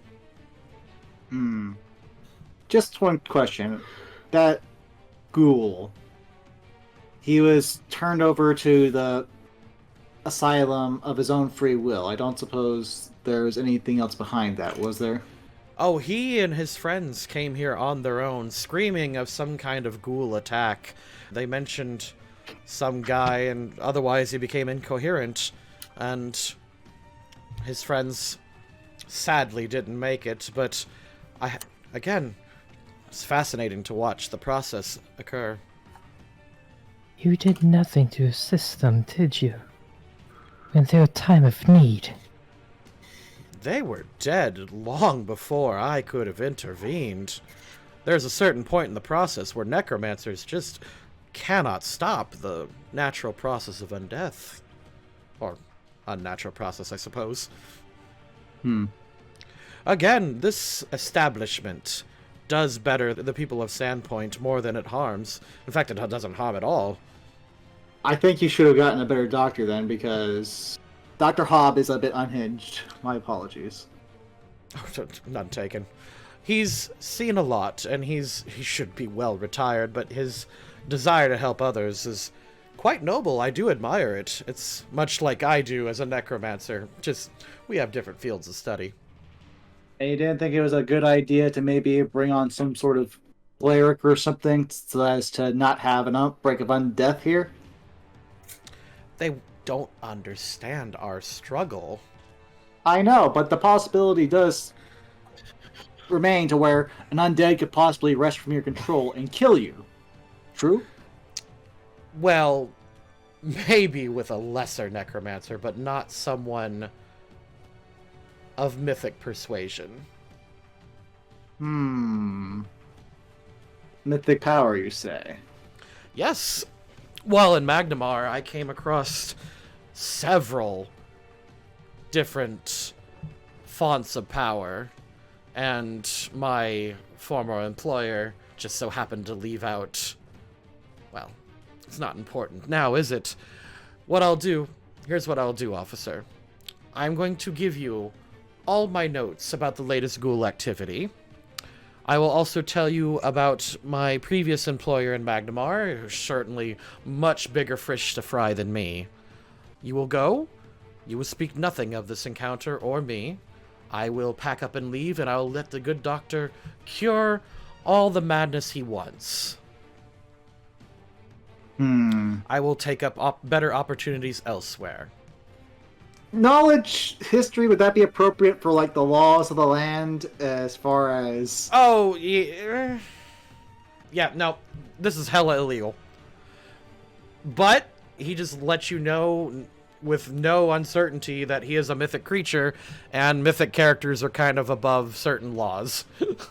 Just one question. That ghoul, he was turned over to the asylum of his own free will. I don't suppose there was anything else behind that, was there? Oh, he and his friends came here on their own, screaming of some kind of ghoul attack. They mentioned some guy, and otherwise he became incoherent, and his friends sadly didn't make it, but again, it's fascinating to watch the process occur. You did nothing to assist them, did you? In their time of need. They were dead long before I could have intervened. There's a certain point in the process where necromancers just cannot stop the natural process of undeath. Or unnatural process, I suppose. Again, this establishment does better the people of Sandpoint more than it harms. In fact, it doesn't harm at all. I think you should have gotten a better doctor then, because Dr. Hobb is a bit unhinged. My apologies. None taken. He's seen a lot, and he should be well retired, but his desire to help others is quite noble. I do admire it. It's much like I do as a necromancer. Just, we have different fields of study. And you didn't think it was a good idea to maybe bring on some sort of cleric or something so as to not have an outbreak of undeath here? They don't understand our struggle. I know, but the possibility does remain to where an undead could possibly wrest from your control and kill you. True? Well, maybe with a lesser necromancer, but not someone of mythic persuasion. Mythic power, you say? Yes. While in Magnamar, I came across several different fonts of power, and my former employer just so happened to leave out... Well, it's not important now, is it? Here's what I'll do, officer. I'm going to give you all my notes about the latest ghoul activity. I will also tell you about my previous employer in Magnamar, who's certainly much bigger fish to fry than me. You will go. You will speak nothing of this encounter or me. I will pack up and leave, and I will let the good doctor cure all the madness he wants. I will take up better opportunities elsewhere. Knowledge, history, would that be appropriate for, like, the laws of the land as far as... Oh, yeah. Yeah, no. This is hella illegal. But he just lets you know with no uncertainty that he is a mythic creature, and mythic characters are kind of above certain laws.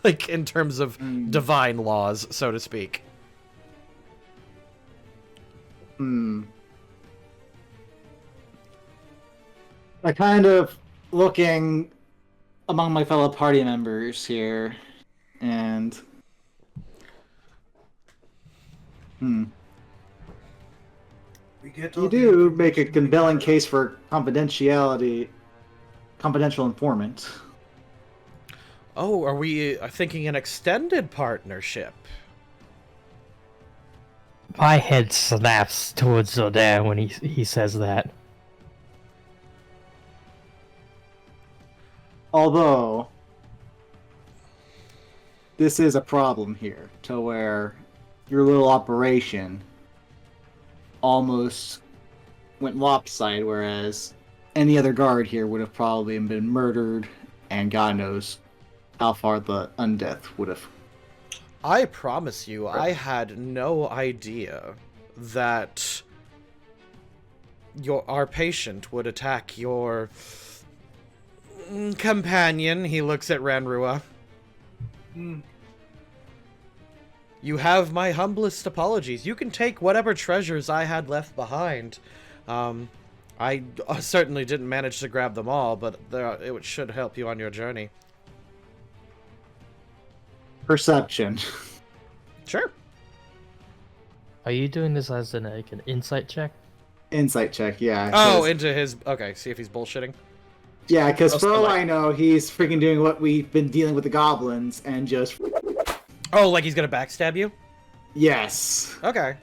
Like, in terms of divine laws, so to speak. I kind of looking among my fellow party members here, and you do make a compelling case for confidential informant. Oh, are we thinking an extended partnership? My head snaps towards Zodan when he says that. Although, this is a problem here, to where your little operation almost went lopsided, whereas any other guard here would have probably been murdered, and God knows how far the undeath would have. I promise you, I had no idea that our patient would attack your companion. He looks at Ranrua. You have my humblest apologies. You can take whatever treasures I had left behind. I certainly didn't manage to grab them all, but it should help you on your journey. Perception. Sure. Are you doing this as an insight check? Insight check, yeah. Oh, into his... Okay, see if he's bullshitting. Yeah, because for all like- I know, he's freaking doing what we've been dealing with the goblins and just... Oh, like he's gonna backstab you? Yes. Okay.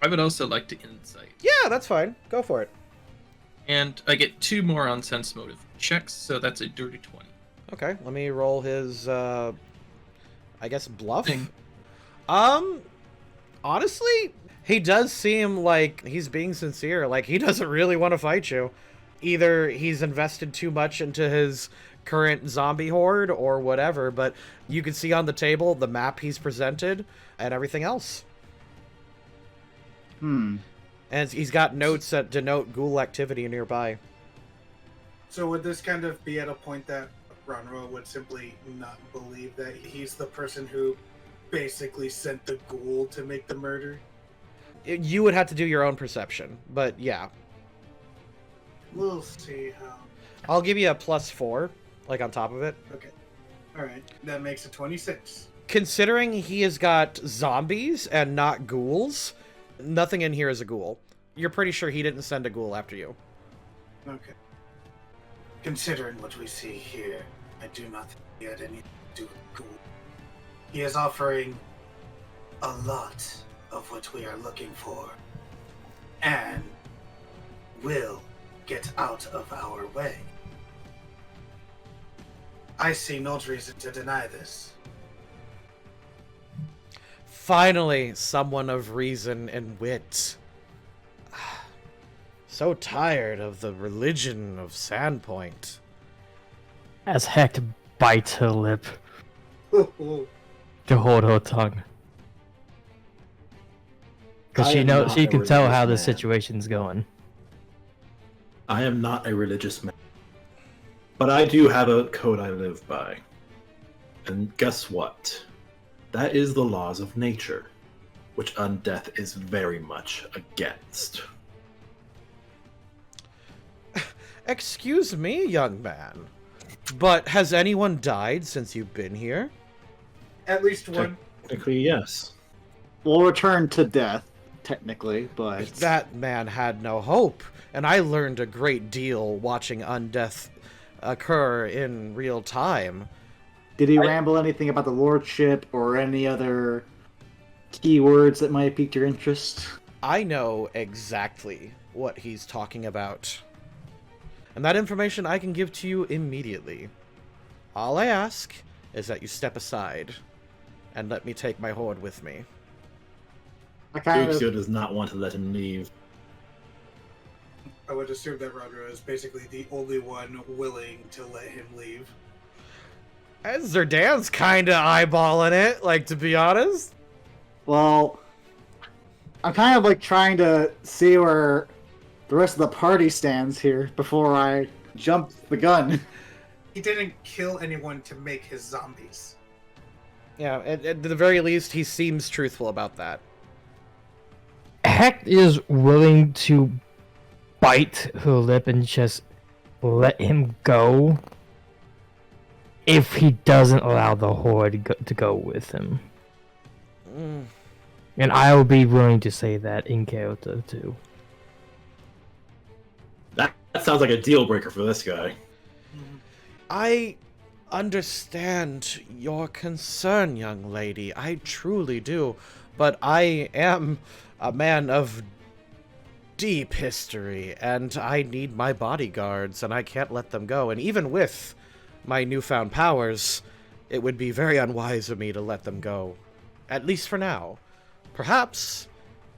I would also like to insight. Yeah, that's fine. Go for it. And I get 2 more on sense motive checks, so that's a dirty 20. Okay, let me roll his, I guess, bluff? Thing. Honestly, he does seem like he's being sincere. Like, he doesn't really want to fight you. Either he's invested too much into his current zombie horde or whatever, but you can see on the table the map he's presented and everything else. And he's got notes that denote ghoul activity nearby. So would this kind of be at a point that Ranrua would simply not believe that he's the person who basically sent the ghoul to make the murder? You would have to do your own perception, but yeah. We'll see how. I'll give you a +4, like on top of it. Okay. Alright, that makes it 26. Considering he has got zombies and not ghouls, nothing in here is a ghoul. You're pretty sure he didn't send a ghoul after you. Okay. Considering what we see here, I do not think he had anything to do with ghoul. He is offering a lot of what we are looking for, and will get out of our way. I see no reason to deny this. Finally, someone of reason and wit. So tired of the religion of Sandpoint. As Heck bites her lip to hold her tongue. Because I she am knows, not she a can tell how the religious man. situation's going. I am not a religious man. But I do have a code I live by. And guess what? That is the laws of nature, which undeath is very much against. Excuse me, young man, but has anyone died since you've been here? At least one. Technically, yes. We'll return to death, technically, but... That man had no hope, and I learned a great deal watching undeath occur in real time. Did he ramble anything about the lordship or any other keywords that might have piqued your interest? I know exactly what he's talking about. And that information I can give to you immediately. All I ask is that you step aside and let me take my horde with me. Stuart does not want to let him leave. I would assume that Ranrua is basically the only one willing to let him leave. Zerdan's kinda eyeballing it, like, to be honest. Well, I'm kind of like trying to see where the rest of the party stands here before I jump the gun. He didn't kill anyone to make his zombies. Yeah, at the very least, he seems truthful about that. Heck is willing to bite her lip and just let him go if he doesn't allow the horde to go with him. And I will be willing to say that in character too. That sounds like a deal breaker for this guy. I understand your concern, young lady. I truly do. But I am a man of deep history, and I need my bodyguards, and I can't let them go. And even with my newfound powers, it would be very unwise of me to let them go. At least for now. Perhaps,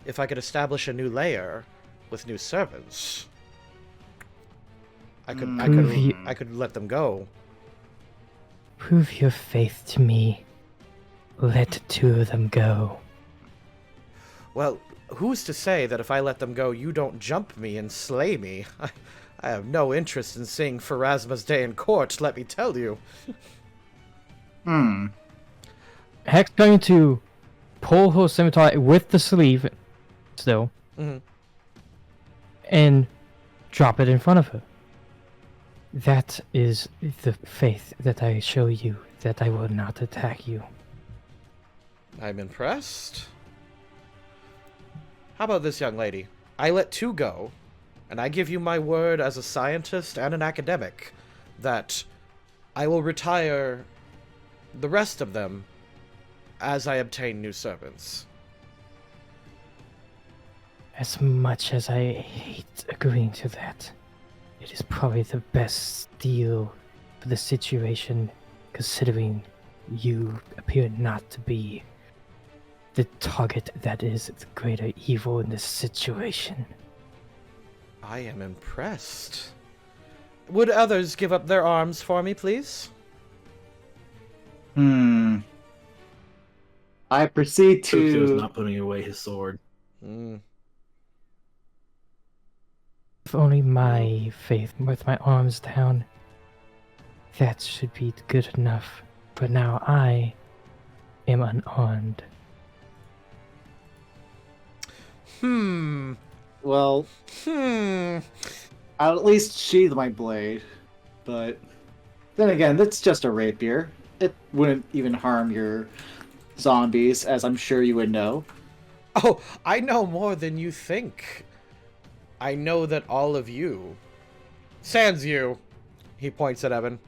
if I could establish a new layer with new servants, I could let them go. Prove your faith to me. Let 2 of them go. Well, who's to say that if I let them go, you don't jump me and slay me? I have no interest in seeing Pharasma's day in court, let me tell you. Heck's going to pull her scimitar with the sleeve still and drop it in front of her. That is the faith that I show you, that I will not attack you. I'm impressed. How about this, young lady? I let 2 go, and I give you my word as a scientist and an academic that I will retire the rest of them as I obtain new servants. As much as I hate agreeing to that, it is probably the best deal for the situation, considering you appear not to be the target that is the greater evil in this situation. I am impressed. Would others give up their arms for me, please? I proceed Uxio's to... not putting away his sword. If only my faith with my arms down, that should be good enough. But now I am unarmed. Well, I'll at least sheathe my blade. But then again, that's just a rapier. It wouldn't even harm your zombies, as I'm sure you would know. Oh, I know more than you think. I know that all of you, sans you, he points at Evan.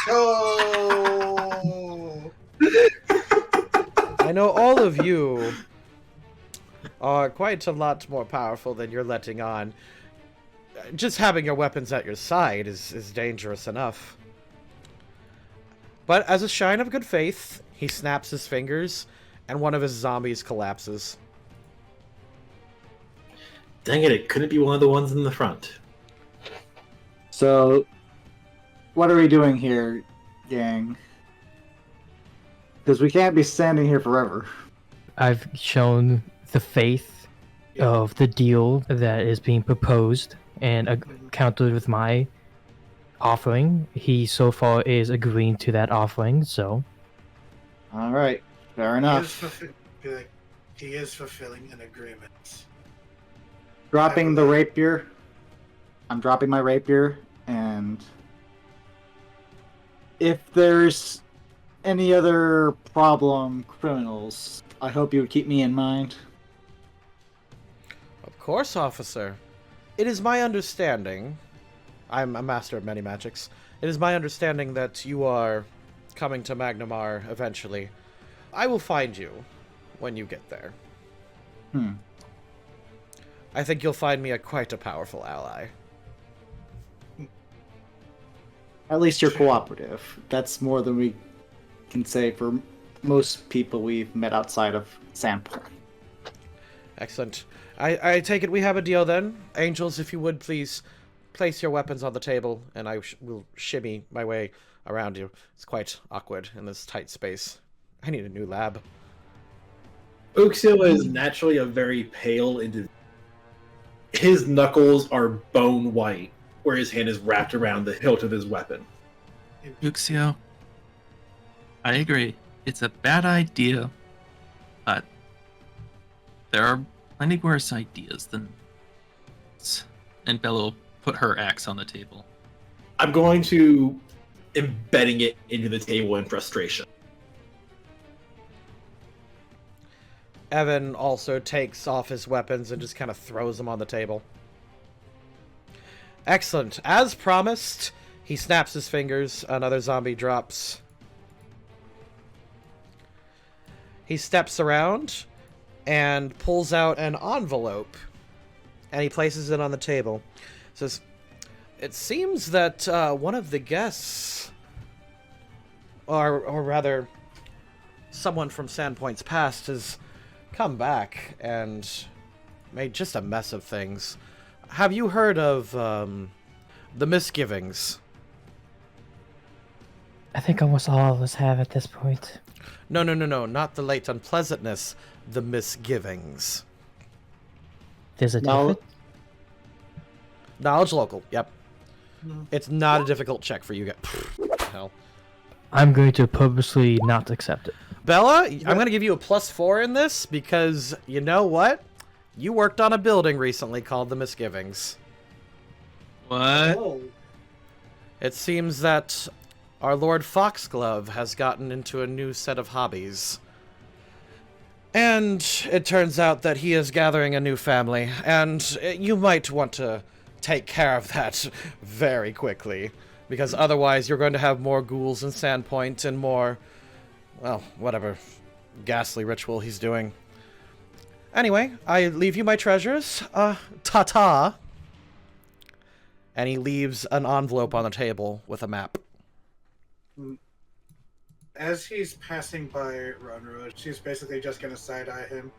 Oh! I know all of you are quite a lot more powerful than you're letting on. Just having your weapons at your side is dangerous enough. But as a sign of good faith, he snaps his fingers, and one of his zombies collapses. Dang it couldn't be one of the ones in the front. So, what are we doing here, gang? Because we can't be standing here forever. I've shown the faith of the deal that is being proposed and countered with my offering. He so far is agreeing to that offering, so... Alright, fair enough. He is fulfilling an agreement. Dropping the rapier. I'm dropping my rapier, and... if there's any other problem criminals, I hope you would keep me in mind. Of course, officer. It is my understanding, I'm a master of many magics, it is my understanding that you are coming to Magnamar eventually. I will find you when you get there. I think you'll find me quite a powerful ally. At least you're cooperative. That's more than we can say for most people we've met outside of Sandpoint. Excellent. I take it we have a deal then. Angels, if you would please place your weapons on the table, and I will shimmy my way around you. It's quite awkward in this tight space. I need a new lab. Uxio is naturally a very pale individual. His knuckles are bone white, where his hand is wrapped around the hilt of his weapon. Uxio, I agree. It's a bad idea, but there are plenty worse ideas than this. And Bella will put her axe on the table. I'm going to embedding it into the table in frustration. Evan also takes off his weapons and just kind of throws them on the table. Excellent. As promised, he snaps his fingers. Another zombie drops. He steps around and pulls out an envelope, and he places it on the table. Says, "It seems that one of the guests, or rather, someone from Sandpoint's past has come back and made just a mess of things. Have you heard of the misgivings?" I think almost all of us have at this point. No, not the late unpleasantness. The misgivings. There's a No. difference? Knowledge local, yep. It's not a difficult check for you guys. Hell. I'm going to purposely not accept it. Bella, I'm going to give you a +4 in this because you know what? You worked on a building recently called the Misgivings. What? Oh. It seems that our Lord Foxglove has gotten into a new set of hobbies. And it turns out that he is gathering a new family, and you might want to take care of that very quickly, because otherwise you're going to have more ghouls in Sandpoint and more, well, whatever ghastly ritual he's doing. Anyway, I leave you my treasures. Ta-ta. And he leaves an envelope on the table with a map. As he's passing by Ranrua, she's basically just gonna side-eye him.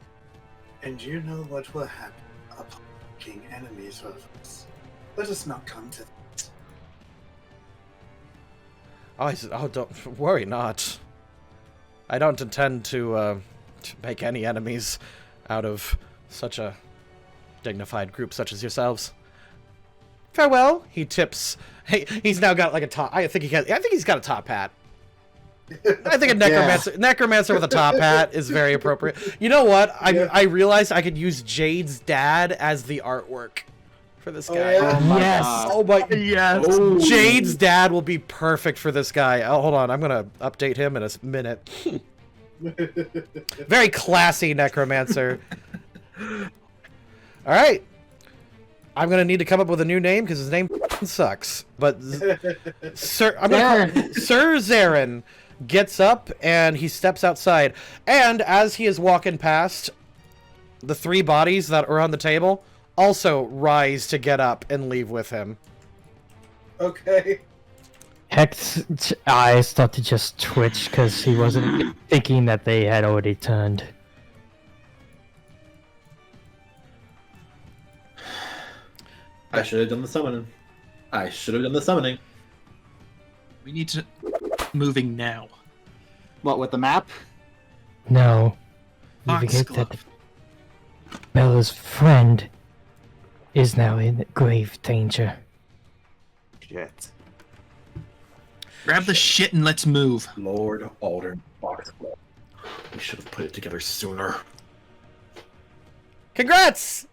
And you know what will happen upon king enemies of us. Let us not come to that. Oh, don't worry not. I don't intend to make any enemies out of such a dignified group such as yourselves. Farewell. He tips. Hey, he's now got like a top. I think he's got a top hat. I think a necromancer with a top hat is very appropriate. You know what? I realized I could use Jade's dad as the artwork for this guy. Yes. Oh my. Yes. Oh. Jade's dad will be perfect for this guy. Oh, hold on. I'm gonna update him in a minute. Very classy necromancer. All right. I'm gonna need to come up with a new name because his name sucks. But Sir Zarin gets up and he steps outside. And as he is walking past, the 3 bodies that are on the table also rise to get up and leave with him. Okay. Hex's eyes start to just twitch because he wasn't thinking that they had already turned. I should have done the summoning. We need to moving now. What, with the map? No. You forget Foxglove. that Bella's friend is now in grave danger. Shit. Grab the shit and let's move. Lord Alden Foxglove. We should have put it together sooner. Congrats!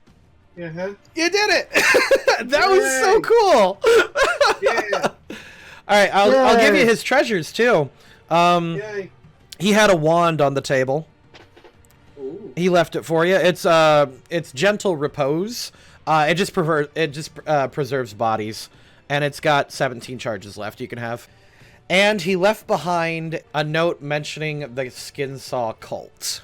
Uh-huh. You did it! That was so cool! Yeah. Alright, I'll give you his treasures too. Yay. He had a wand on the table. Ooh. He left it for you. It's gentle repose. It just preserves bodies, and it's got 17 charges left you can have. And he left behind a note mentioning the Skinsaw cult.